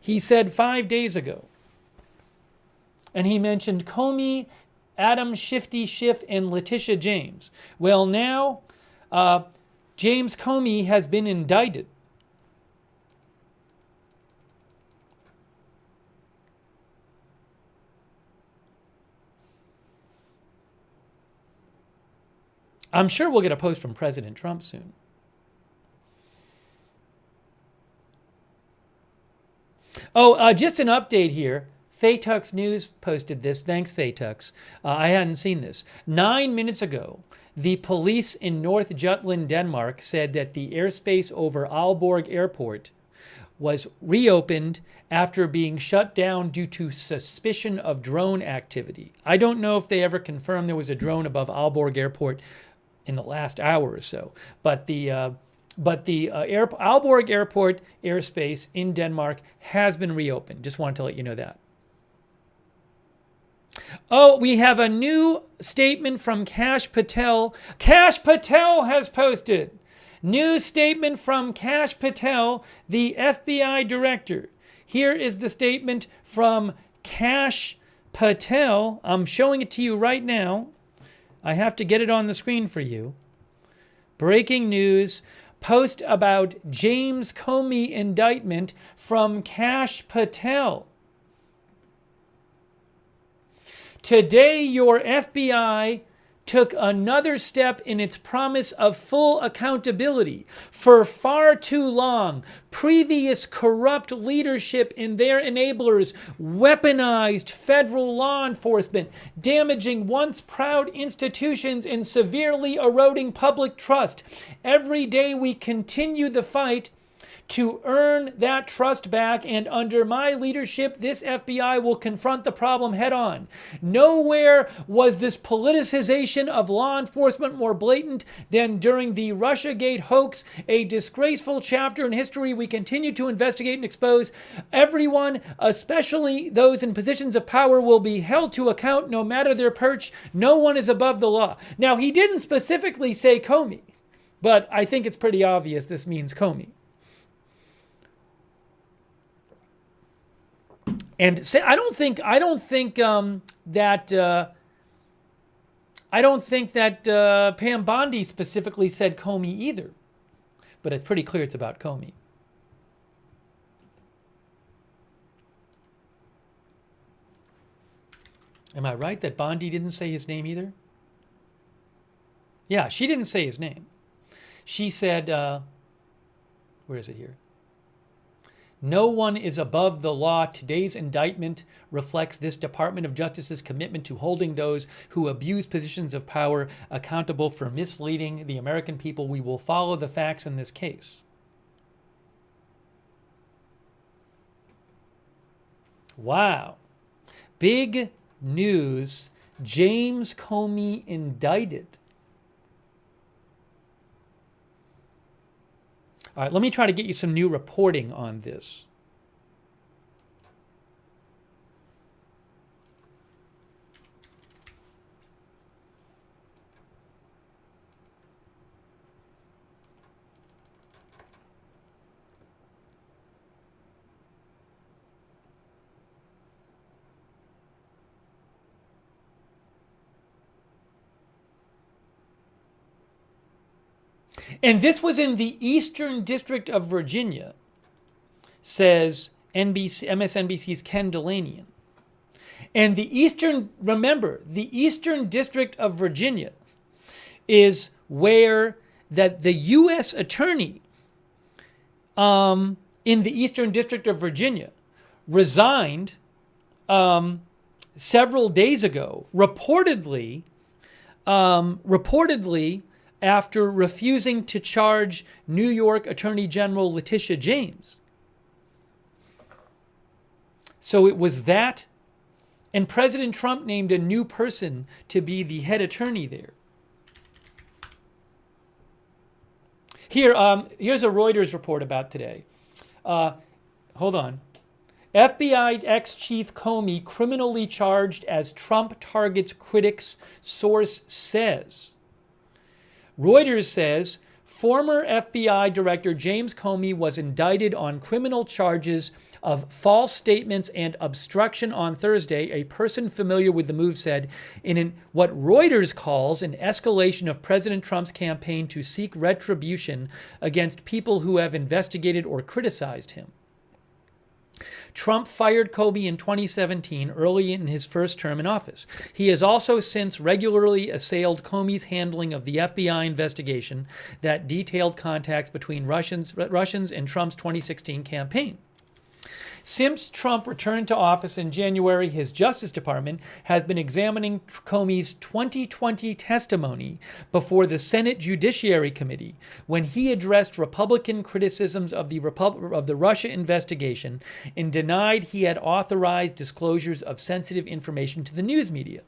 he said 5 days ago. And he mentioned Comey, Adam Shifty Schiff, and Letitia James. Well, now James Comey has been indicted. I'm sure we'll get a post from President Trump soon. Oh, just an update here. Faytux News posted this. Thanks, Faytux. I hadn't seen this. 9 minutes ago, the police in North Jutland, Denmark, said that the airspace over Aalborg Airport was reopened after being shut down due to suspicion of drone activity. I don't know if they ever confirmed there was a drone above Aalborg Airport in the last hour or so, but the Aalborg Airport airspace in Denmark has been reopened. Just wanted to let you know that. Oh, we have a new statement from Kash Patel. Kash Patel has posted. New statement from Kash Patel, the FBI director. Here is the statement from Kash Patel. I'm showing it to you right now. I have to get it on the screen for you. Breaking news. post about James Comey indictment from Kash Patel. Today, your FBI took another step in its promise of full accountability. For far too long, previous corrupt leadership and their enablers weaponized federal law enforcement, damaging once proud institutions and severely eroding public trust. Every day we continue the fight to earn that trust back, and under my leadership, this FBI will confront the problem head on. Nowhere was this politicization of law enforcement more blatant than during the Russiagate hoax, a disgraceful chapter in history we continue to investigate and expose. Everyone, especially those in positions of power, will be held to account no matter their perch. No one is above the law. Now, he didn't specifically say Comey, but I think it's pretty obvious this means Comey. And I don't think that Pam Bondi specifically said Comey either, but it's pretty clear it's about Comey. Am I right that Bondi didn't say his name either? Yeah, she didn't say his name. She said, where is it here? No one is above the law. Today's indictment reflects this Department of Justice's commitment to holding those who abuse positions of power accountable for misleading the American people. We will follow the facts in this case. Wow. Big news. James Comey indicted. All right, let me try to get you some new reporting on this. And this was in the Eastern District of Virginia, says MSNBC's Ken Delanian. And remember, the Eastern District of Virginia is where that the U.S. attorney in the Eastern District of Virginia resigned several days ago, reportedly after refusing to charge New York Attorney General Letitia James. So it was that, and President Trump named a new person to be the head attorney there. Here's a Reuters report about today. Hold on. FBI ex-chief Comey criminally charged as Trump targets critics, source says. Reuters says former FBI Director James Comey was indicted on criminal charges of false statements and obstruction on Thursday, a person familiar with the move said, in what Reuters calls an escalation of President Trump's campaign to seek retribution against people who have investigated or criticized him. Trump fired Comey in 2017, early in his first term in office. He has also since regularly assailed Comey's handling of the FBI investigation that detailed contacts between Russians and Trump's 2016 campaign. Since Trump returned to office in January, his Justice Department has been examining Comey's 2020 testimony before the Senate Judiciary Committee when he addressed Republican criticisms of the Russia investigation and denied he had authorized disclosures of sensitive information to the news media.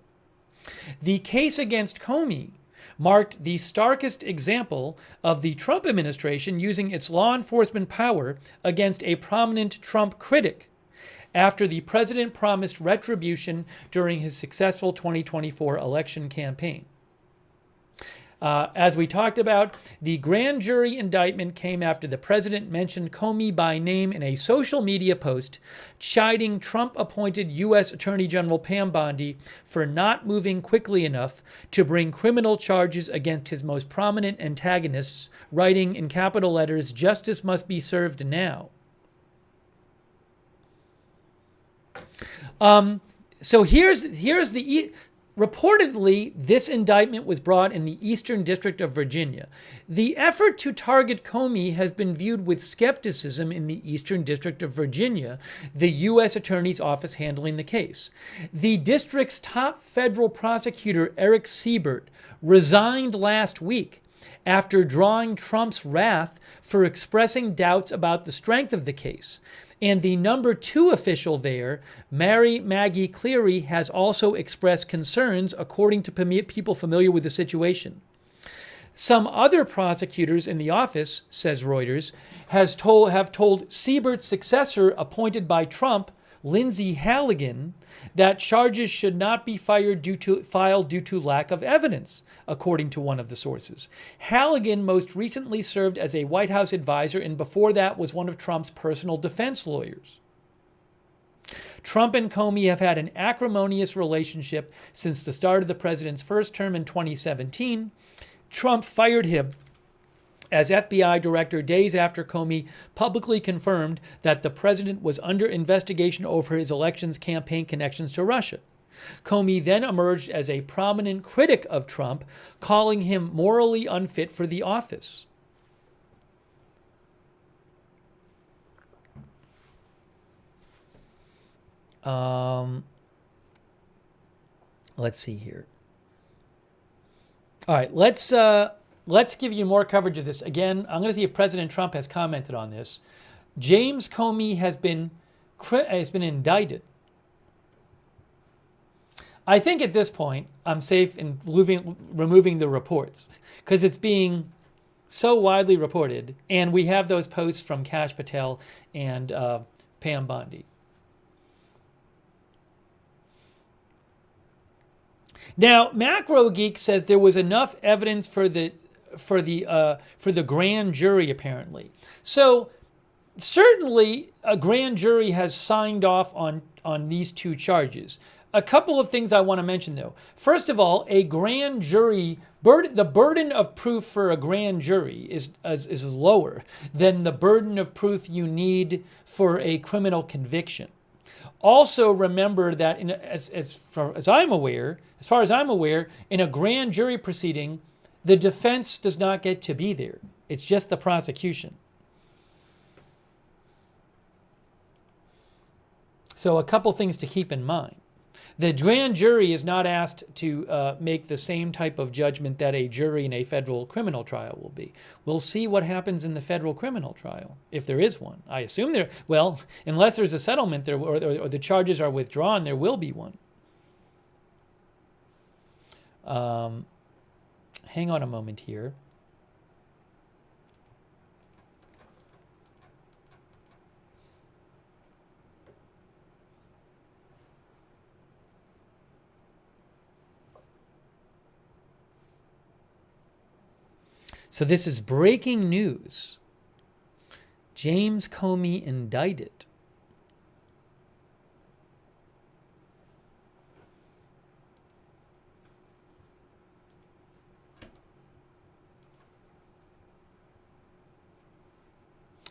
The case against Comey marked the starkest example of the Trump administration using its law enforcement power against a prominent Trump critic after the president promised retribution during his successful 2024 election campaign. As we talked about, the grand jury indictment came after the president mentioned Comey by name in a social media post, chiding Trump-appointed U.S. Attorney General Pam Bondi for not moving quickly enough to bring criminal charges against his most prominent antagonists, writing in capital letters, "Justice must be served now." So here's the reportedly this indictment was brought in the Eastern District of Virginia. The effort to target Comey has been viewed with skepticism in the Eastern District of Virginia, the U.S. Attorney's Office handling the case. The district's top federal prosecutor, Eric Siebert, resigned last week after drawing Trump's wrath for expressing doubts about the strength of the case. And the number 2 official there, Mary Maggie Cleary, has also expressed concerns, according to people familiar with the situation. Some other prosecutors in the office, says Reuters, have told Siebert's successor, appointed by Trump, Lindsay Halligan, that charges should not be filed due to lack of evidence, according to one of the sources. Halligan most recently served as a White House advisor, and before that was one of Trump's personal defense lawyers. Trump and Comey have had an acrimonious relationship since the start of the president's first term in 2017. Trump fired him as FBI director days after Comey publicly confirmed that the president was under investigation over his elections campaign connections to Russia. Comey then emerged as a prominent critic of Trump, calling him morally unfit for the office. Let's see here. All right, let's give you more coverage of this. Again, I'm going to see if President Trump has commented on this. James Comey has been indicted. I think at this point, I'm safe in removing the reports because it's being so widely reported. And we have those posts from Kash Patel and Pam Bondi. Now, Macro Geek says there was enough evidence for the grand jury, apparently. So certainly a grand jury has signed off on these 2 charges. A couple of things I want to mention, though. First of all, a grand jury, the burden of proof for a grand jury is lower than the burden of proof you need for a criminal conviction. Also, remember that as far as I'm aware, in a grand jury proceeding, the defense does not get to be there. It's just the prosecution. So a couple things to keep in mind. The grand jury is not asked to make the same type of judgment that a jury in a federal criminal trial will be. We'll see what happens in the federal criminal trial, if there is one. I assume unless there's a settlement there or the charges are withdrawn, there will be one. Hang on a moment here. So this is breaking news. James Comey indicted.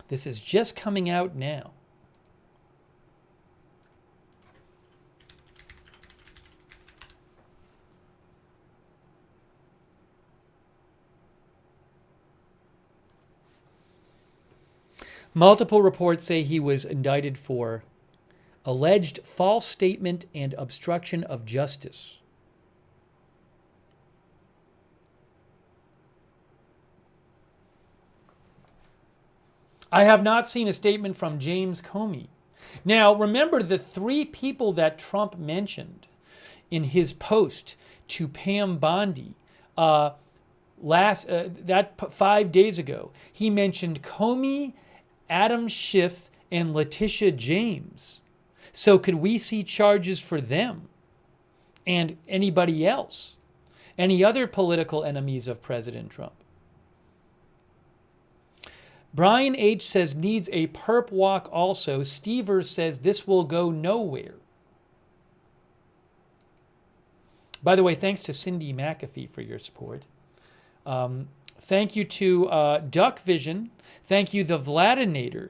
This is just coming out now. Multiple reports say he was indicted for alleged false statement and obstruction of justice. I have not seen a statement from James Comey. Now, remember the 3 people that Trump mentioned in his post to Pam Bondi 5 days ago. He mentioned Comey, Adam Schiff, and Letitia James. So could we see charges for them and anybody else? any other political enemies of President Trump. Brian H. says needs a perp walk also. Stever says this will go nowhere. By the way, thanks to Cindy McAfee for your support. Thank you to Duck Vision. Thank you, the Vladinator,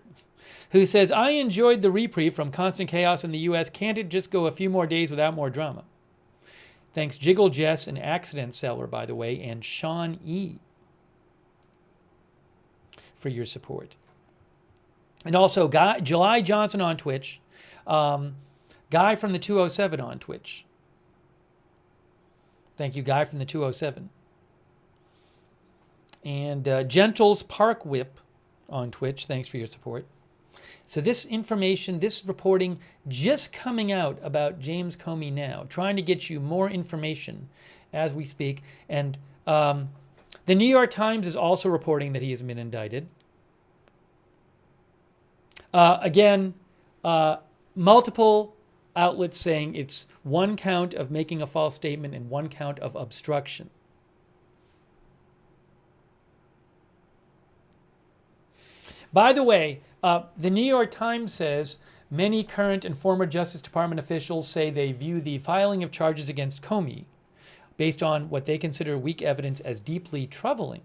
who says, I enjoyed the reprieve from constant chaos in the U.S. Can't it just go a few more days without more drama? Thanks Jiggle Jess, an accident seller, by the way, and Sean E. for your support. And also July Johnson on Twitch. Guy from the 207 on Twitch. Thank you, Guy from the 207. And Gentles Park Whip on Twitch. Thanks for your support. So this information, this reporting just coming out about James Comey now, trying to get you more information as we speak. And the New York Times is also reporting that he has been indicted. Again, multiple outlets saying it's one count of making a false statement and one count of obstruction. By the way, the New York Times says many current and former Justice Department officials say they view the filing of charges against Comey based on what they consider weak evidence as deeply troubling.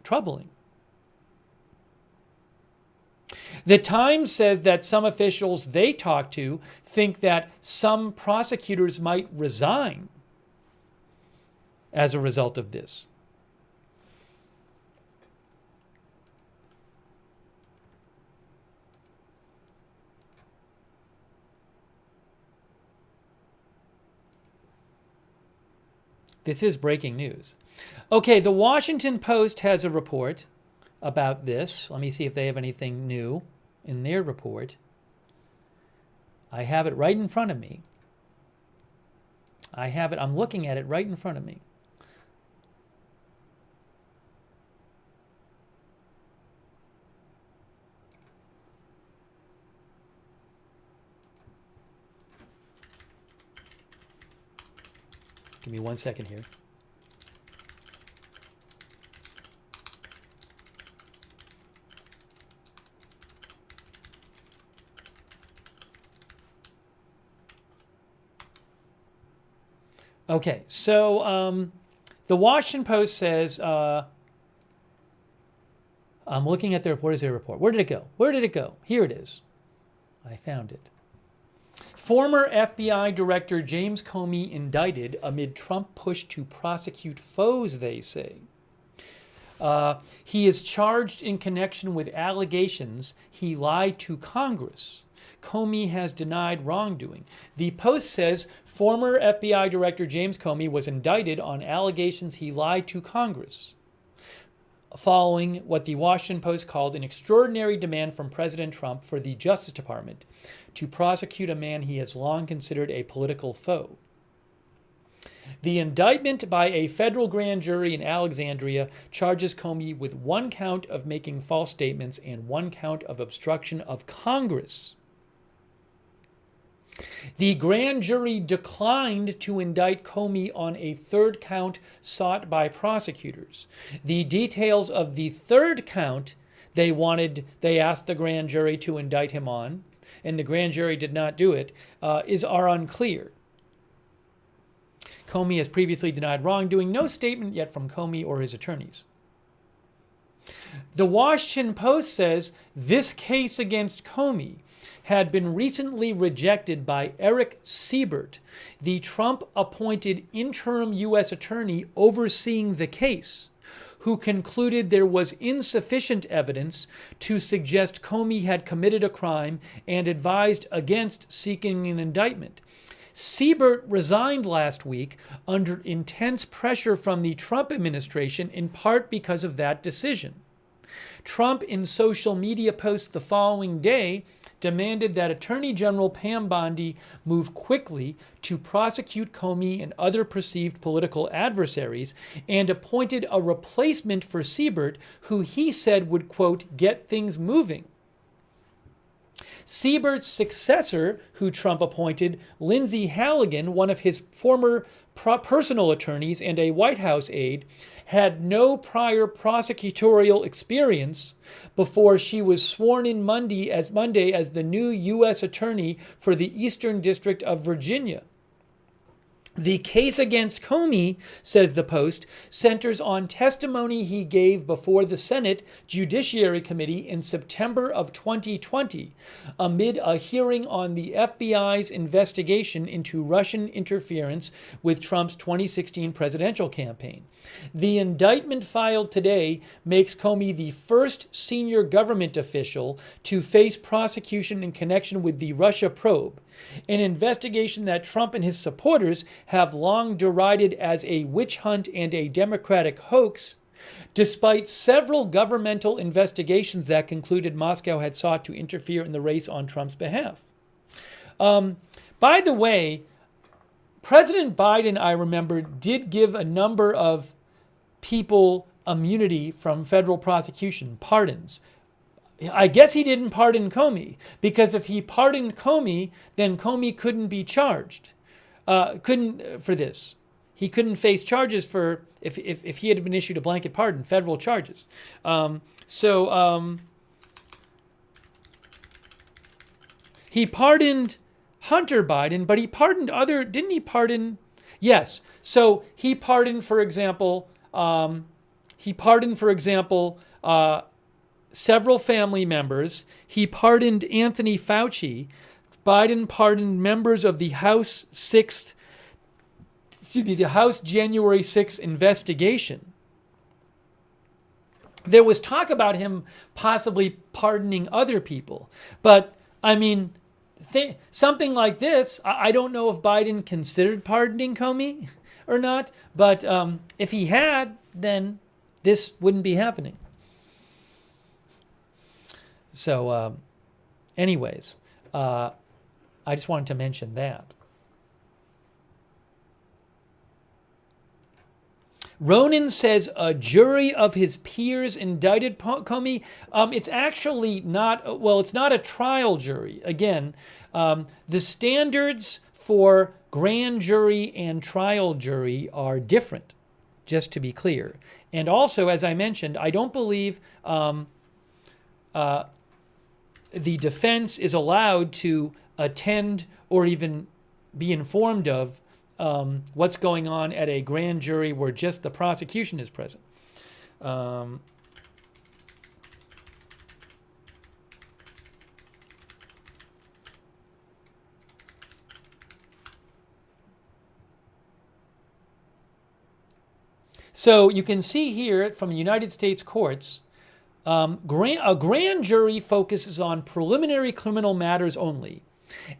The Times says that some officials they talk to think that some prosecutors might resign as a result of this. This is breaking news. Okay, the Washington Post has a report about this. Let me see if they have anything new in their report. I have it right in front of me. I'm looking at it right in front of me. Give me 1 second here. Okay, so the Washington Post says, I'm looking at the report. Is there a report? Where did it go? Where did it go? Here it is. I found it. Former FBI Director James Comey indicted amid Trump push to prosecute foes, they say. He is charged in connection with allegations he lied to Congress. Comey has denied wrongdoing. The Post says former FBI Director James Comey was indicted on allegations he lied to Congress, following what the Washington Post called an extraordinary demand from President Trump for the Justice Department to prosecute a man he has long considered a political foe. The indictment by a federal grand jury in Alexandria charges Comey with one count of making false statements and one count of obstruction of Congress. The grand jury declined to indict Comey on a third count sought by prosecutors. The details of the third count they asked the grand jury to indict him on, and the grand jury did not do it, are unclear. Comey has previously denied wrongdoing. No statement yet from Comey or his attorneys. The Washington Post says this case against Comey had been recently rejected by Eric Siebert, the Trump-appointed interim U.S. attorney overseeing the case, who concluded there was insufficient evidence to suggest Comey had committed a crime and advised against seeking an indictment. Siebert resigned last week under intense pressure from the Trump administration, in part because of that decision. Trump, in social media posts the following day, demanded that Attorney General Pam Bondi move quickly to prosecute Comey and other perceived political adversaries, and appointed a replacement for Siebert, who he said would, quote, get things moving. Siebert's successor, who Trump appointed, Lindsay Halligan, one of his former personal attorneys and a White House aide, had no prior prosecutorial experience before she was sworn in Monday as the new U.S. Attorney for the Eastern District of Virginia. The case against Comey, says the Post, centers on testimony he gave before the Senate Judiciary Committee in September of 2020, amid a hearing on the FBI's investigation into Russian interference with Trump's 2016 presidential campaign. The indictment filed today makes Comey the first senior government official to face prosecution in connection with the Russia probe, an investigation that Trump and his supporters have long derided as a witch hunt and a Democratic hoax, despite several governmental investigations that concluded Moscow had sought to interfere in the race on Trump's behalf. By the way, President Biden, I remember, did give a number of people immunity from federal prosecution, pardons. I guess he didn't pardon Comey, because if he pardoned Comey, then Comey couldn't be charged. For this. He couldn't face charges for, if he had been issued a blanket pardon, federal charges. He pardoned Hunter Biden, but he pardoned didn't he pardon? Yes. So he pardoned, for example, several family members. He pardoned Anthony Fauci. Biden pardoned members of the House January 6th investigation. There was talk about him possibly pardoning other people. But, I mean, something like this, I don't know if Biden considered pardoning Comey or not. But if he had, then this wouldn't be happening. So, anyways, I just wanted to mention that. Ronan says a jury of his peers indicted Comey. It's actually not, well, it's not a trial jury. Again, the standards for grand jury and trial jury are different, just to be clear. And also, as I mentioned, I don't believe the defense is allowed to attend or even be informed of what's going on at a grand jury where just the prosecution is present. So you can see here from United States courts, a grand jury focuses on preliminary criminal matters only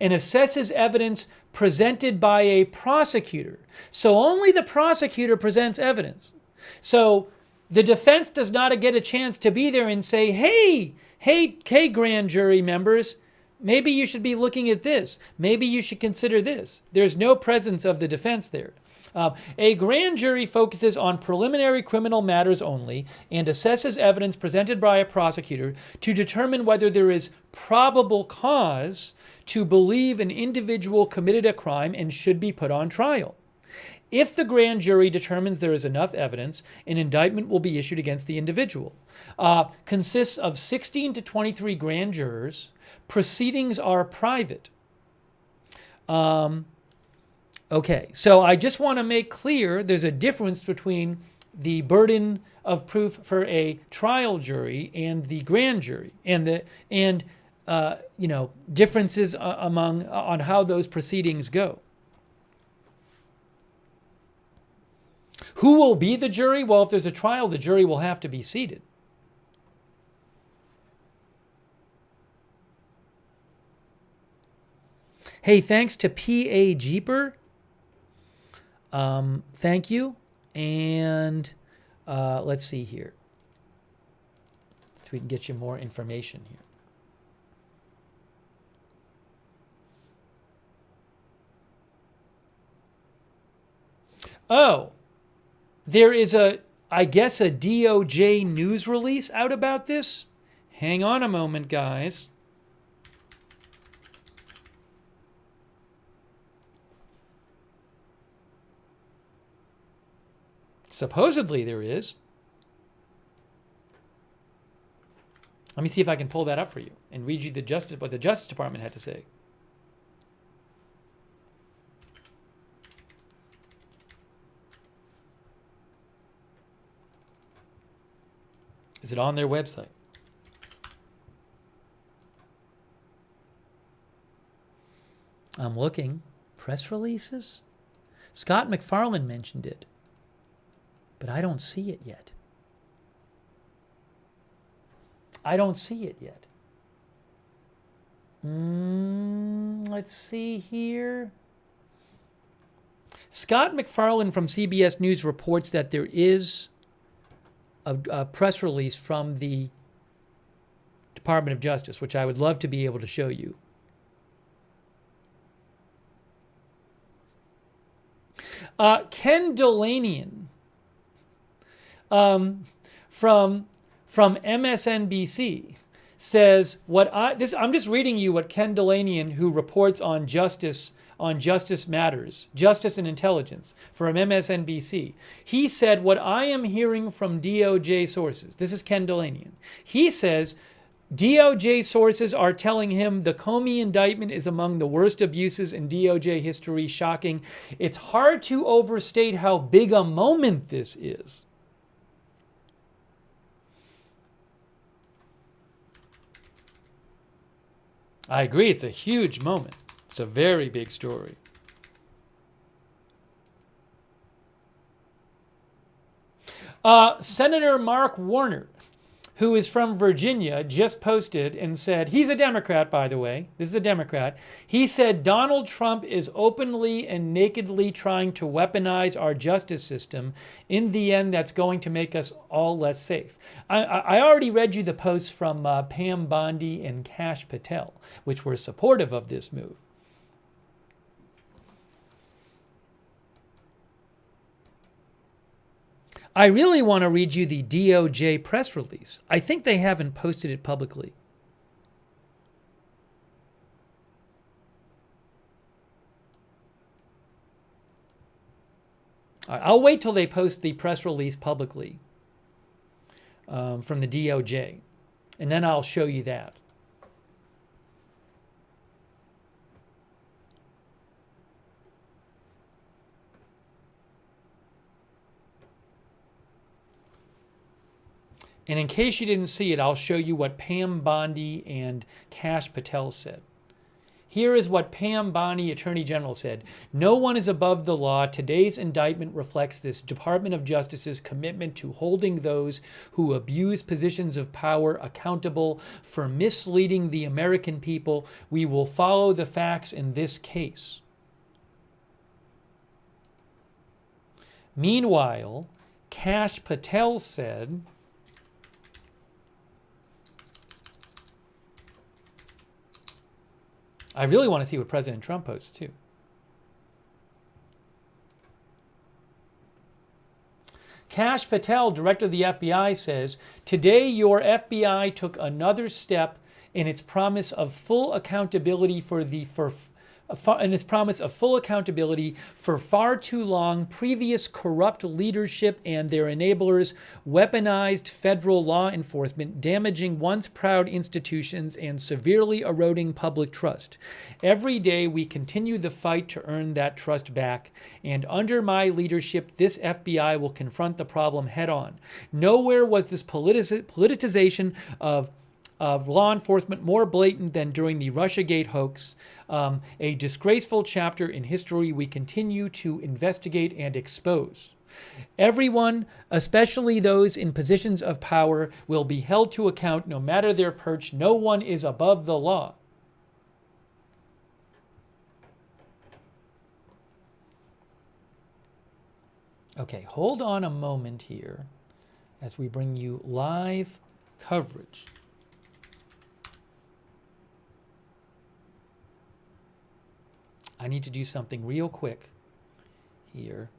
and assesses evidence presented by a prosecutor. So only the prosecutor presents evidence. So the defense does not get a chance to be there and say, hey, grand jury members, maybe you should be looking at this. Maybe you should consider this. There's no presence of the defense there. A grand jury focuses on preliminary criminal matters only and assesses evidence presented by a prosecutor to determine whether there is probable cause to believe an individual committed a crime and should be put on trial. If the grand jury determines there is enough evidence, an indictment will be issued against the individual. Consists of 16 to 23 grand jurors. Proceedings are private. Okay, so I just want to make clear there's a difference between the burden of proof for a trial jury and the grand jury, and differences on how those proceedings go. Who will be the jury? Well, if there's a trial, the jury will have to be seated. Hey, thanks to P.A. Jeeper. Thank you. And let's see here. So we can get you more information here. Oh, there is I guess a DOJ news release out about this. Hang on a moment, guys. Supposedly there is. Let me see if I can pull that up for you and read you what the Justice Department had to say. Is it on their website? I'm looking. Press releases? Scott McFarlane mentioned it, but I don't see it yet. I don't see it yet. Let's see here. Scott McFarlane from CBS News reports that there is a press release from the Department of Justice, which I would love to be able to show you. Ken Delanian from MSNBC says I'm just reading you what Ken Delanian, who reports on Justice Matters, Justice and Intelligence from MSNBC. He said what I am hearing from DOJ sources. This is Ken Delanian. He says DOJ sources are telling him the Comey indictment is among the worst abuses in DOJ history. Shocking. It's hard to overstate how big a moment this is. I agree, it's a huge moment. It's a very big story. Senator Mark Warner, who is from Virginia, just posted and said, he's a Democrat, by the way. This is a Democrat. He said Donald Trump is openly and nakedly trying to weaponize our justice system. In the end, that's going to make us all less safe. I already read you the posts from Pam Bondi and Kash Patel, which were supportive of this move. I really want to read you the DOJ press release. I think they haven't posted it publicly. All right, I'll wait till they post the press release publicly from the DOJ, and then I'll show you that. And in case you didn't see it, I'll show you what Pam Bondi and Kash Patel said. Here is what Pam Bondi, Attorney General, said. No one is above the law. Today's indictment reflects this Department of Justice's commitment to holding those who abuse positions of power accountable for misleading the American people. We will follow the facts in this case. Meanwhile, Kash Patel said, I really want to see what President Trump posts, too. Kash Patel, director of the FBI, says, today your FBI took another step in its promise of full accountability for far too long previous corrupt leadership and their enablers weaponized federal law enforcement, damaging once proud institutions and severely eroding public trust. Every day we continue the fight to earn that trust back, and under my leadership, this FBI will confront the problem head on. Nowhere was this politicization of law enforcement more blatant than during the Russiagate hoax, a disgraceful chapter in history we continue to investigate and expose. Everyone, especially those in positions of power, will be held to account no matter their perch. No one is above the law. Okay, hold on a moment here as we bring you live coverage. I need to do something real quick here.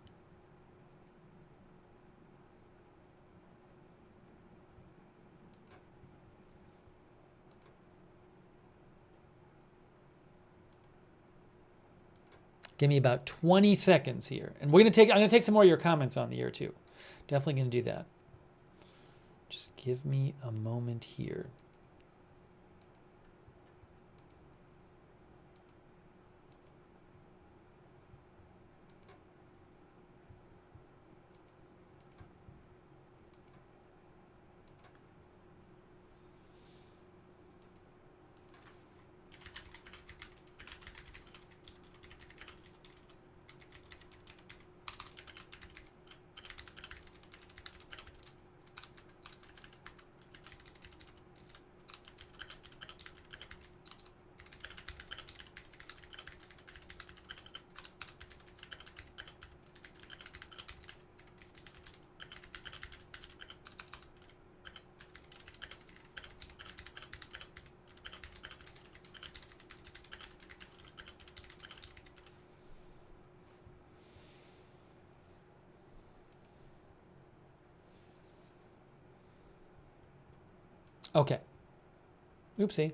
Give me about 20 seconds here. And I'm going to take some more of your comments on the air too. Definitely going to do that. Just give me a moment here. Okay. Oopsie.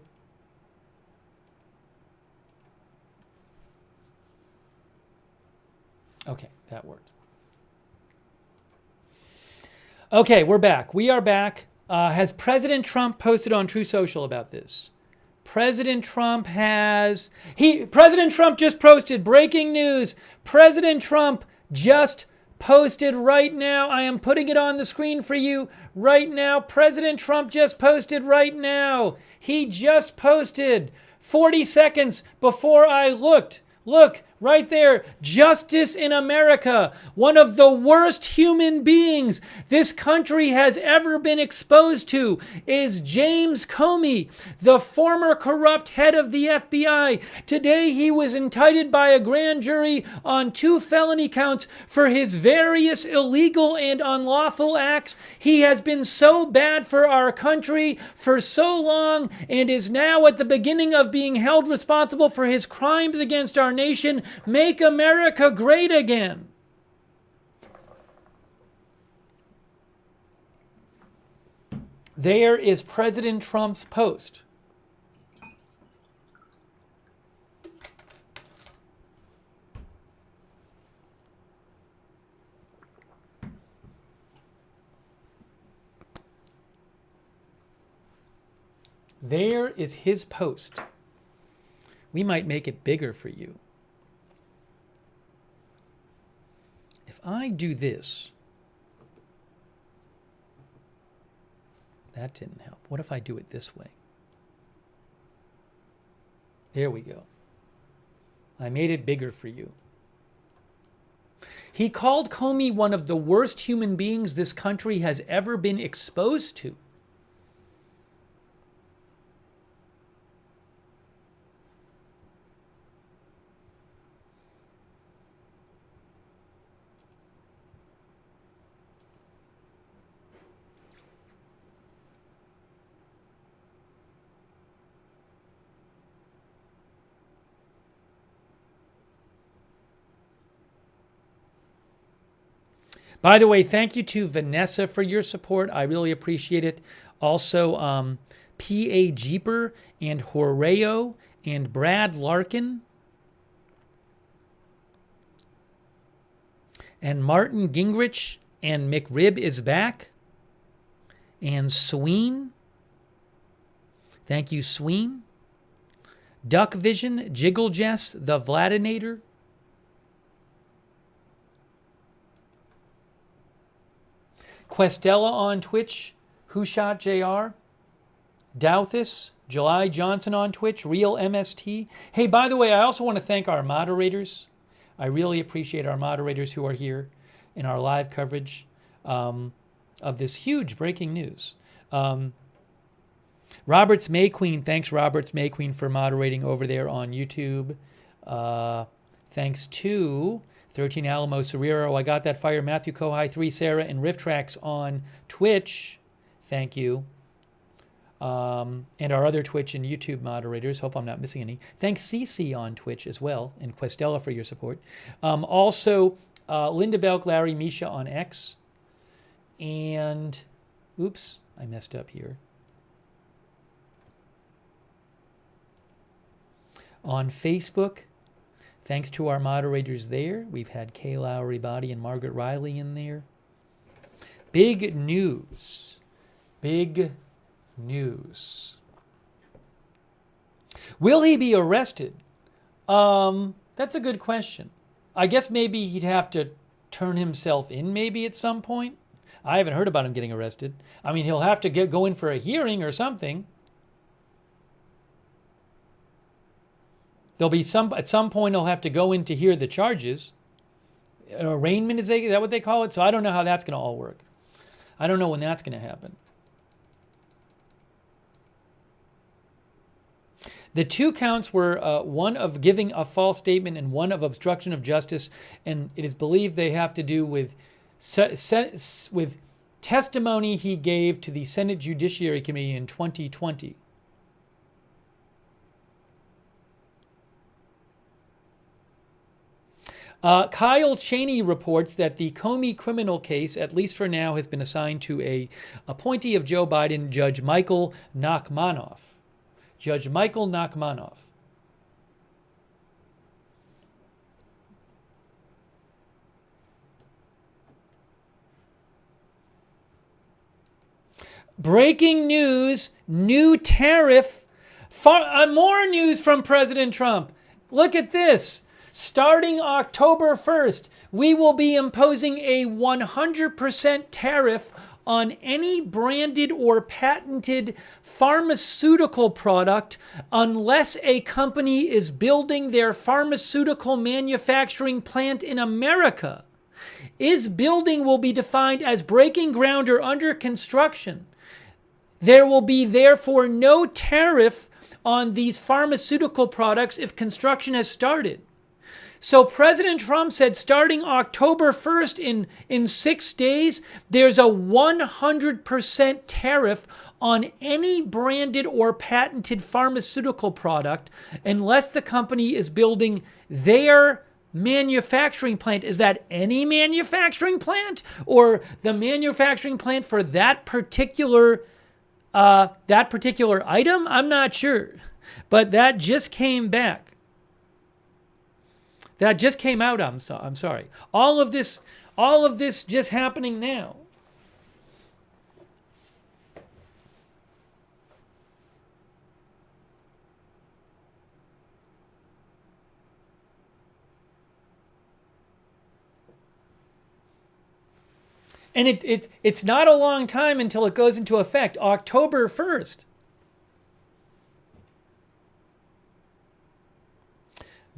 Okay, that worked. Okay, we're back. We are back. Has President Trump posted on True Social about this? President Trump just posted breaking news. President Trump just posted right now. I am putting it on the screen for you right now. President Trump just posted right now. He just posted 40 seconds before I looked. Look, right there, justice in America, one of the worst human beings this country has ever been exposed to, is James Comey, the former corrupt head of the FBI. Today he was indicted by a grand jury on 2 felony counts for his various illegal and unlawful acts. He has been so bad for our country for so long and is now at the beginning of being held responsible for his crimes against our nation. Make America great again. There is President Trump's post. There is his post. We might make it bigger for you. If I do this, that didn't help. What if I do it this way? There we go. I made it bigger for you. He called Comey one of the worst human beings this country has ever been exposed to. By the way, thank you to Vanessa for your support. I really appreciate it. Also, P.A. Jeeper and Horeo and Brad Larkin and Martin Gingrich and McRib is back and Sween. Thank you, Sween. Duck Vision, Jiggle Jess, The Vladinator. Questella on Twitch, Who Shot JR, Douthis, July Johnson on Twitch, Real MST. Hey, by the way, I also want to thank our moderators. I really appreciate our moderators who are here in our live coverage of this huge breaking news. Roberts Mayqueen, thanks Roberts Mayqueen for moderating over there on YouTube. Thanks to 13 Alamo Serrero, I Got That Fire, Matthew Kohai, 3 Sarah, and Riff Tracks on Twitch. Thank you. And our other Twitch and YouTube moderators. Hope I'm not missing any. Thanks CC on Twitch as well, and Questella for your support. Also, Linda Belk, Larry, Misha on X. And, oops, I messed up here. On Facebook, thanks to our moderators there. We've had Kay Lowry Body and Margaret Riley in there. Big news. Big news. Will he be arrested? That's a good question. I guess maybe he'd have to turn himself in maybe at some point. I haven't heard about him getting arrested. I mean, he'll have to go in for a hearing or something. There'll be at some point he'll have to go in to hear the charges. An arraignment, is that what they call it? So I don't know how that's going to all work. I don't know when that's going to happen. The two counts were one of giving a false statement and one of obstruction of justice, and it is believed they have to do with testimony he gave to the Senate Judiciary Committee in 2020. Kyle Cheney reports that the Comey criminal case, at least for now, has been assigned to a appointee of Joe Biden, Judge Michael Nachmanoff. Judge Michael Nachmanoff. Breaking news, new tariff, more news from President Trump. Look at this. Starting October 1st, we will be imposing a 100% tariff on any branded or patented pharmaceutical product unless a company is building their pharmaceutical manufacturing plant in America. Is building will be defined as breaking ground or under construction. There will be therefore no tariff on these pharmaceutical products if construction has started. So President Trump said starting October 1st in 6 days, there's a 100% tariff on any branded or patented pharmaceutical product unless the company is building their manufacturing plant. Is that any manufacturing plant or the manufacturing plant for that particular item? I'm not sure, but that just came back. That just came out. I'm sorry. All of this just happening now. And it's not a long time until it goes into effect, October 1st.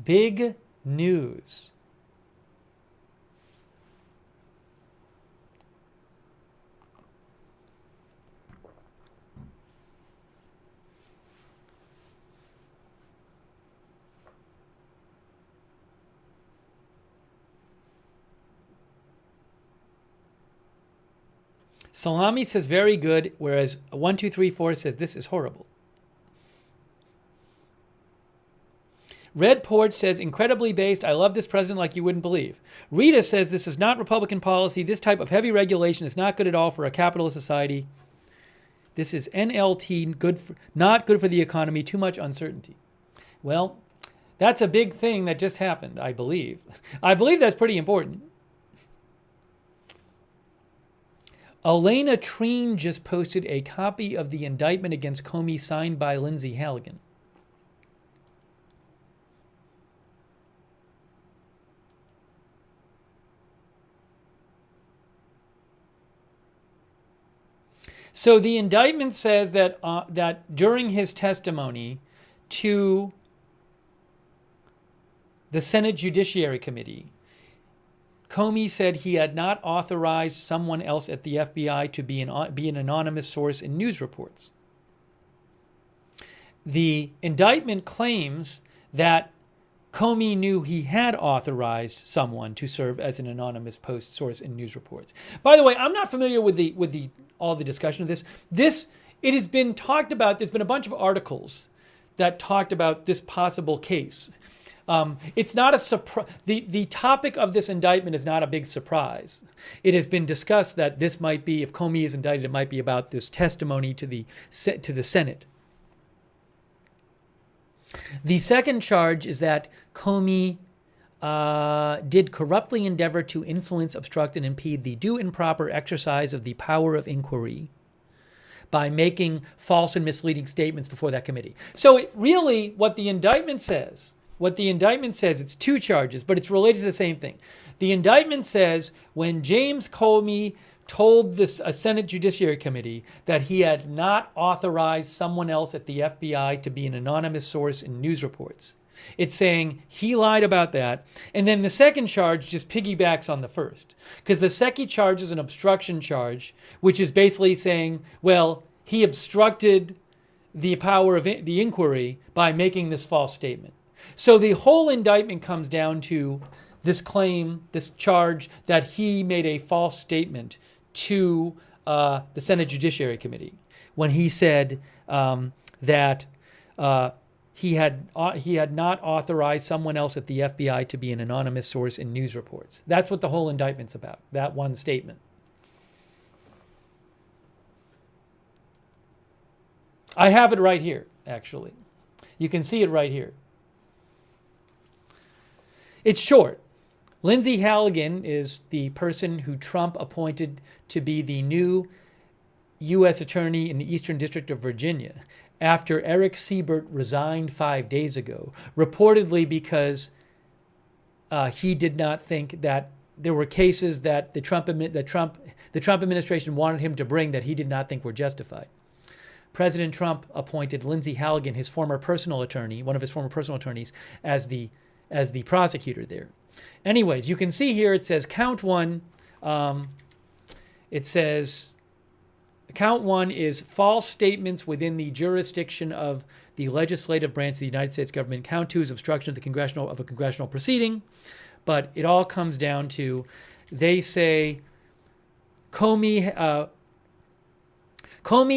Big news. Salami says very good, whereas 1234 says this is horrible. Red Port says, incredibly based. I love this president like you wouldn't believe. Rita says, this is not Republican policy. This type of heavy regulation is not good at all for a capitalist society. This is NLT, not good for the economy, too much uncertainty. Well, that's a big thing that just happened, I believe. I believe that's pretty important. Elena Treen just posted a copy of the indictment against Comey signed by Lindsay Halligan. So the indictment says that that during his testimony to the Senate Judiciary Committee, Comey said he had not authorized someone else at the FBI to be an anonymous source in news reports. The indictment claims that Comey knew he had authorized someone to serve as an anonymous post source in news reports. By the way, I'm not familiar with all the discussion of this. It has been talked about. There's been a bunch of articles that talked about this possible case. It's not a surprise. The topic of this indictment is not a big surprise. It has been discussed that this might be, if Comey is indicted, it might be about this testimony to the Senate. The second charge is that Comey did corruptly endeavor to influence, obstruct, and impede the due and proper exercise of the power of inquiry by making false and misleading statements before that committee. So what the indictment says, it's two charges, but it's related to the same thing. The indictment says when James Comey told a Senate Judiciary Committee that he had not authorized someone else at the FBI to be an anonymous source in news reports. It's saying he lied about that. And then the second charge just piggybacks on the first. Because the second charge is an obstruction charge, which is basically saying, well, he obstructed the power of the inquiry by making this false statement. So the whole indictment comes down to this claim, this charge that he made a false statement to the Senate Judiciary Committee when he said that he had not authorized someone else at the FBI to be an anonymous source in news reports. That's what the whole indictment's about, that one statement. I have it right here, actually. You can see it right here. It's short. Lindsey Halligan is the person who Trump appointed to be the new U.S. Attorney in the Eastern District of Virginia after Eric Siebert resigned 5 days ago, reportedly because he did not think that there were cases that the Trump administration wanted him to bring that he did not think were justified. President Trump appointed Lindsey Halligan, his former personal attorney, one of his former personal attorneys, as the prosecutor there. Anyways, you can see here it says count one. It says count one is false statements within the jurisdiction of the legislative branch of the United States government. Count two is obstruction of a congressional proceeding. But it all comes down to, they say Comey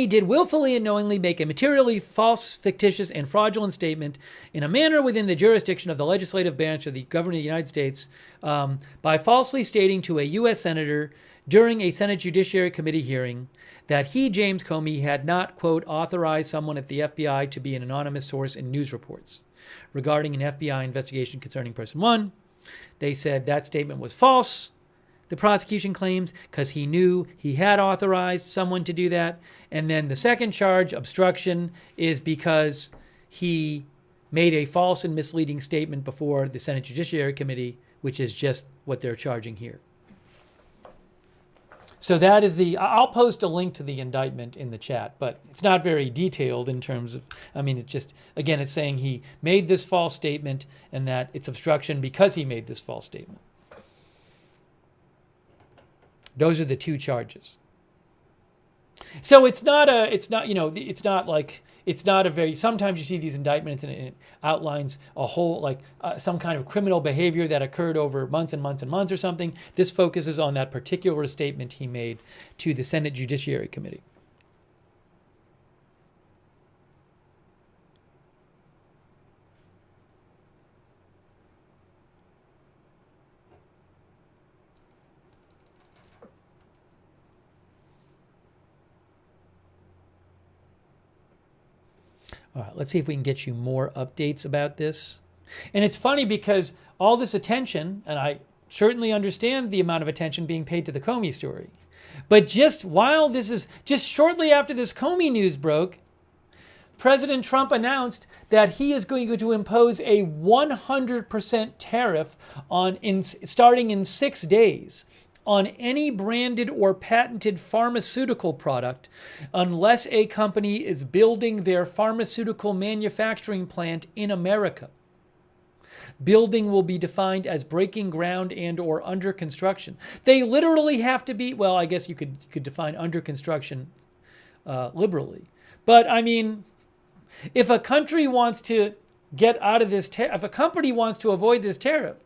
did willfully and knowingly make a materially false, fictitious, and fraudulent statement in a manner within the jurisdiction of the legislative branch of the government of the United States by falsely stating to a U.S. Senator during a Senate Judiciary Committee hearing that he, James Comey, had not, quote, authorized someone at the FBI to be an anonymous source in news reports regarding an FBI investigation concerning person one. They said that statement was false, the prosecution claims, because he knew he had authorized someone to do that. And then the second charge, obstruction, is because he made a false and misleading statement before the Senate Judiciary Committee, which is just what they're charging here. So that is I'll post a link to the indictment in the chat, but it's not very detailed in terms of, it just, again, it's saying he made this false statement and that it's obstruction because he made this false statement. Those are the two charges. So it's not a very, sometimes you see these indictments and it outlines a whole, some kind of criminal behavior that occurred over months and months and months or something. This focuses on that particular statement he made to the Senate Judiciary Committee. All right, let's see if we can get you more updates about this. And it's funny because all this attention, and I certainly understand the amount of attention being paid to the Comey story, but just shortly after this Comey news broke, President Trump announced that he is going to impose a 100% tariff starting in 6 days on any branded or patented pharmaceutical product unless a company is building their pharmaceutical manufacturing plant in America. Building will be defined as breaking ground and or under construction. They literally have to be, well, I guess you could define under construction liberally. But if a country wants to get out of this, if a company wants to avoid this tariff,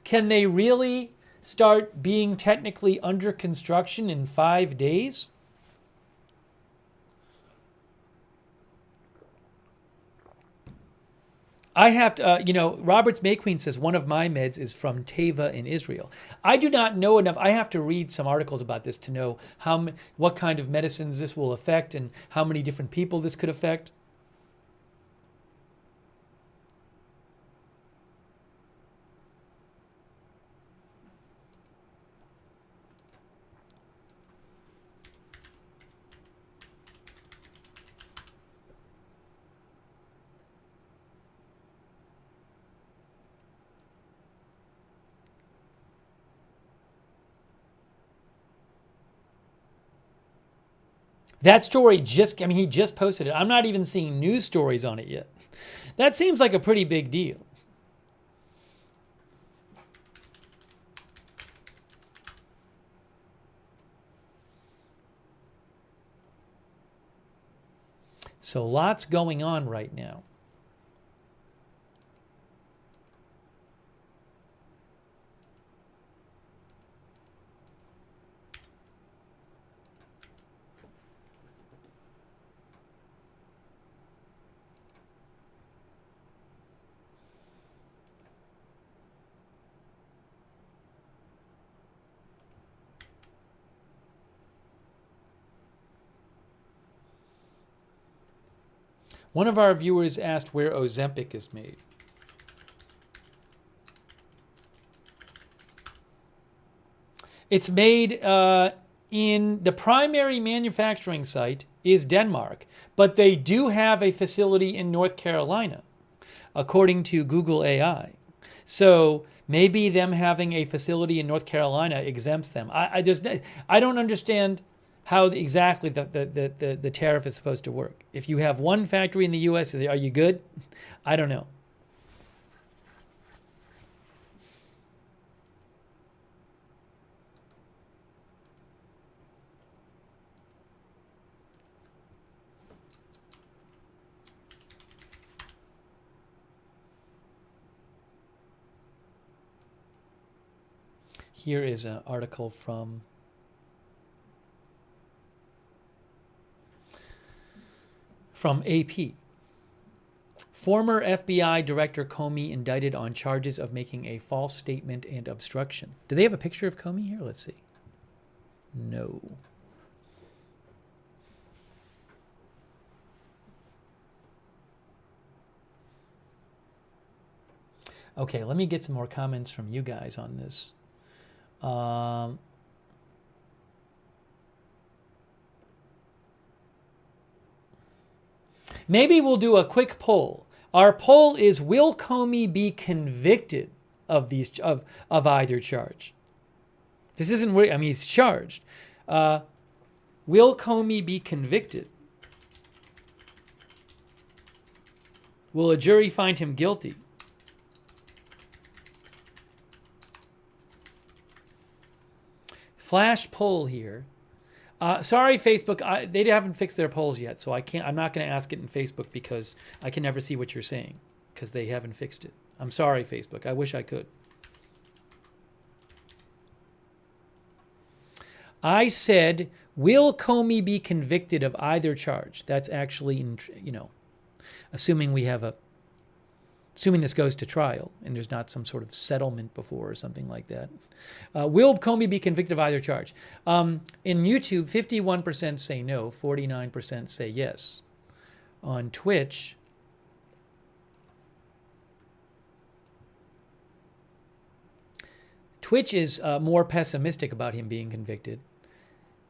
can they really start being technically under construction in 5 days? I have to, Roberts Mayqueen says one of my meds is from Teva in Israel. I do not know enough. I have to read some articles about this to know what kind of medicines this will affect and how many different people this could affect. That story just, I mean, he just posted it. I'm not even seeing news stories on it yet. That seems like a pretty big deal. So lots going on right now. One of our viewers asked where Ozempic is made. It's made in the primary manufacturing site is Denmark, but they do have a facility in North Carolina, according to Google AI. So maybe them having a facility in North Carolina exempts them. I don't understand how exactly the tariff is supposed to work. If you have one factory in the U.S., are you good? I don't know. Here is an article from AP. Former FBI Director Comey indicted on charges of making a false statement and obstruction. Do they have a picture of Comey here? Let's see. No. Okay, let me get some more comments from you guys on this. Maybe we'll do a quick poll. Our poll is, will Comey be convicted of these of either charge? This isn't where, I mean, he's charged. Will Comey be convicted? Will a jury find him guilty? Flash poll here. Sorry, Facebook. They haven't fixed their polls yet, so I'm not going to ask it in Facebook because I can never see what you're saying because they haven't fixed it. I'm sorry, Facebook. I wish I could. I said, will Comey be convicted of either charge? That's actually, assuming this goes to trial and there's not some sort of settlement before or something like that. Will Comey be convicted of either charge? In YouTube, 51% say no, 49% say yes. On Twitch, is more pessimistic about him being convicted.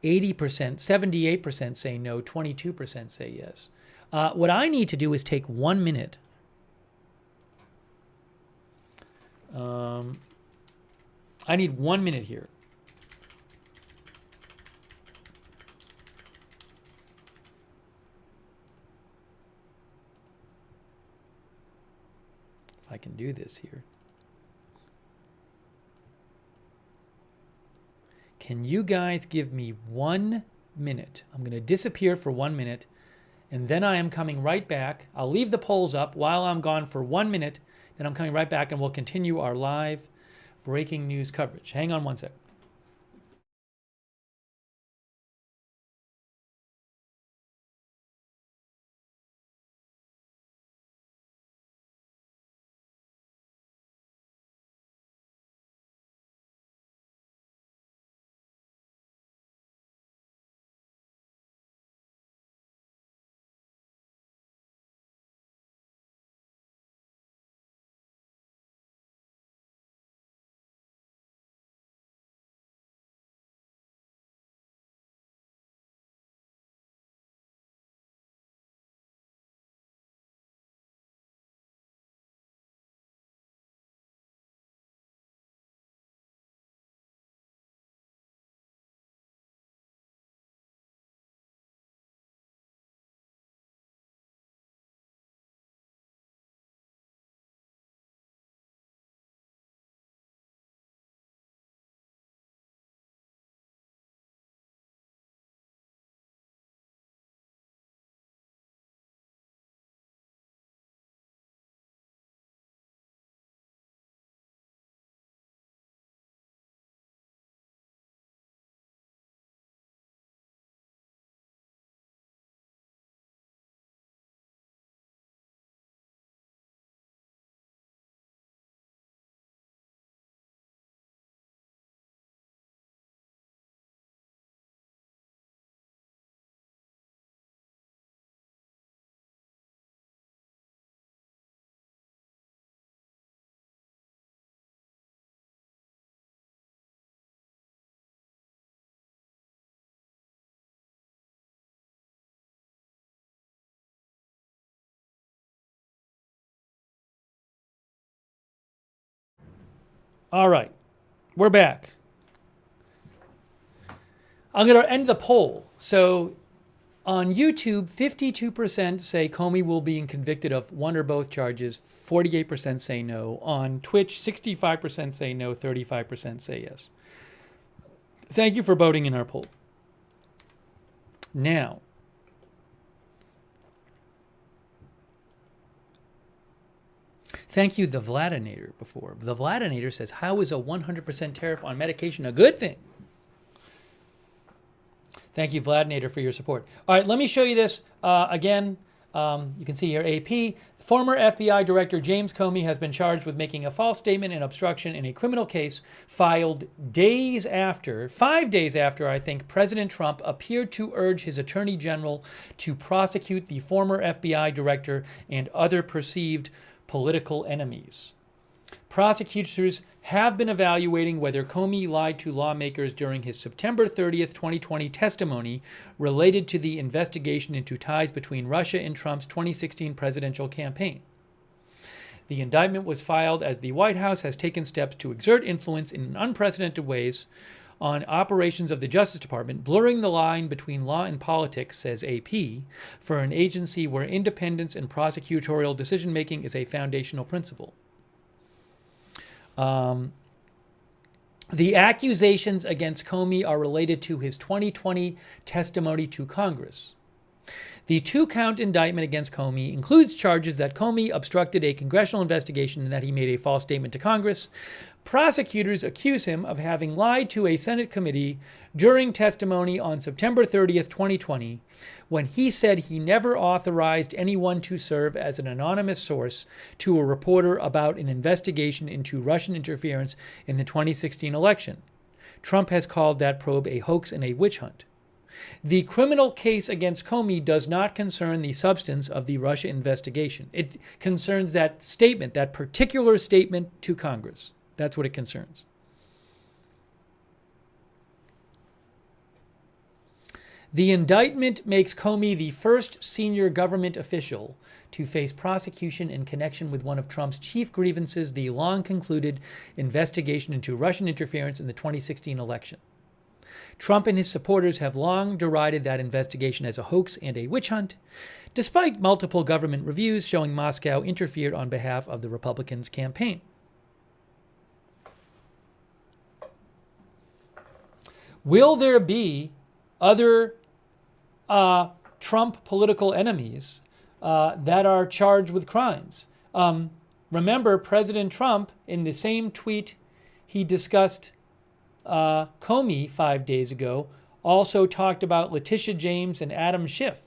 80%, 78% say no, 22% say yes. What I need to do is take 1 minute. I need 1 minute here. If I can do this here. Can you guys give me 1 minute? I'm going to disappear for 1 minute, and then I am coming right back. I'll leave the polls up while I'm gone for 1 minute. Then I'm coming right back, and we'll continue our live breaking news coverage. Hang on 1 second. All right, we're back. I'm going to end the poll. So on YouTube, 52% say Comey will be convicted of one or both charges. 48% say no. On Twitch, 65% say no. 35% say yes. Thank you for voting in our poll. Now, thank you, the Vladinator, before. The Vladinator says, how is a 100% tariff on medication a good thing? Thank you, Vladinator, for your support. All right, let me show you this again. You can see here, AP. Former FBI Director James Comey has been charged with making a false statement and obstruction in a criminal case filed 5 days after, I think, President Trump appeared to urge his Attorney General to prosecute the former FBI Director and other perceived political enemies. Prosecutors have been evaluating whether Comey lied to lawmakers during his September 30th, 2020 testimony related to the investigation into ties between Russia and Trump's 2016 presidential campaign. The indictment was filed as the White House has taken steps to exert influence in unprecedented ways on operations of the Justice Department, blurring the line between law and politics, says AP, for an agency where independence and prosecutorial decision-making is a foundational principle. The accusations against Comey are related to his 2020 testimony to Congress. The 2-count indictment against Comey includes charges that Comey obstructed a congressional investigation and that he made a false statement to Congress. Prosecutors accuse him of having lied to a Senate committee during testimony on September 30th, 2020, when he said he never authorized anyone to serve as an anonymous source to a reporter about an investigation into Russian interference in the 2016 election. Trump has called that probe a hoax and a witch hunt. The criminal case against Comey does not concern the substance of the Russia investigation. It concerns that statement, that particular statement to Congress. That's what it concerns. The indictment makes Comey the first senior government official to face prosecution in connection with one of Trump's chief grievances, the long-concluded investigation into Russian interference in the 2016 election. Trump and his supporters have long derided that investigation as a hoax and a witch hunt, despite multiple government reviews showing Moscow interfered on behalf of the Republicans' campaign. Will there be other Trump political enemies that are charged with crimes? Remember, President Trump, in the same tweet he discussed Comey 5 days ago, also talked about Letitia James and Adam Schiff.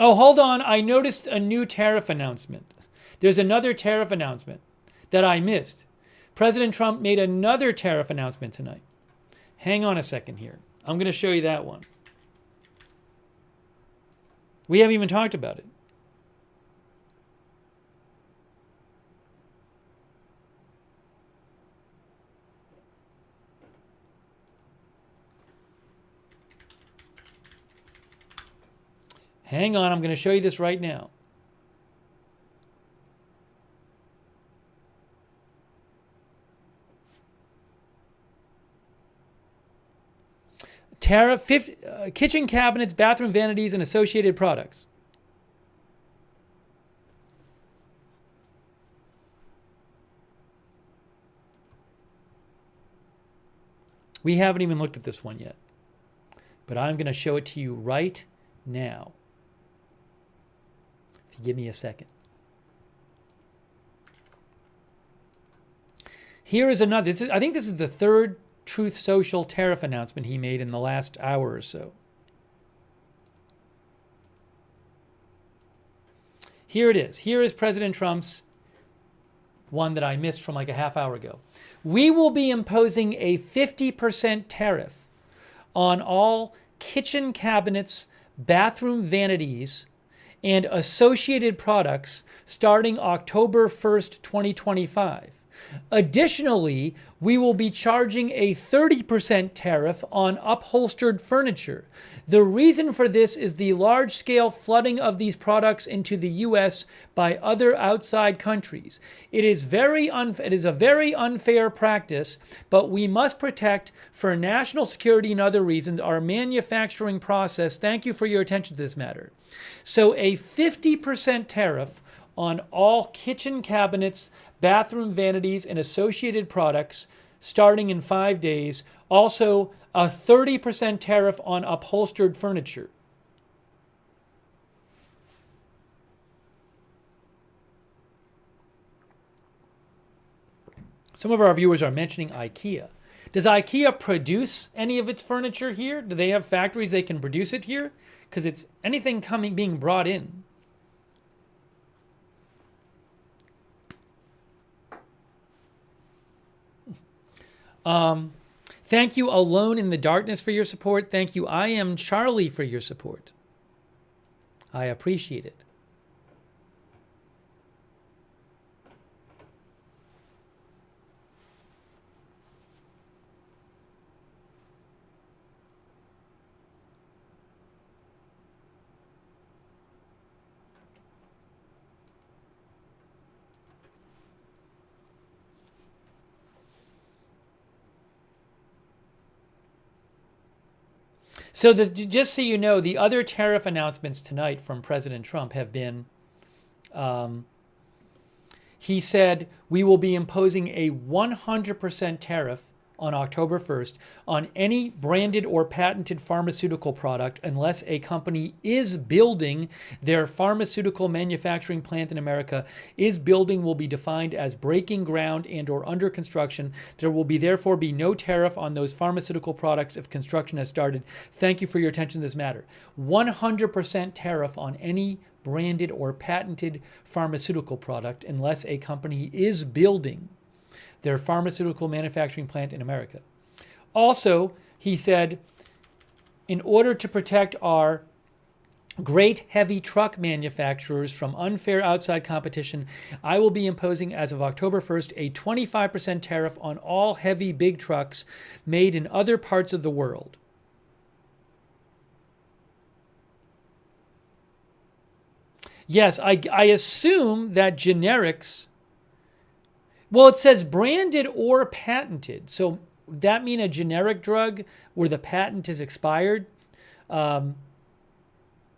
Oh, hold on. I noticed a new tariff announcement. There's another tariff announcement that I missed. President Trump made another tariff announcement tonight. Hang on a second here. I'm going to show you that one. We haven't even talked about it. Hang on, I'm going to show you this right now. Tariff, kitchen cabinets, bathroom vanities, and associated products. We haven't even looked at this one yet, but I'm going to show it to you right now. If you give me a second. Here is another. I think this is the third Truth Social tariff announcement he made in the last hour or so. Here it is. Here is President Trump's one that I missed from like a half hour ago. We will be imposing a 50% tariff on all kitchen cabinets, bathroom vanities, and associated products starting October 1st, 2025. Additionally, we will be charging a 30% tariff on upholstered furniture. The reason for this is the large-scale flooding of these products into the U.S. by other outside countries. It is a very unfair practice, but we must protect, for national security and other reasons, our manufacturing process. Thank you for your attention to this matter. So a 50% tariff on all kitchen cabinets, bathroom vanities, and associated products starting in 5 days. Also, a 30% tariff on upholstered furniture. Some of our viewers are mentioning IKEA. Does IKEA produce any of its furniture here? Do they have factories they can produce it here? Because it's anything being brought in. Thank you, Alone in the Darkness, for your support. Thank you, I Am Charlie, for your support. I appreciate it. So just so you know, the other tariff announcements tonight from President Trump have been, he said, we will be imposing a 100% tariff on October 1st on any branded or patented pharmaceutical product unless a company is building their pharmaceutical manufacturing plant in America. Is building will be defined as breaking ground and or under construction. There will therefore be no tariff on those pharmaceutical products if construction has started. Thank you for your attention to this matter. 100% tariff on any branded or patented pharmaceutical product unless a company is building their pharmaceutical manufacturing plant in America. Also, he said, in order to protect our great heavy truck manufacturers from unfair outside competition, I will be imposing, as of October 1st, a 25% tariff on all heavy big trucks made in other parts of the world. Yes, I assume that generics, well, it says branded or patented. So that mean a generic drug where the patent is expired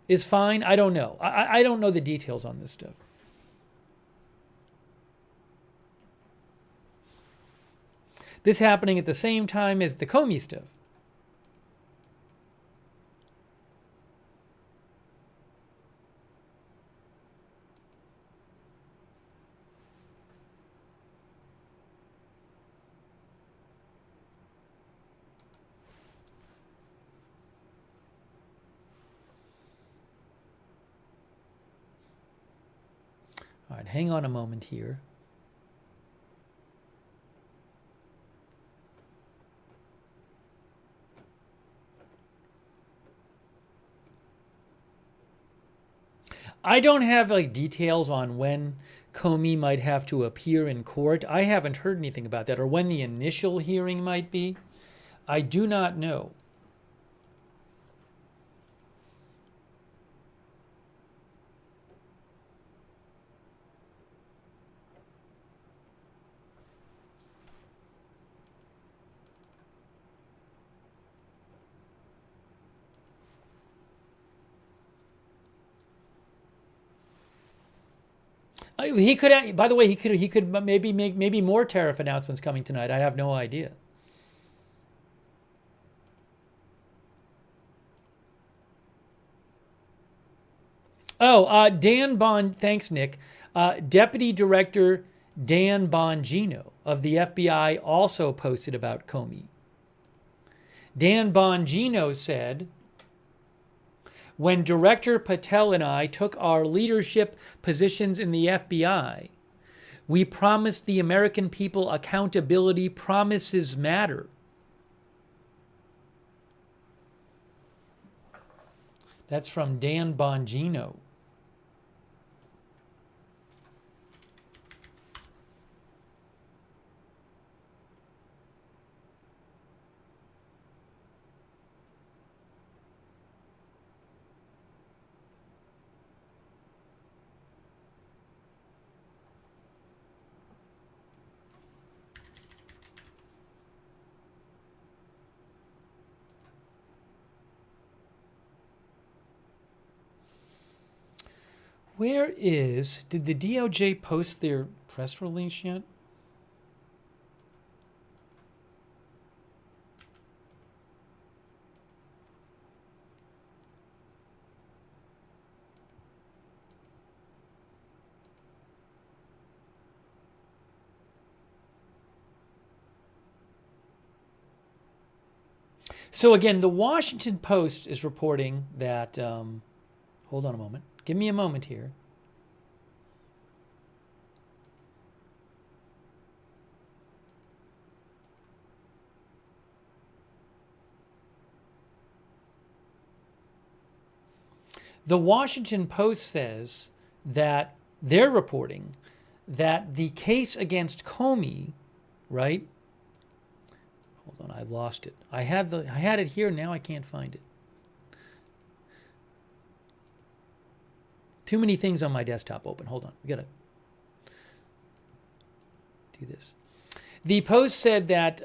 is fine? I don't know. I don't know the details on this stuff. This happening at the same time as the Comey stuff. All right, hang on a moment here. I don't have details on when Comey might have to appear in court. I haven't heard anything about that, or when the initial hearing might be. I do not know. He could, by the way, he could maybe make more tariff announcements coming tonight. I have no idea. Oh, thanks, Nick. Deputy Director Dan Bongino of the FBI also posted about Comey. Dan Bongino said, when Director Patel and I took our leadership positions in the FBI, we promised the American people accountability. Promises matter. That's from Dan Bongino. Did the DOJ post their press release yet? So again, the Washington Post is reporting that, hold on a moment. Give me a moment here. The Washington Post says that they're reporting that the case against Comey, right? Hold on, I lost it. I had it here, now I can't find it. Too many things on my desktop open. Hold on, we gotta do this. The Post said that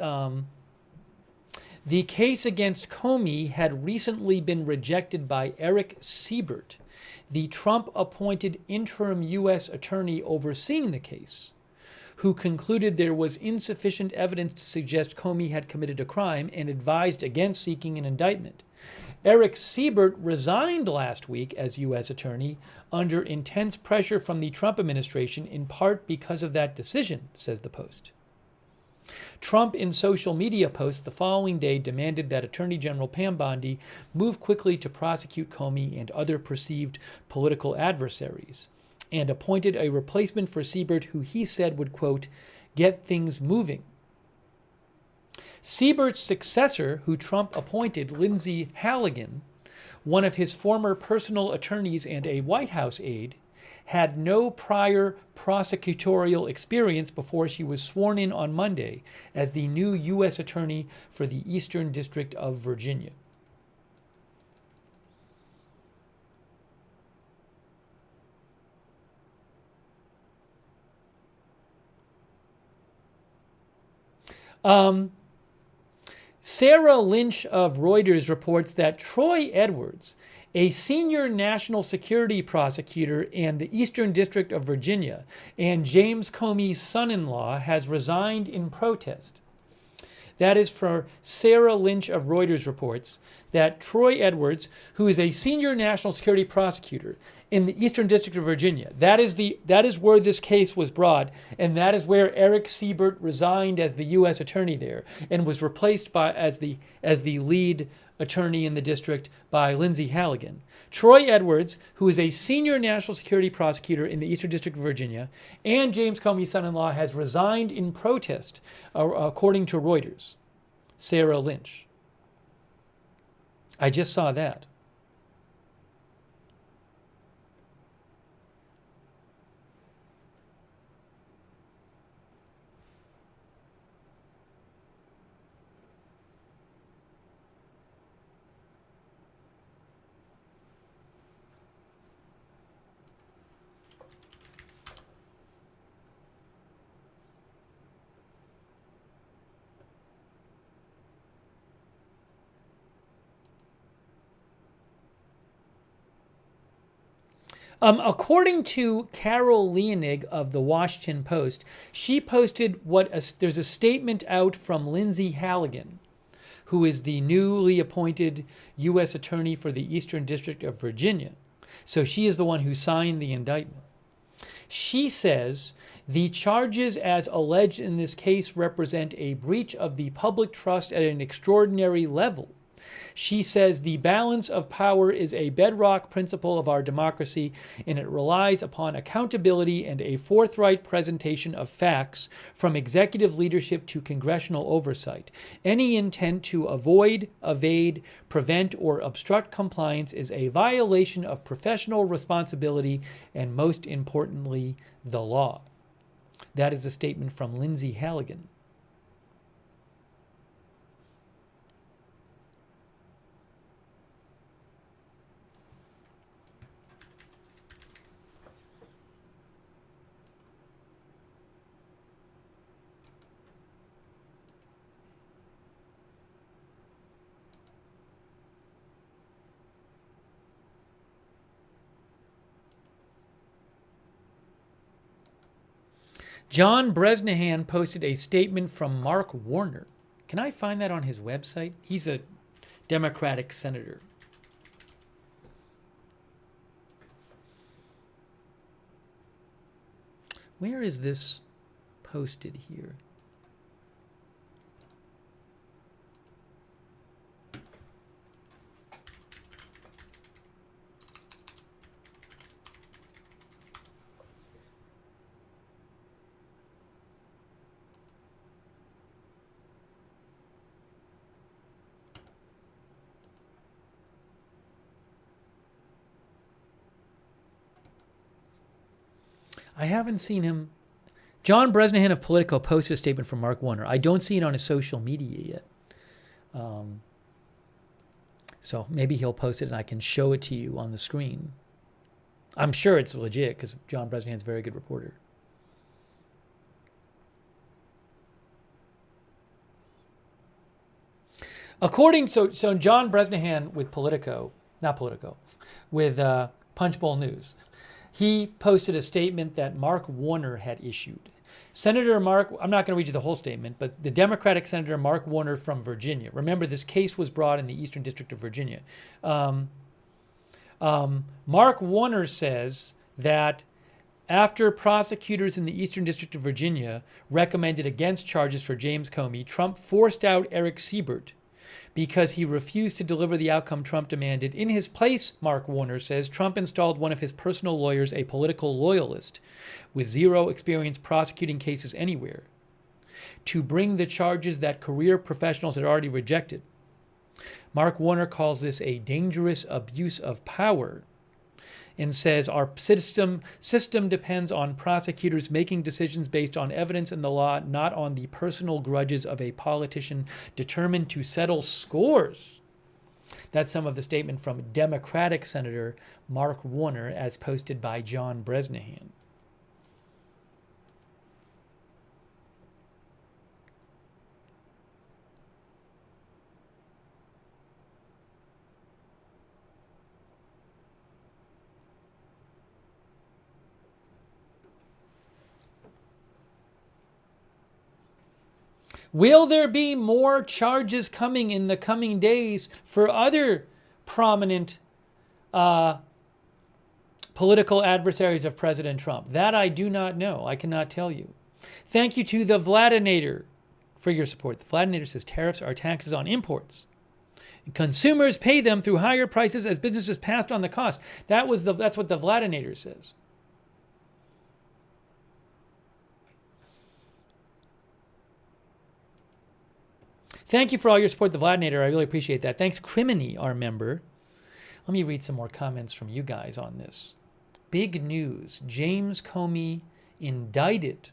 the case against Comey had recently been rejected by Eric Siebert, the Trump-appointed interim U.S. attorney overseeing the case, who concluded there was insufficient evidence to suggest Comey had committed a crime and advised against seeking an indictment. Eric Siebert resigned last week as U.S. attorney under intense pressure from the Trump administration, in part because of that decision, says the Post. Trump, in social media posts the following day, demanded that Attorney General Pam Bondi move quickly to prosecute Comey and other perceived political adversaries, and appointed a replacement for Siebert who he said would, quote, get things moving. Siebert's successor, who Trump appointed, Lindsay Halligan, one of his former personal attorneys and a White House aide, had no prior prosecutorial experience before she was sworn in on Monday as the new U.S. Attorney for the Eastern District of Virginia. Sarah Lynch of Reuters reports that Troy Edwards, a senior national security prosecutor in the Eastern District of Virginia and James Comey's son-in-law, has resigned in protest. That is for Sarah Lynch of Reuters reports that Troy Edwards, who is a senior national security prosecutor in the Eastern District of Virginia, that is where this case was brought, and that is where Eric Siebert resigned as the U.S. attorney there and was replaced as the lead attorney in the district by Lindsay Halligan. Troy Edwards, who is a senior national security prosecutor in the Eastern District of Virginia, and James Comey's son-in-law, has resigned in protest, according to Reuters. Sarah Lynch. I just saw that. According to Carol Leonig of the Washington Post, she posted there's a statement out from Lindsay Halligan, who is the newly appointed U.S. Attorney for the Eastern District of Virginia. So she is the one who signed the indictment. She says the charges as alleged in this case represent a breach of the public trust at an extraordinary level. She says the balance of power is a bedrock principle of our democracy, and it relies upon accountability and a forthright presentation of facts from executive leadership to congressional oversight. Any intent to avoid, evade, prevent, or obstruct compliance is a violation of professional responsibility and, most importantly, the law. That is a statement from Lindsay Halligan. John Bresnahan posted a statement from Mark Warner. Can I find that on his website? He's a Democratic senator. Where is this posted here? I haven't seen him. John Bresnahan of Politico posted a statement from Mark Warner. I don't see it on his social media yet. So maybe he'll post it and I can show it to you on the screen. I'm sure it's legit because John Bresnahan's a very good reporter. So John Bresnahan with with Punchbowl News, he posted a statement that Mark Warner had issued. Senator Mark, I'm not going to read you the whole statement, but the Democratic Senator Mark Warner from Virginia. Remember, this case was brought in the Eastern District of Virginia. Mark Warner says that after prosecutors in the Eastern District of Virginia recommended against charges for James Comey, Trump forced out Eric Siebert because he refused to deliver the outcome Trump demanded. In his place, Mark Warner says, Trump installed one of his personal lawyers, a political loyalist with zero experience prosecuting cases anywhere, to bring the charges that career professionals had already rejected. Mark Warner calls this a dangerous abuse of power and says our system depends on prosecutors making decisions based on evidence and the law, not on the personal grudges of a politician determined to settle scores. That's some of the statement from Democratic Senator Mark Warner as posted by John Bresnahan. Will there be more charges coming in the coming days for other prominent political adversaries of President Trump? That I do not know. I cannot tell you. Thank you to the Vladinator for your support. The Vladinator says tariffs are taxes on imports. Consumers pay them through higher prices as businesses passed on the cost. That's what the Vladinator says. Thank you for all your support, the Vladinator. I really appreciate that. Thanks, Criminy, our member. Let me read some more comments from you guys on this. Big news. James Comey indicted.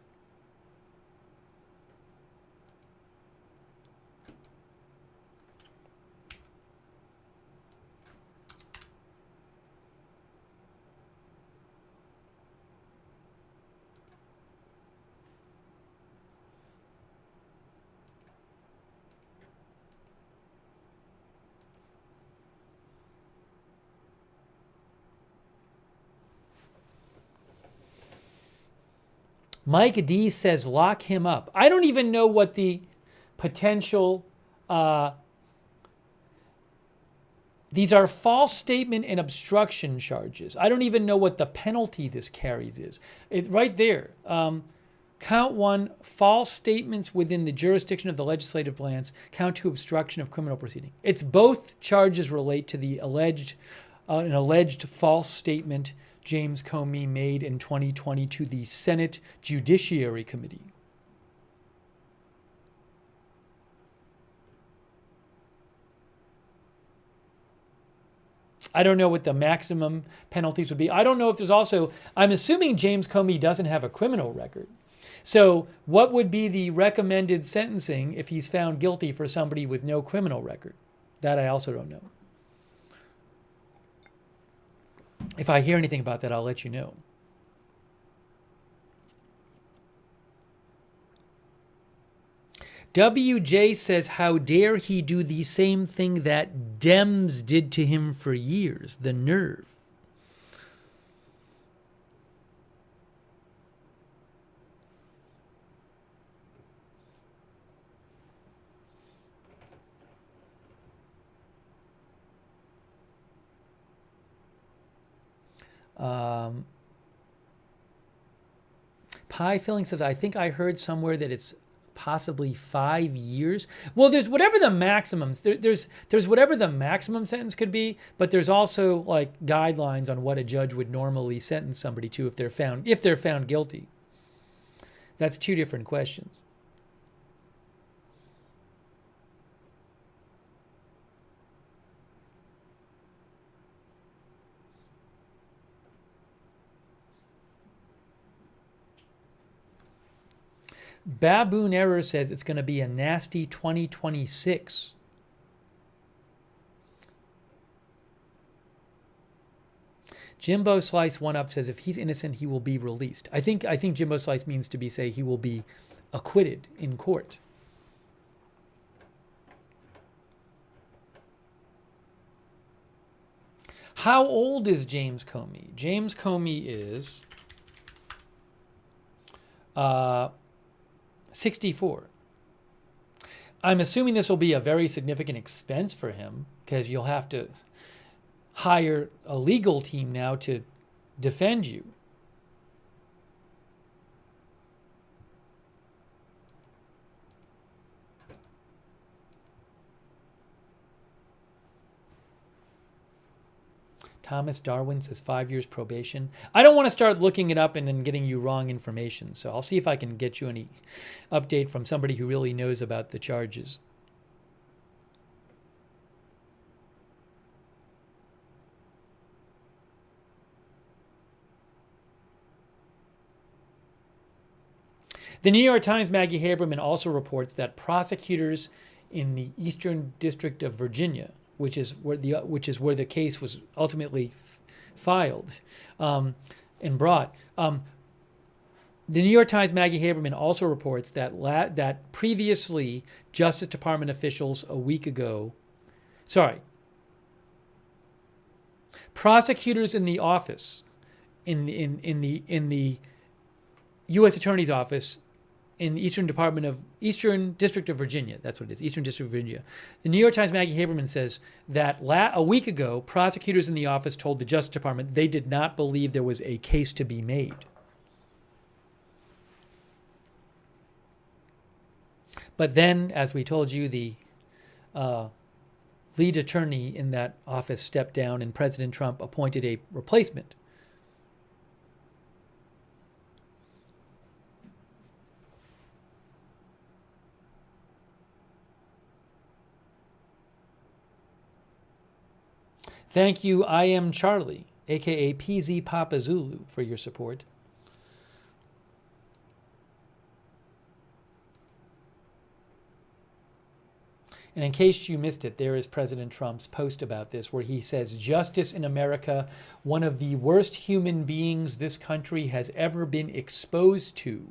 Mike D says lock him up. I don't even know what the potential... these are false statement and obstruction charges. I don't even know what the penalty this carries is. Right there. Count 1, false statements within the jurisdiction of the legislative branch. Count 2, obstruction of criminal proceeding. It's both charges relate to the an alleged false statement James Comey made in 2020 to the Senate Judiciary Committee. I don't know what the maximum penalties would be. I don't know if there's also, I'm assuming James Comey doesn't have a criminal record. So what would be the recommended sentencing if he's found guilty for somebody with no criminal record? That I also don't know. If I hear anything about that, I'll let you know. WJ says, how dare he do the same thing that Dems did to him for years? The nerve. Pie Filling says, I think I heard somewhere that it's possibly 5 years. Well, there's whatever the maximums. There's whatever the maximum sentence could be, but there's also like guidelines on what a judge would normally sentence somebody to if they're found guilty. That's two different questions. Baboon Error says it's going to be a nasty 2026. Jimbo Slice One Up says if he's innocent, he will be released. I think Jimbo Slice means to be say he will be acquitted in court. How old is James Comey? James Comey is 64. I'm assuming this will be a very significant expense for him because you'll have to hire a legal team now to defend you. Thomas Darwin says 5 years probation. I don't want to start looking it up and then getting you wrong information, so I'll see if I can get you any update from somebody who really knows about the charges. The New York Times' Maggie Haberman also reports that prosecutors in the Eastern District of Virginia, which is where the case was ultimately filed and brought. The New York Times' Maggie Haberman also reports that previously Justice Department officials prosecutors in the office in the U.S. Attorney's Office in the Eastern District of Virginia. That's what it is, Eastern District of Virginia. The New York Times' Maggie Haberman says that a week ago, prosecutors in the office told the Justice Department they did not believe there was a case to be made. But then, as we told you, the lead attorney in that office stepped down and President Trump appointed a replacement. Thank you, I Am Charlie, a.k.a. PZ Papa Zulu, for your support. And in case you missed it, there is President Trump's post about this where he says, "Justice in America, one of the worst human beings this country has ever been exposed to,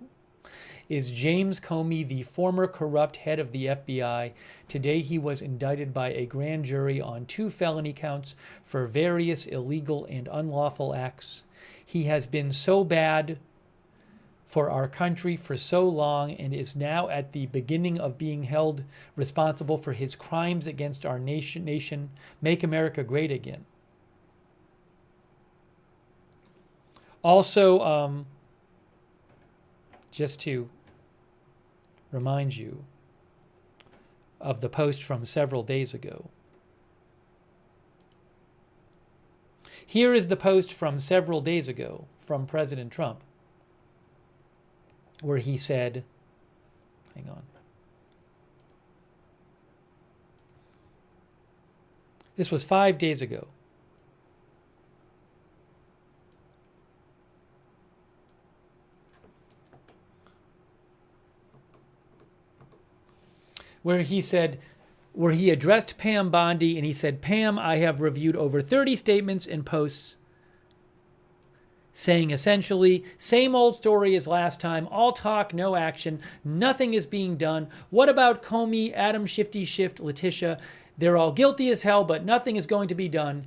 is James Comey, the former corrupt head of the FBI. Today he was indicted by a grand jury on 2 felony counts for various illegal and unlawful acts. He has been so bad for our country for so long and is now at the beginning of being held responsible for his crimes against our nation. Make America great again." Also, just to remind you of the post from several days ago. Here is the post from several days ago from President Trump, where he said, hang on. This was 5 days ago. Where he addressed Pam Bondi and he said, "Pam, I have reviewed over 30 statements and posts saying essentially, same old story as last time, all talk, no action, nothing is being done. What about Comey, Adam Shifty Schiff, Letitia? They're all guilty as hell, but nothing is going to be done."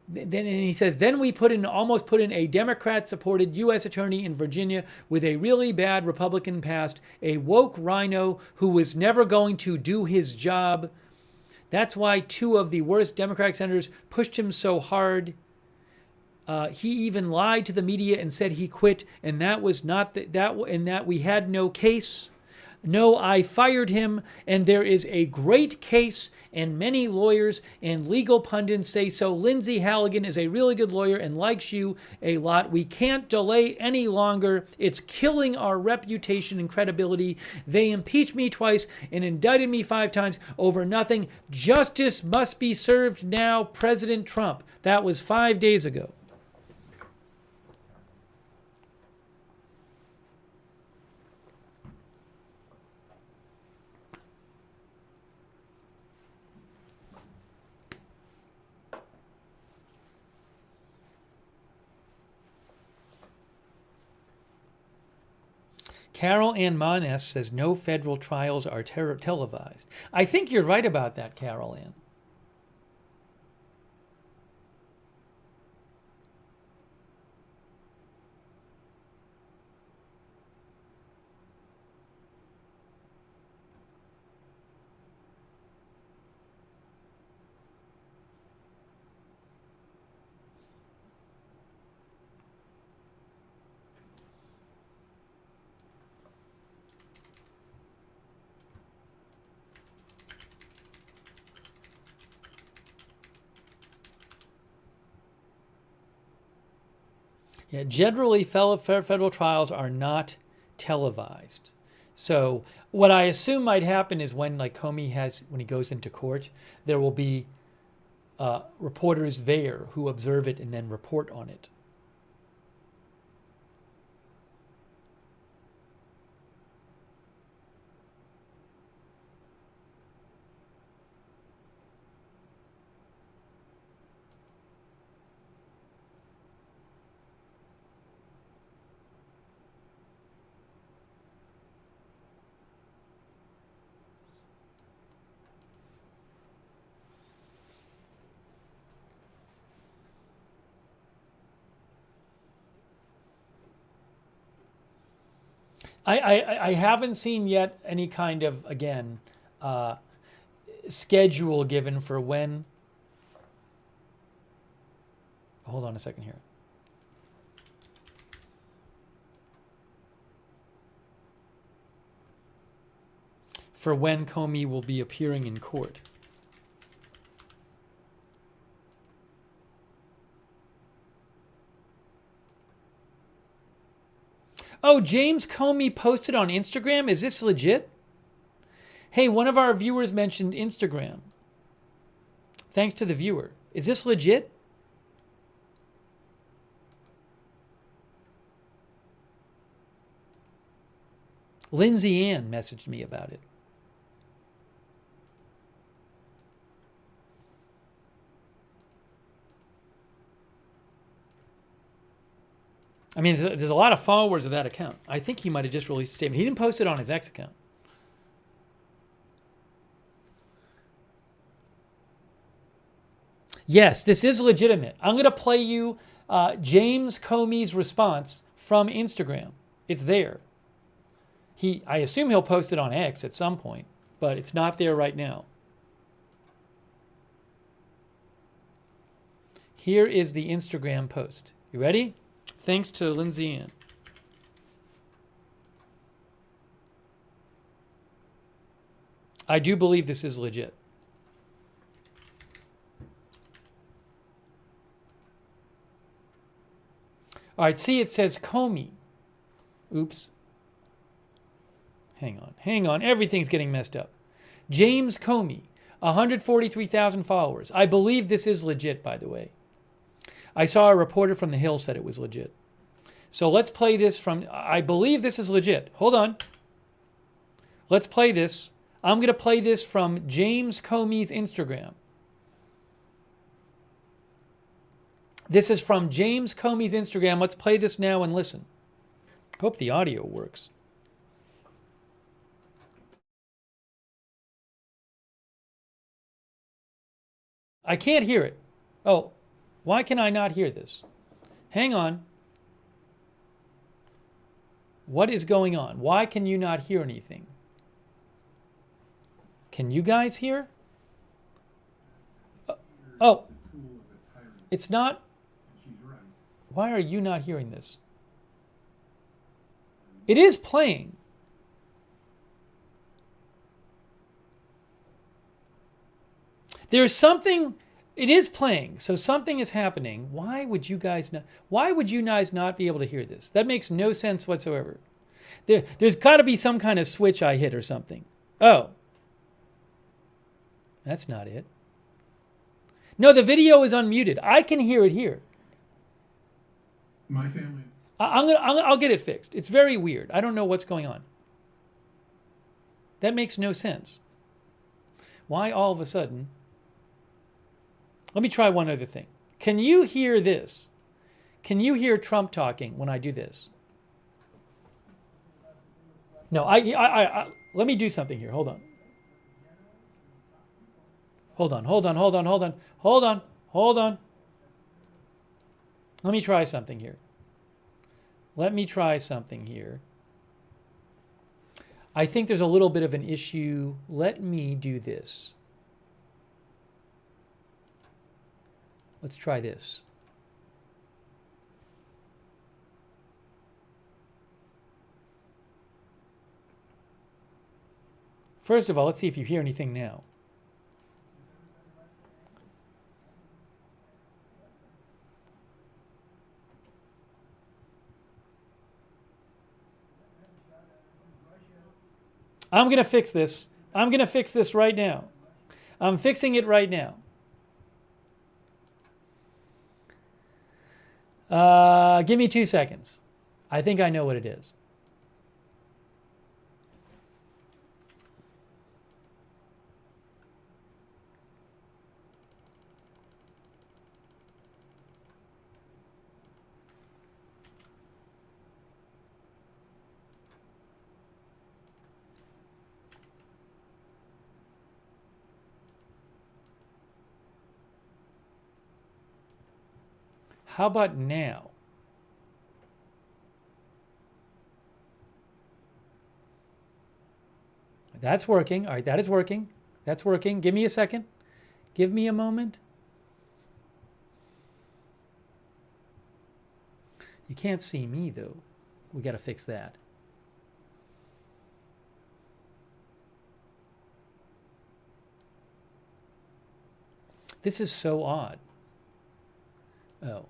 Then and he says, "Then we almost put in a Democrat-supported U.S. attorney in Virginia with a really bad Republican past, a woke rhino who was never going to do his job. That's why 2 of the worst Democratic senators pushed him so hard. He even lied to the media and said he quit, and that was not and that we had no case. No, I fired him, and there is a great case, and many lawyers and legal pundits say so. Lindsay Halligan is a really good lawyer and likes you a lot. We can't delay any longer. It's killing our reputation and credibility. They impeached me twice and indicted me 5 times over nothing. Justice must be served now, President Trump. That was 5 days ago. Carol Ann Mones says no federal trials are televised. I think you're right about that, Carol Ann. Yeah, generally, federal trials are not televised. So what I assume might happen is when, like Comey when he goes into court, there will be reporters there who observe it and then report on it. I haven't seen yet any kind of, again, schedule given for when. Hold on a second here. For when Comey will be appearing in court. Oh, James Comey posted on Instagram? Is this legit? Hey, one of our viewers mentioned Instagram. Thanks to the viewer. Is this legit? Lindsay Ann messaged me about it. I mean, there's a lot of followers of that account. I think he might have just released a statement. He didn't post it on his X account. Yes, this is legitimate. I'm going to play you James Comey's response from Instagram. It's there. I assume he'll post it on X at some point, but it's not there right now. Here is the Instagram post. You ready? Thanks to Lindsay Ann. I do believe this is legit. All right, see, it says Comey. Oops. Hang on. Everything's getting messed up. James Comey, 143,000 followers. I believe this is legit, by the way. I saw a reporter from The Hill said it was legit. So let's play this from, I believe this is legit. Hold on. Let's play this. I'm going to play this from James Comey's Instagram. This is from James Comey's Instagram. Let's play this now and listen. Hope the audio works. I can't hear it. Oh, why can I not hear this? Hang on. What is going on? Why can you not hear anything? Can you guys hear? Oh, it's not. Why are you not hearing this? It is playing. There's something, it is playing, so something is happening. Why would you guys not be able to hear this? That makes no sense whatsoever. There's got to be some kind of switch I hit or something. Oh. That's not it. No, the video is unmuted. I can hear it here. My family. I'll get it fixed. It's very weird. I don't know what's going on. That makes no sense. Why all of a sudden? Let me try one other thing. Can you hear this? Can you hear Trump talking when I do this? No, let me do something here. Hold on. Hold on. Let me try something here. I think there's a little bit of an issue. Let me do this. Let's try this. First of all, let's see if you hear anything now. I'm going to fix this. I'm going to fix this right now. I'm fixing it right now. Give me 2 seconds. I think I know what it is. How about now? That's working. All right, that is working. That's working. Give me a second. Give me a moment. You can't see me, though. We got to fix that. This is so odd. Oh.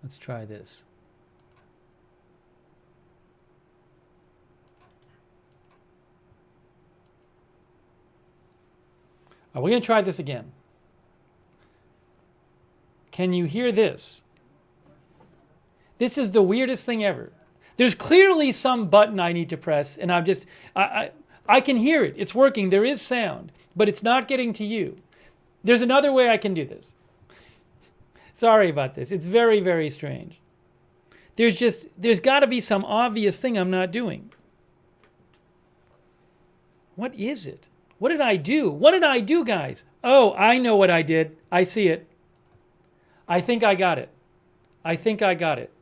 Let's try this. We're going to try this again. Can you hear this? This is the weirdest thing ever. There's clearly some button I need to press, and I can hear it. It's working. There is sound, but it's not getting to you. There's another way I can do this. Sorry about this. It's very, very strange. There's got to be some obvious thing I'm not doing. What is it? What did I do? What did I do, guys? Oh, I know what I did. I see it. I think I got it. I think I got it.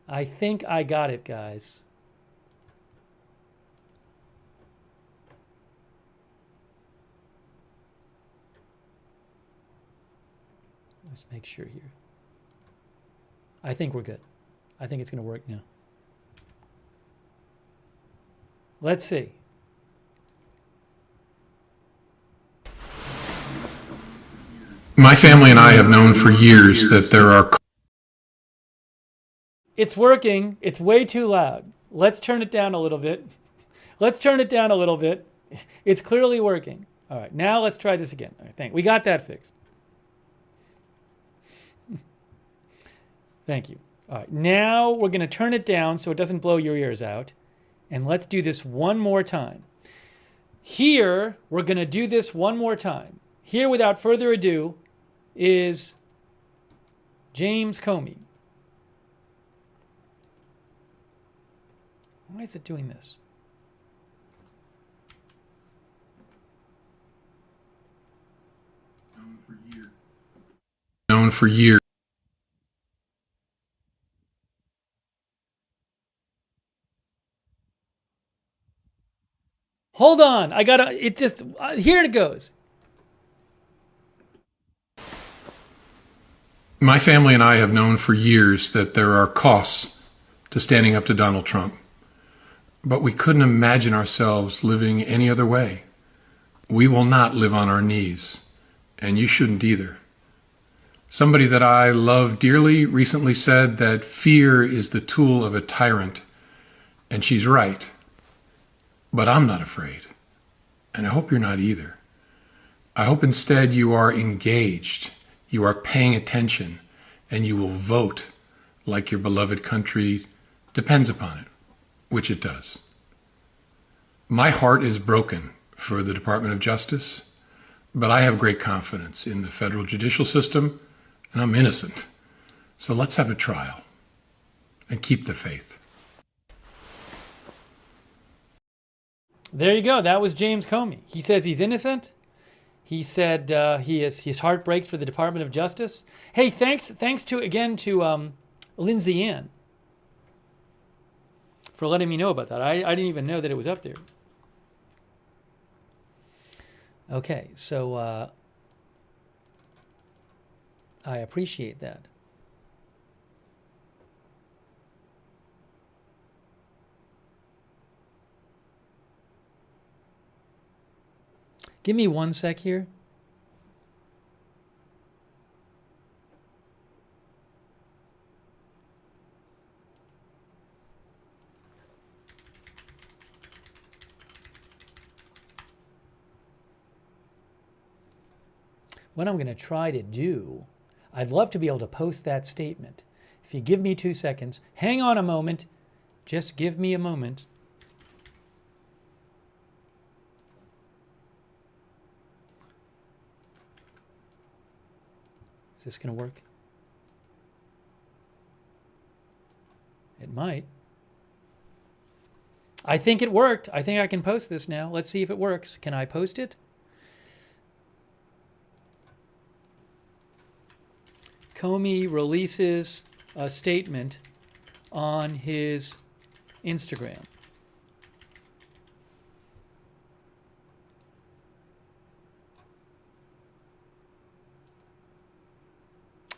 I think I got it, guys. Let's make sure here. I think we're good. I think it's going to work now. Let's see. My family and I have known for years that there are... It's working. It's way too loud. Let's turn it down a little bit. Let's turn it down a little bit. It's clearly working. All right, now let's try this again. All right, we got that fixed. Thank you. All right, now we're going to turn it down so it doesn't blow your ears out. And let's do this one more time. Here, we're going to do this one more time. Here, without further ado, is James Comey. Why is it doing this? Known for years. Hold on. I gotta, it just, here it goes. My family and I have known for years that there are costs to standing up to Donald Trump, but we couldn't imagine ourselves living any other way. We will not live on our knees, and you shouldn't either. Somebody that I love dearly recently said that fear is the tool of a tyrant, and she's right. But I'm not afraid, and I hope you're not either. I hope instead you are engaged, you are paying attention, and you will vote like your beloved country depends upon it, which it does. My heart is broken for the Department of Justice, but I have great confidence in the federal judicial system, and I'm innocent. So let's have a trial and keep the faith. There you go. That was James Comey. He says he's innocent. He said his heart breaks for the Department of Justice. Hey, thanks to Lindsay Ann for letting me know about that. I didn't even know that it was up there. Okay, so I appreciate that. Give me 1 sec here. What I'm going to try to do, I'd love to be able to post that statement. If you give me 2 seconds, hang on a moment, just give me a moment. Is this going to work? It might. I think it worked. I think I can post this now. Let's see if it works. Can I post it? Comey releases a statement on his Instagram.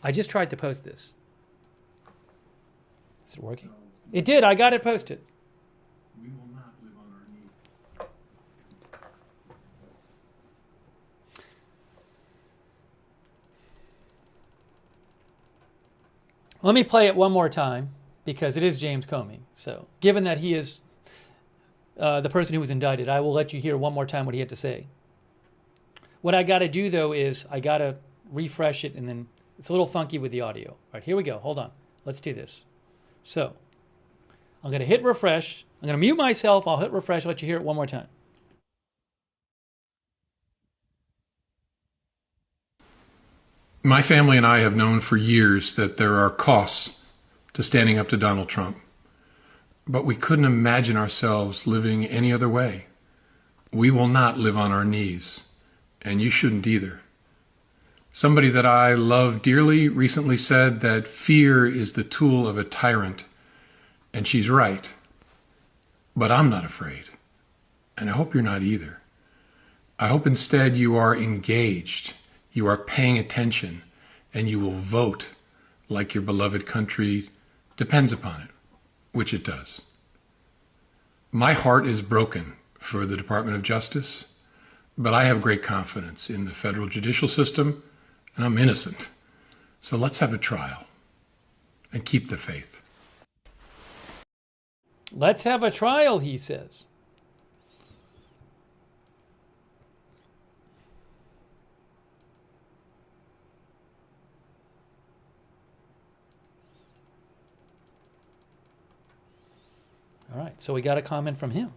I just tried to post this. Is it working? It did. I got it posted. We will not live on our knees. Let me play it one more time because it is James Comey. So, given that he is the person who was indicted, I will let you hear one more time what he had to say. What I got to do, though, is I got to refresh it, and then it's a little funky with the audio. All right, here we go. Hold on. Let's do this. So, I'm going to hit refresh. I'm going to mute myself. I'll hit refresh. Let you hear it one more time. My family and I have known for years that there are costs to standing up to Donald Trump, but we couldn't imagine ourselves living any other way. We will not live on our knees, and you shouldn't either. Somebody that I love dearly recently said that fear is the tool of a tyrant, and she's right. But I'm not afraid, and I hope you're not either. I hope instead you are engaged, you are paying attention, and you will vote like your beloved country depends upon it, which it does. My heart is broken for the Department of Justice, but I have great confidence in the federal judicial system, and I'm innocent. So let's have a trial and keep the faith. Let's have a trial, he says. All right, so we got a comment from him.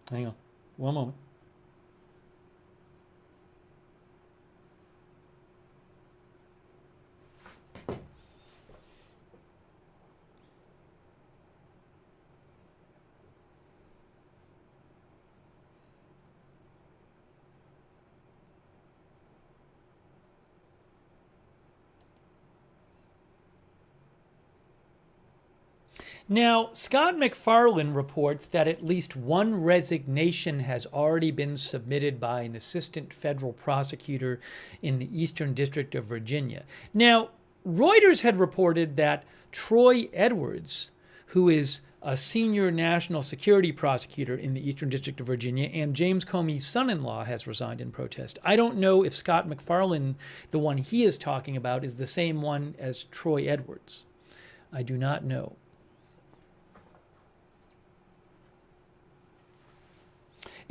Hang on, one moment. Now, Scott McFarlane reports that at least one resignation has already been submitted by an assistant federal prosecutor in the Eastern District of Virginia. Now, Reuters had reported that Troy Edwards, who is a senior national security prosecutor in the Eastern District of Virginia, and James Comey's son-in-law has resigned in protest. I don't know if Scott McFarlane, the one he is talking about, is the same one as Troy Edwards. I do not know.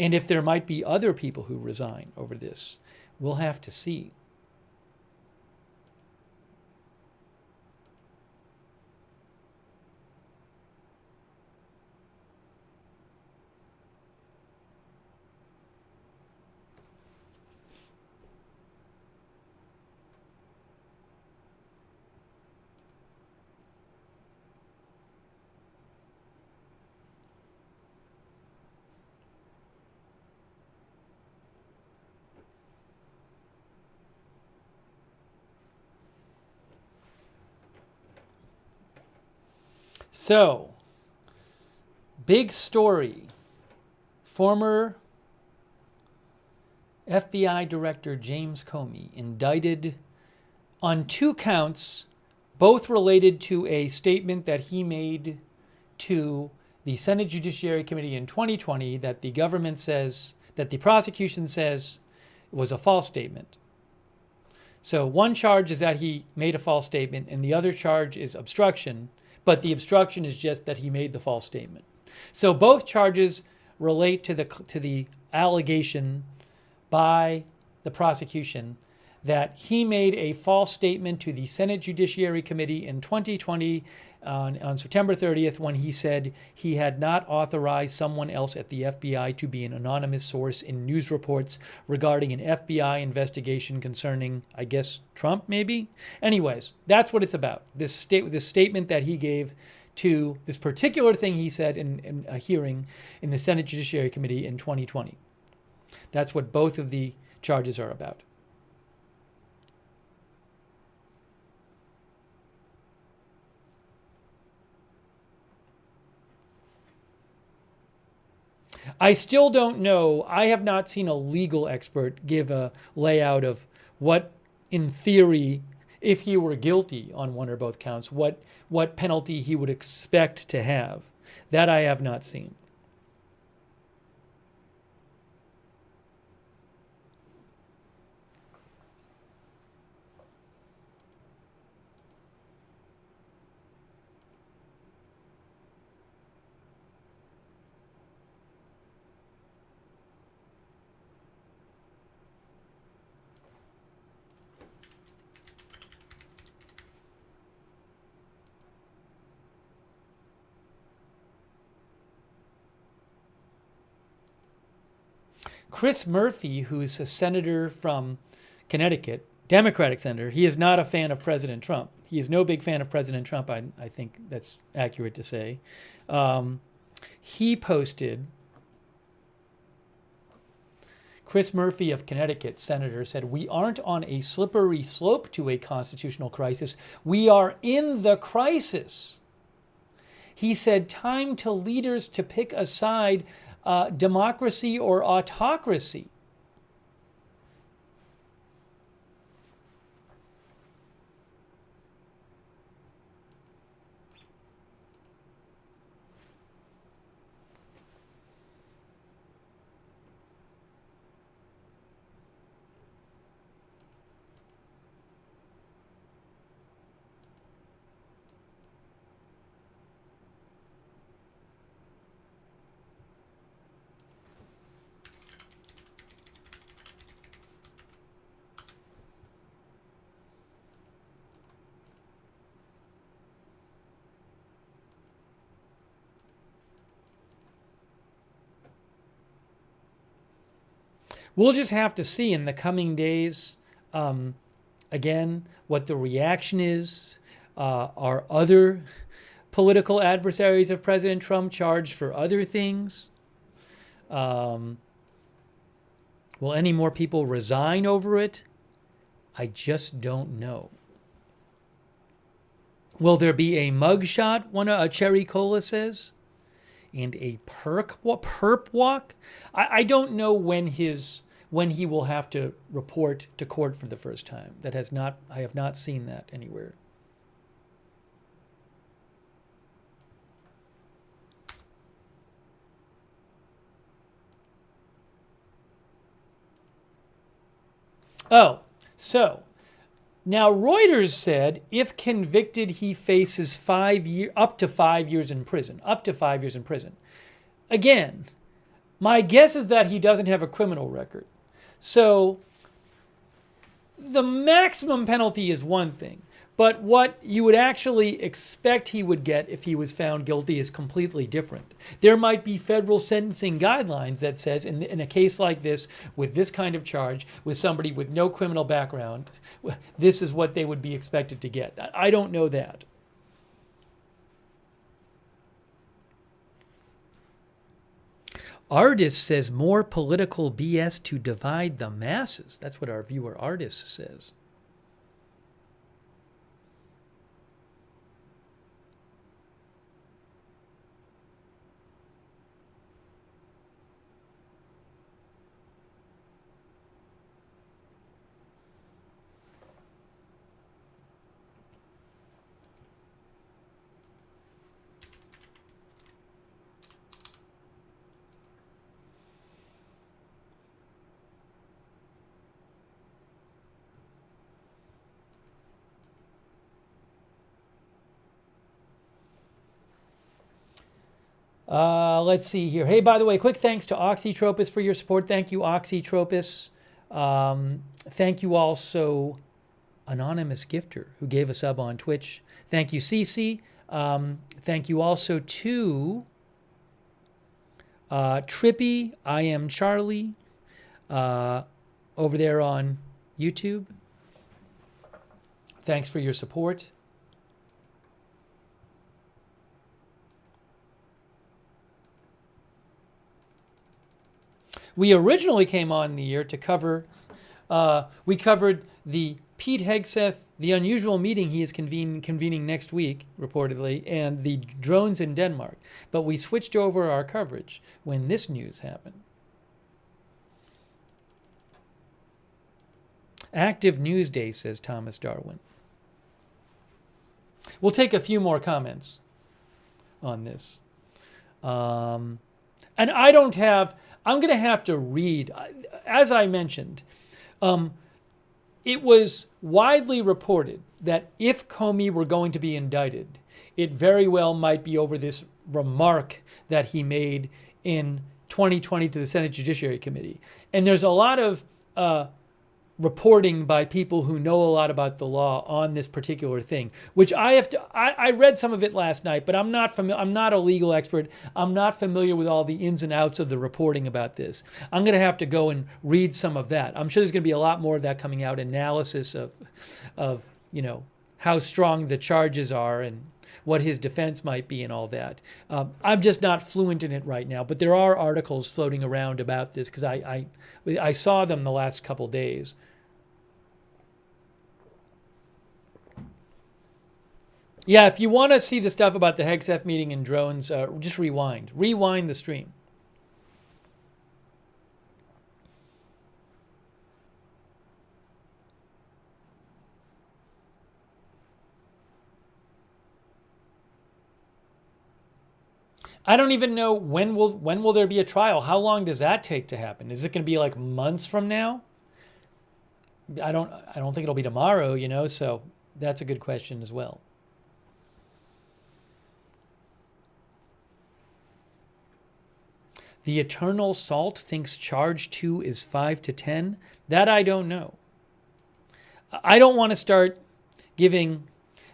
And if there might be other people who resign over this, we'll have to see. So, big story. Former FBI Director James Comey indicted on 2 counts, both related to a statement that he made to the Senate Judiciary Committee in 2020 that the government says, that the prosecution says was a false statement. So one charge is that he made a false statement, and the other charge is obstruction. But the obstruction is just that he made the false statement. So both charges relate to the allegation by the prosecution that he made a false statement to the Senate Judiciary Committee in 2020 on September 30th when he said he had not authorized someone else at the FBI to be an anonymous source in news reports regarding an FBI investigation concerning, I guess, Trump, maybe? Anyways, that's what it's about. This statement that he gave to this particular thing he said in a hearing in the Senate Judiciary Committee in 2020. That's what both of the charges are about. I still don't know. I have not seen a legal expert give a layout of what, in theory, if he were guilty on one or both counts, what penalty he would expect to have. That I have not seen. Chris Murphy, who's a senator from Connecticut, Democratic senator, he is not a fan of President Trump. He is no big fan of President Trump, I think that's accurate to say. He posted, Chris Murphy of Connecticut, senator, said, "We aren't on a slippery slope to a constitutional crisis. We are in the crisis." He said, "Time to leaders to pick a side, democracy or autocracy." We'll just have to see in the coming days, again, what the reaction is. Are other political adversaries of President Trump charged for other things? Will any more people resign over it? I just don't know. Will there be a mugshot? Cherry Cola says, and a perp walk. I don't know when he will have to report to court for the first time. I have not seen that anywhere. Oh, so now Reuters said if convicted, he faces up to 5 years in prison. Up to 5 years in prison. Again, my guess is that he doesn't have a criminal record. So the maximum penalty is one thing, but what you would actually expect he would get if he was found guilty is completely different. There might be federal sentencing guidelines that says in a case like this, with this kind of charge, with somebody with no criminal background, this is what they would be expected to get. I don't know that. Artist says more political BS to divide the masses. That's what our viewer Artist says. Let's see here. Hey, by the way, quick thanks to Oxytropis for your support. Thank you, Oxytropis. Thank you also, Anonymous Gifter, who gave a sub on Twitch. Thank you, Cece. Thank you also to Trippy, I Am Charlie, over there on YouTube. Thanks for your support. We originally came on the air to cover, we covered the Pete Hegseth, the unusual meeting he is convening next week, reportedly, and the drones in Denmark. But we switched over our coverage when this news happened. Active News Day, says Thomas Darwin. We'll take a few more comments on this. And I don't have... I'm going to have to read, as I mentioned, it was widely reported that if Comey were going to be indicted, it very well might be over this remark that he made in 2020 to the Senate Judiciary Committee. And there's a lot of reporting by people who know a lot about the law on this particular thing, which I read some of it last night, but I'm not a legal expert. I'm not familiar with all the ins and outs of the reporting about this. I'm going to have to go and read some of that. I'm sure there's going to be a lot more of that coming out, analysis of how strong the charges are and what his defense might be and all that. I'm just not fluent in it right now, but there are articles floating around about this because I saw them the last couple days. Yeah, if you want to see the stuff about the Hegseth meeting and drones, just rewind. Rewind the stream. I don't even know when will there be a trial? How long does that take to happen? Is it going to be like months from now? I don't think it'll be tomorrow, so that's a good question as well. The Eternal Salt thinks charge 2 is 5 to 10. That I don't know. I don't want to start doing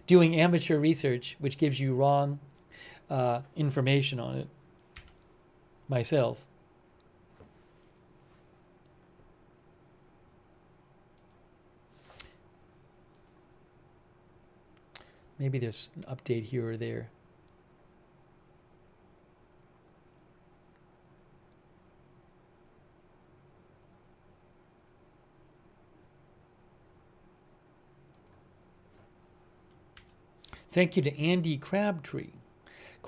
amateur research, which gives you wrong information on it myself. Maybe there's an update here or there. Thank you to Andy Crabtree.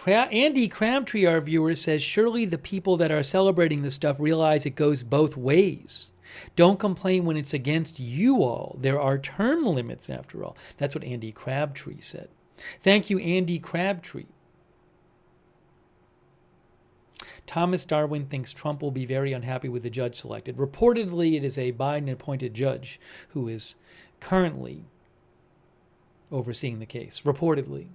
Andy Crabtree, our viewer, says, surely the people that are celebrating this stuff realize it goes both ways. Don't complain when it's against you all. There are term limits, after all. That's what Andy Crabtree said. Thank you, Andy Crabtree. Thomas Darwin thinks Trump will be very unhappy with the judge selected. Reportedly, it is a Biden-appointed judge who is currently overseeing the case. Reportedly.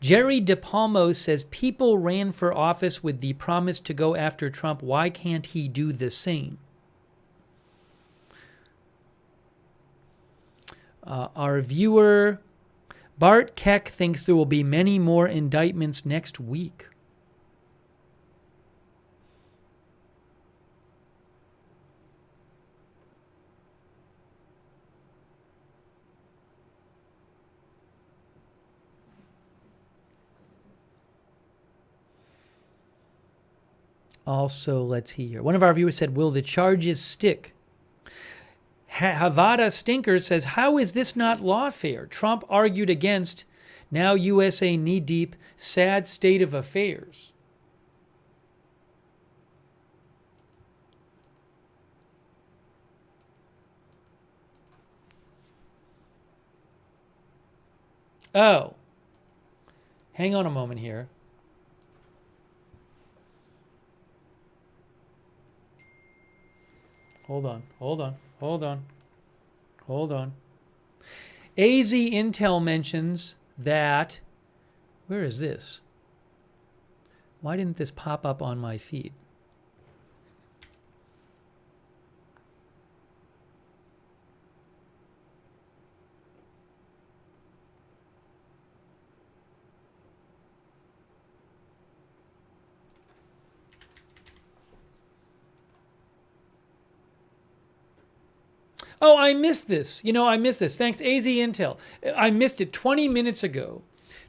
Jerry DePalmo says people ran for office with the promise to go after Trump. Why can't he do the same? Our viewer, Bart Keck, thinks there will be many more indictments next week. Also, let's see here. One of our viewers said, will the charges stick? Havada Stinker says, how is this not lawfare? Trump argued against, now USA knee-deep, sad state of affairs. Oh. Hang on a moment here. Hold on. AZ Intel mentions that, where is this? Why didn't this pop up on my feed? Oh, I missed this. I missed this. Thanks, AZ Intel. I missed it 20 minutes ago.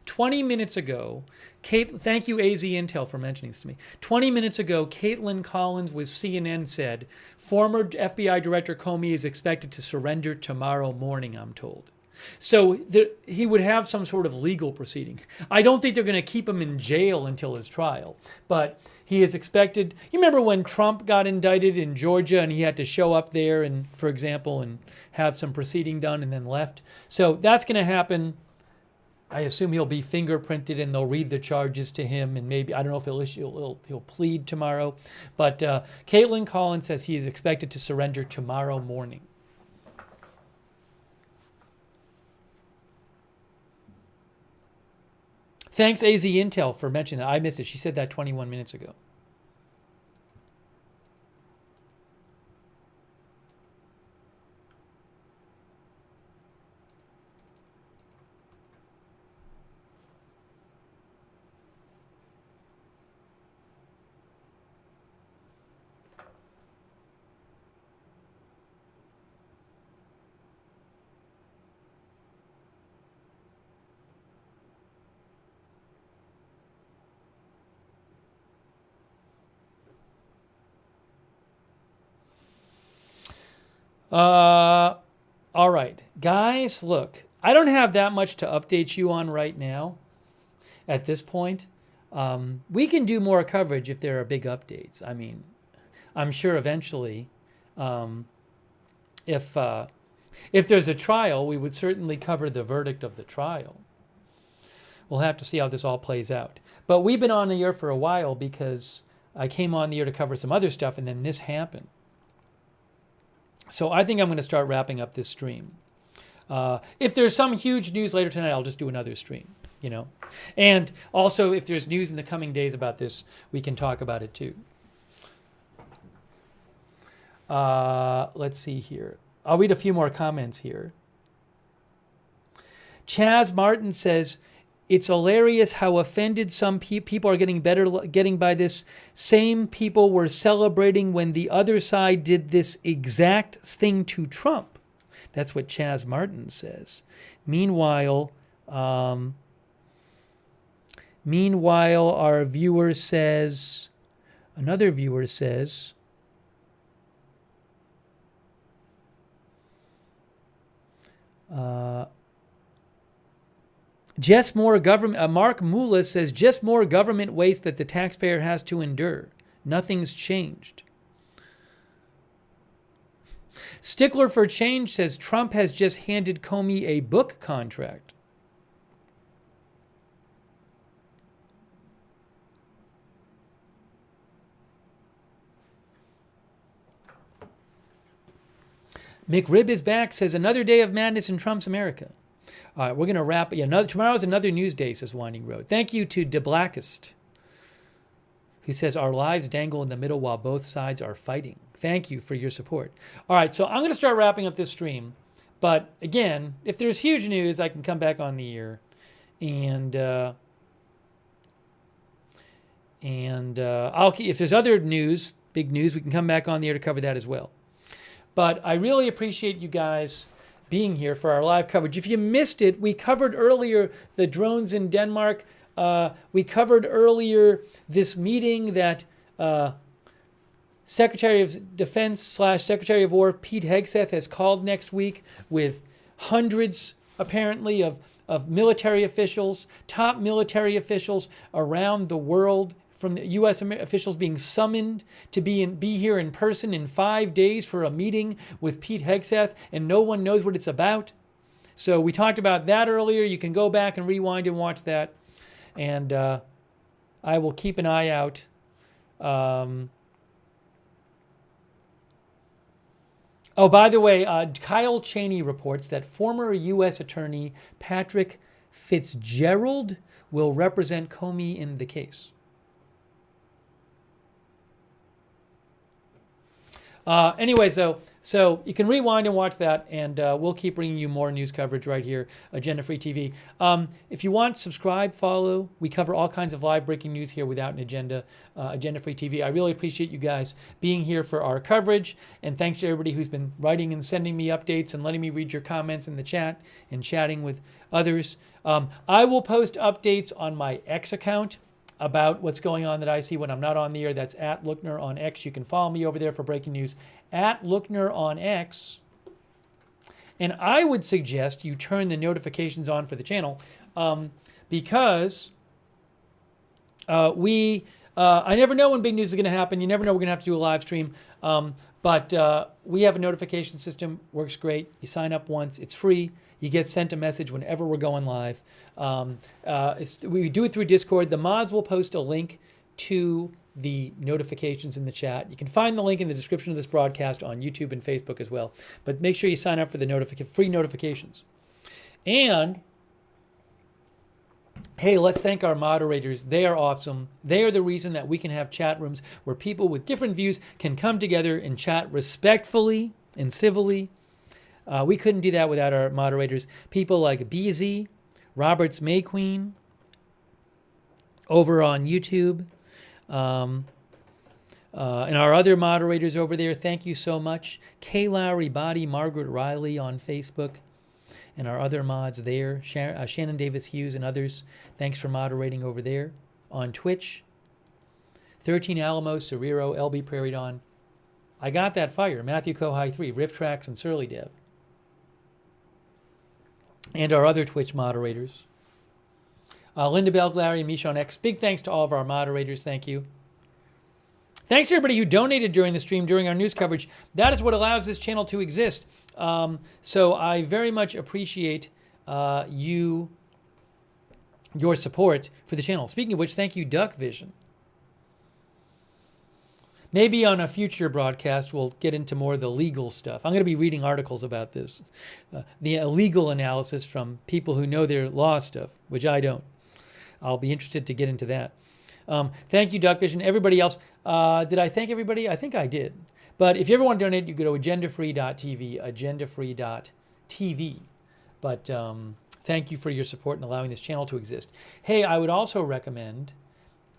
20 minutes ago, thank you, AZ Intel, for mentioning this to me. 20 minutes ago, Caitlin Collins with CNN said, former FBI Director Comey is expected to surrender tomorrow morning, I'm told. So he would have some sort of legal proceeding. I don't think they're going to keep him in jail until his trial, but he is expected. You remember when Trump got indicted in Georgia and he had to show up there and, for example, and have some proceeding done and then left? So that's going to happen. I assume he'll be fingerprinted and they'll read the charges to him, and maybe, I don't know if he'll plead tomorrow. But Caitlin Collins says he is expected to surrender tomorrow morning. Thanks, AZ Intel, for mentioning that. I missed it. She said that 21 minutes ago. All right, guys, look, I don't have that much to update you on right now at this point. We can do more coverage if there are big updates. I mean, I'm sure eventually, if there's a trial, we would certainly cover the verdict of the trial. We'll have to see how this all plays out. But we've been on the air for a while because I came on the air to cover some other stuff, and then this happened. So I think I'm going to start wrapping up this stream. If there's some huge news later tonight, I'll just do another stream, And also, if there's news in the coming days about this, we can talk about it too. Let's see here. I'll read a few more comments here. Chaz Martin says, It's hilarious how offended some people are getting by this. Same people were celebrating when the other side did this exact thing to Trump. That's what Chaz Martin says. Meanwhile, our viewer says, another viewer says, just more government. Mark Mula says, just more government waste that the taxpayer has to endure. Nothing's changed. Stickler for Change says, Trump has just handed Comey a book contract. McRib is back, says, another day of madness in Trump's America. All right, we're going to wrap. Tomorrow's another news day, says Winding Road. Thank you to De Blackest, who says, our lives dangle in the middle while both sides are fighting. Thank you for your support. All right, so I'm going to start wrapping up this stream. But again, if there's huge news, I can come back on the air. And if there's other news, big news, we can come back on the air to cover that as well. But I really appreciate you guys being here for our live coverage. If you missed it, we covered earlier the drones in Denmark. We covered earlier this meeting that Secretary of Defense / Secretary of War Pete Hegseth has called next week with hundreds, apparently, of military officials, top military officials around the world, from the U.S. officials being summoned to be here in person in 5 days for a meeting with Pete Hegseth, and no one knows what it's about. So we talked about that earlier. You can go back and rewind and watch that. And I will keep an eye out. Oh, by the way, Kyle Cheney reports that former U.S. Attorney Patrick Fitzgerald will represent Comey in the case. Anyway, so you can rewind and watch that, and we'll keep bringing you more news coverage right here, Agenda Free TV. If you want, subscribe, follow. We cover all kinds of live breaking news here without an agenda, Agenda Free TV. I really appreciate you guys being here for our coverage, and thanks to everybody who's been writing and sending me updates and letting me read your comments in the chat and chatting with others. I will post updates on my X account about what's going on that I see when I'm not on the air. That's at Lookner on X. You can follow me over there for breaking news at Lookner on X. And I would suggest you turn the notifications on for the channel because I never know when big news is going to happen. You never know we're going to have to do a live stream. But we have a notification system. Works great. You sign up once. It's free. You get sent a message whenever we're going live. We do it through Discord. The mods will post a link to the notifications in the chat. You can find the link in the description of this broadcast on YouTube and Facebook as well. But make sure you sign up for the free notifications. And hey, let's thank our moderators. They are awesome. They are the reason that we can have chat rooms where people with different views can come together and chat respectfully and civilly. We couldn't do that without our moderators. People like BZ, Roberts May Queen, over on YouTube, and our other moderators over there. Thank you so much. Kay Lowry Body, Margaret Riley on Facebook, and our other mods there, Shannon Davis Hughes and others. Thanks for moderating over there. On Twitch, 13 Alamo, Cerrero, LB Prairie Dawn. I Got That Fire, Matthew Kohai 3, Riff Tracks, and Surly Dev. And our other Twitch moderators. Linda Belglary and Michonne X. Big thanks to all of our moderators. Thank you. Thanks to everybody who donated during the stream, during our news coverage. That is what allows this channel to exist. So I very much appreciate your support for the channel. Speaking of which, thank you, Duck Vision. Maybe on a future broadcast, we'll get into more of the legal stuff. I'm going to be reading articles about this, the legal analysis from people who know their law stuff, which I don't. I'll be interested to get into that. Thank you, Duck Vision. Everybody else, did I thank everybody? I think I did. But if you ever want to donate, you go to agendafree.tv, agendafree.tv. But Thank you for your support in allowing this channel to exist. Hey, I would also recommend,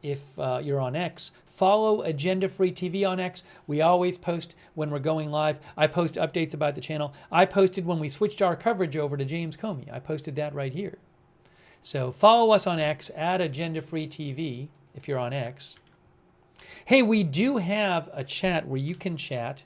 if you're on X, follow Agenda Free TV on X. We always post when we're going live. I post updates about the channel. I posted when we switched our coverage over to James Comey. I posted that right here. So follow us on X, at Agenda Free TV, if you're on X. Hey, we do have a chat where you can chat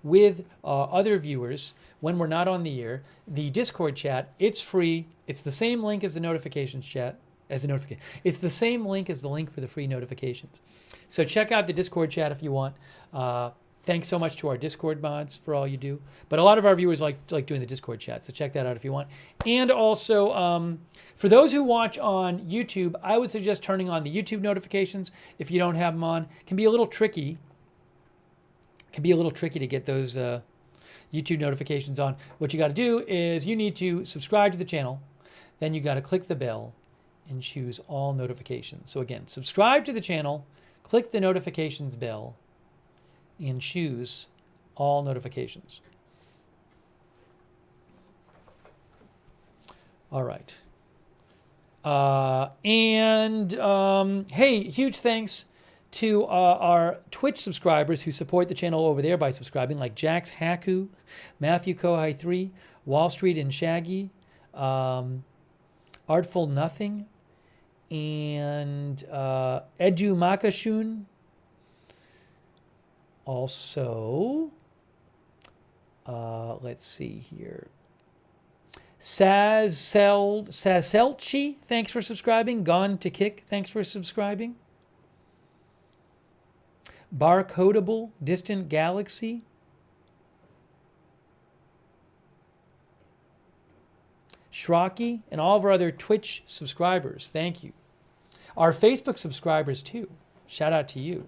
with other viewers when we're not on the air. The Discord chat, it's free. It's the same link as the notifications chat. It's the same link as the link for the free notifications. So check out the Discord chat if you want. Thanks so much to our Discord mods for all you do. But a lot of our viewers like doing the Discord chat, so check that out if you want. And also, for those who watch on YouTube, I would suggest turning on the YouTube notifications if you don't have them on. It can be a little tricky. It can be a little tricky to get those YouTube notifications on. What you got to do is you need to subscribe to the channel. Then you got to click the bell and choose all notifications. So again, subscribe to the channel, click the notifications bell, and choose all notifications. All right. Hey, huge thanks to our Twitch subscribers who support the channel over there by subscribing, like Jax Haku, Matthew Kohai 3, Wall Street and Shaggy, Artful Nothing, and Edu Makashun. Also, let's see here. Sazelchi, thanks for subscribing. Gone to Kick, thanks for subscribing. Barcodable, Distant Galaxy. Shrocky, and all of our other Twitch subscribers, thank you. Our Facebook subscribers too, shout out to you.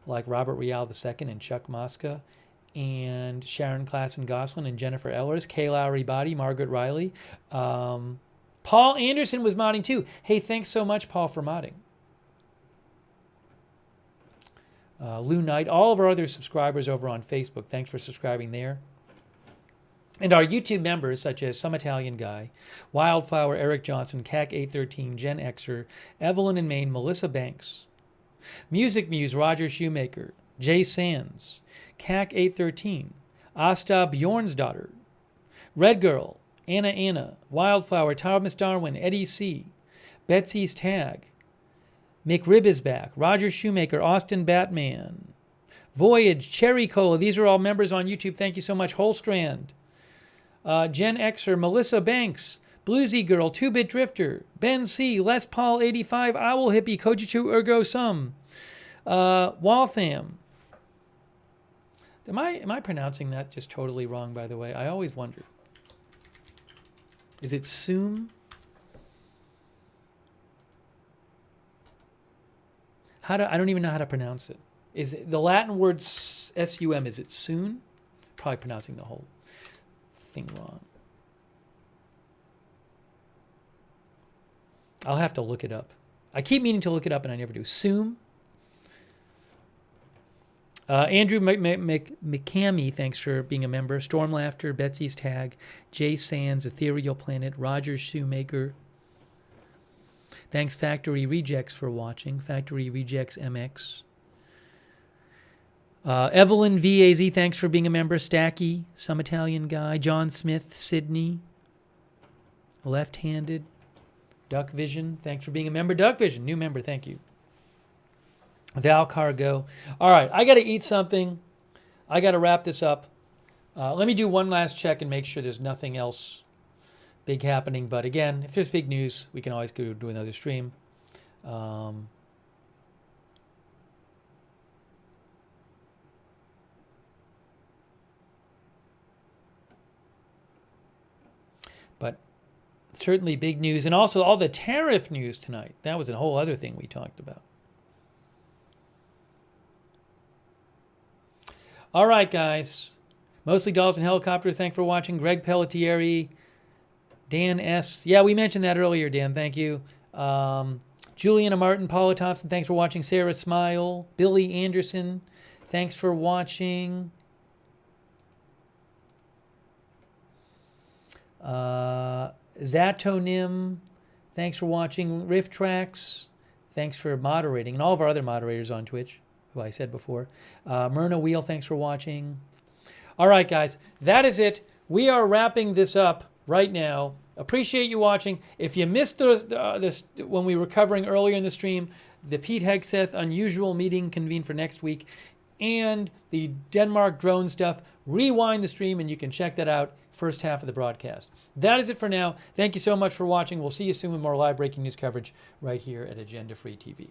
Like Robert Rial II and Chuck Mosca, and Sharon Klassen Goslin and Jennifer Ellers, Kay Lowry Body, Margaret Riley. Paul Anderson was modding too. Hey, thanks so much, Paul, for modding. Lou Knight, all of our other subscribers over on Facebook, thanks for subscribing there. And our YouTube members, such as Some Italian Guy, Wildflower, Eric Johnson, CAC813, Jen Exer, Evelyn in Maine, Melissa Banks, Music Muse, Roger Shoemaker, Jay Sands, CAC813, Asta Bjornsdottir, Red Girl, Anna, Wildflower, Thomas Darwin, Eddie C., Betsy's Tag, McRib is back, Roger Shoemaker, Austin Batman, Voyage, Cherry Cola. These are all members on YouTube. Thank you so much. Holstrand, Jen Exer, Melissa Banks, Bluesy Girl, 2-Bit Drifter, Ben C., Les Paul 85, Owl Hippie, Kojitu Ergo Sum, Waltham. Am I pronouncing that just totally wrong, by the way? I always wonder. Is it Sum? I don't even know how to pronounce it. Is it the Latin word S-U-M, is it soon? Probably pronouncing the whole thing wrong. I'll have to look it up. I keep meaning to look it up and I never do. Soom. Andrew McCamey, thanks for being a member. Storm Laughter, Betsy's Tag, Jay Sands, Ethereal Planet, Roger Shoemaker. Thanks Factory Rejects for watching. Factory Rejects MX. Evelyn VAZ, thanks for being a member. Stacky, Some Italian Guy. John Smith, Sydney. Left-handed. Duck Vision, thanks for being a member. Duck Vision, new member, thank you. Val Cargo. All right, I got to eat something. I got to wrap this up. Let me do one last check and make sure there's nothing else big happening. But again, if there's big news, we can always go do another stream. But certainly big news. And also all the tariff news tonight. That was a whole other thing we talked about. All right, guys. Mostly Dolls and Helicopter, thanks for watching. Greg Pelletieri, Dan S. Yeah, we mentioned that earlier, Dan. Thank you. Juliana Martin, Paula Thompson, thanks for watching. Sarah Smile, Billy Anderson, thanks for watching. Zatonim, thanks for watching. Riff Tracks, thanks for moderating. And all of our other moderators on Twitch, who I said before. Myrna Wheel, thanks for watching. All right, guys, that is it. We are wrapping this up right now. Appreciate you watching. If you missed this when we were covering earlier in the stream, the Pete Hegseth unusual meeting convened for next week, and the Denmark drone stuff, rewind the stream and you can check that out first half of the broadcast. That is it for now. Thank you so much for watching. We'll see you soon with more live breaking news coverage right here at Agenda Free TV.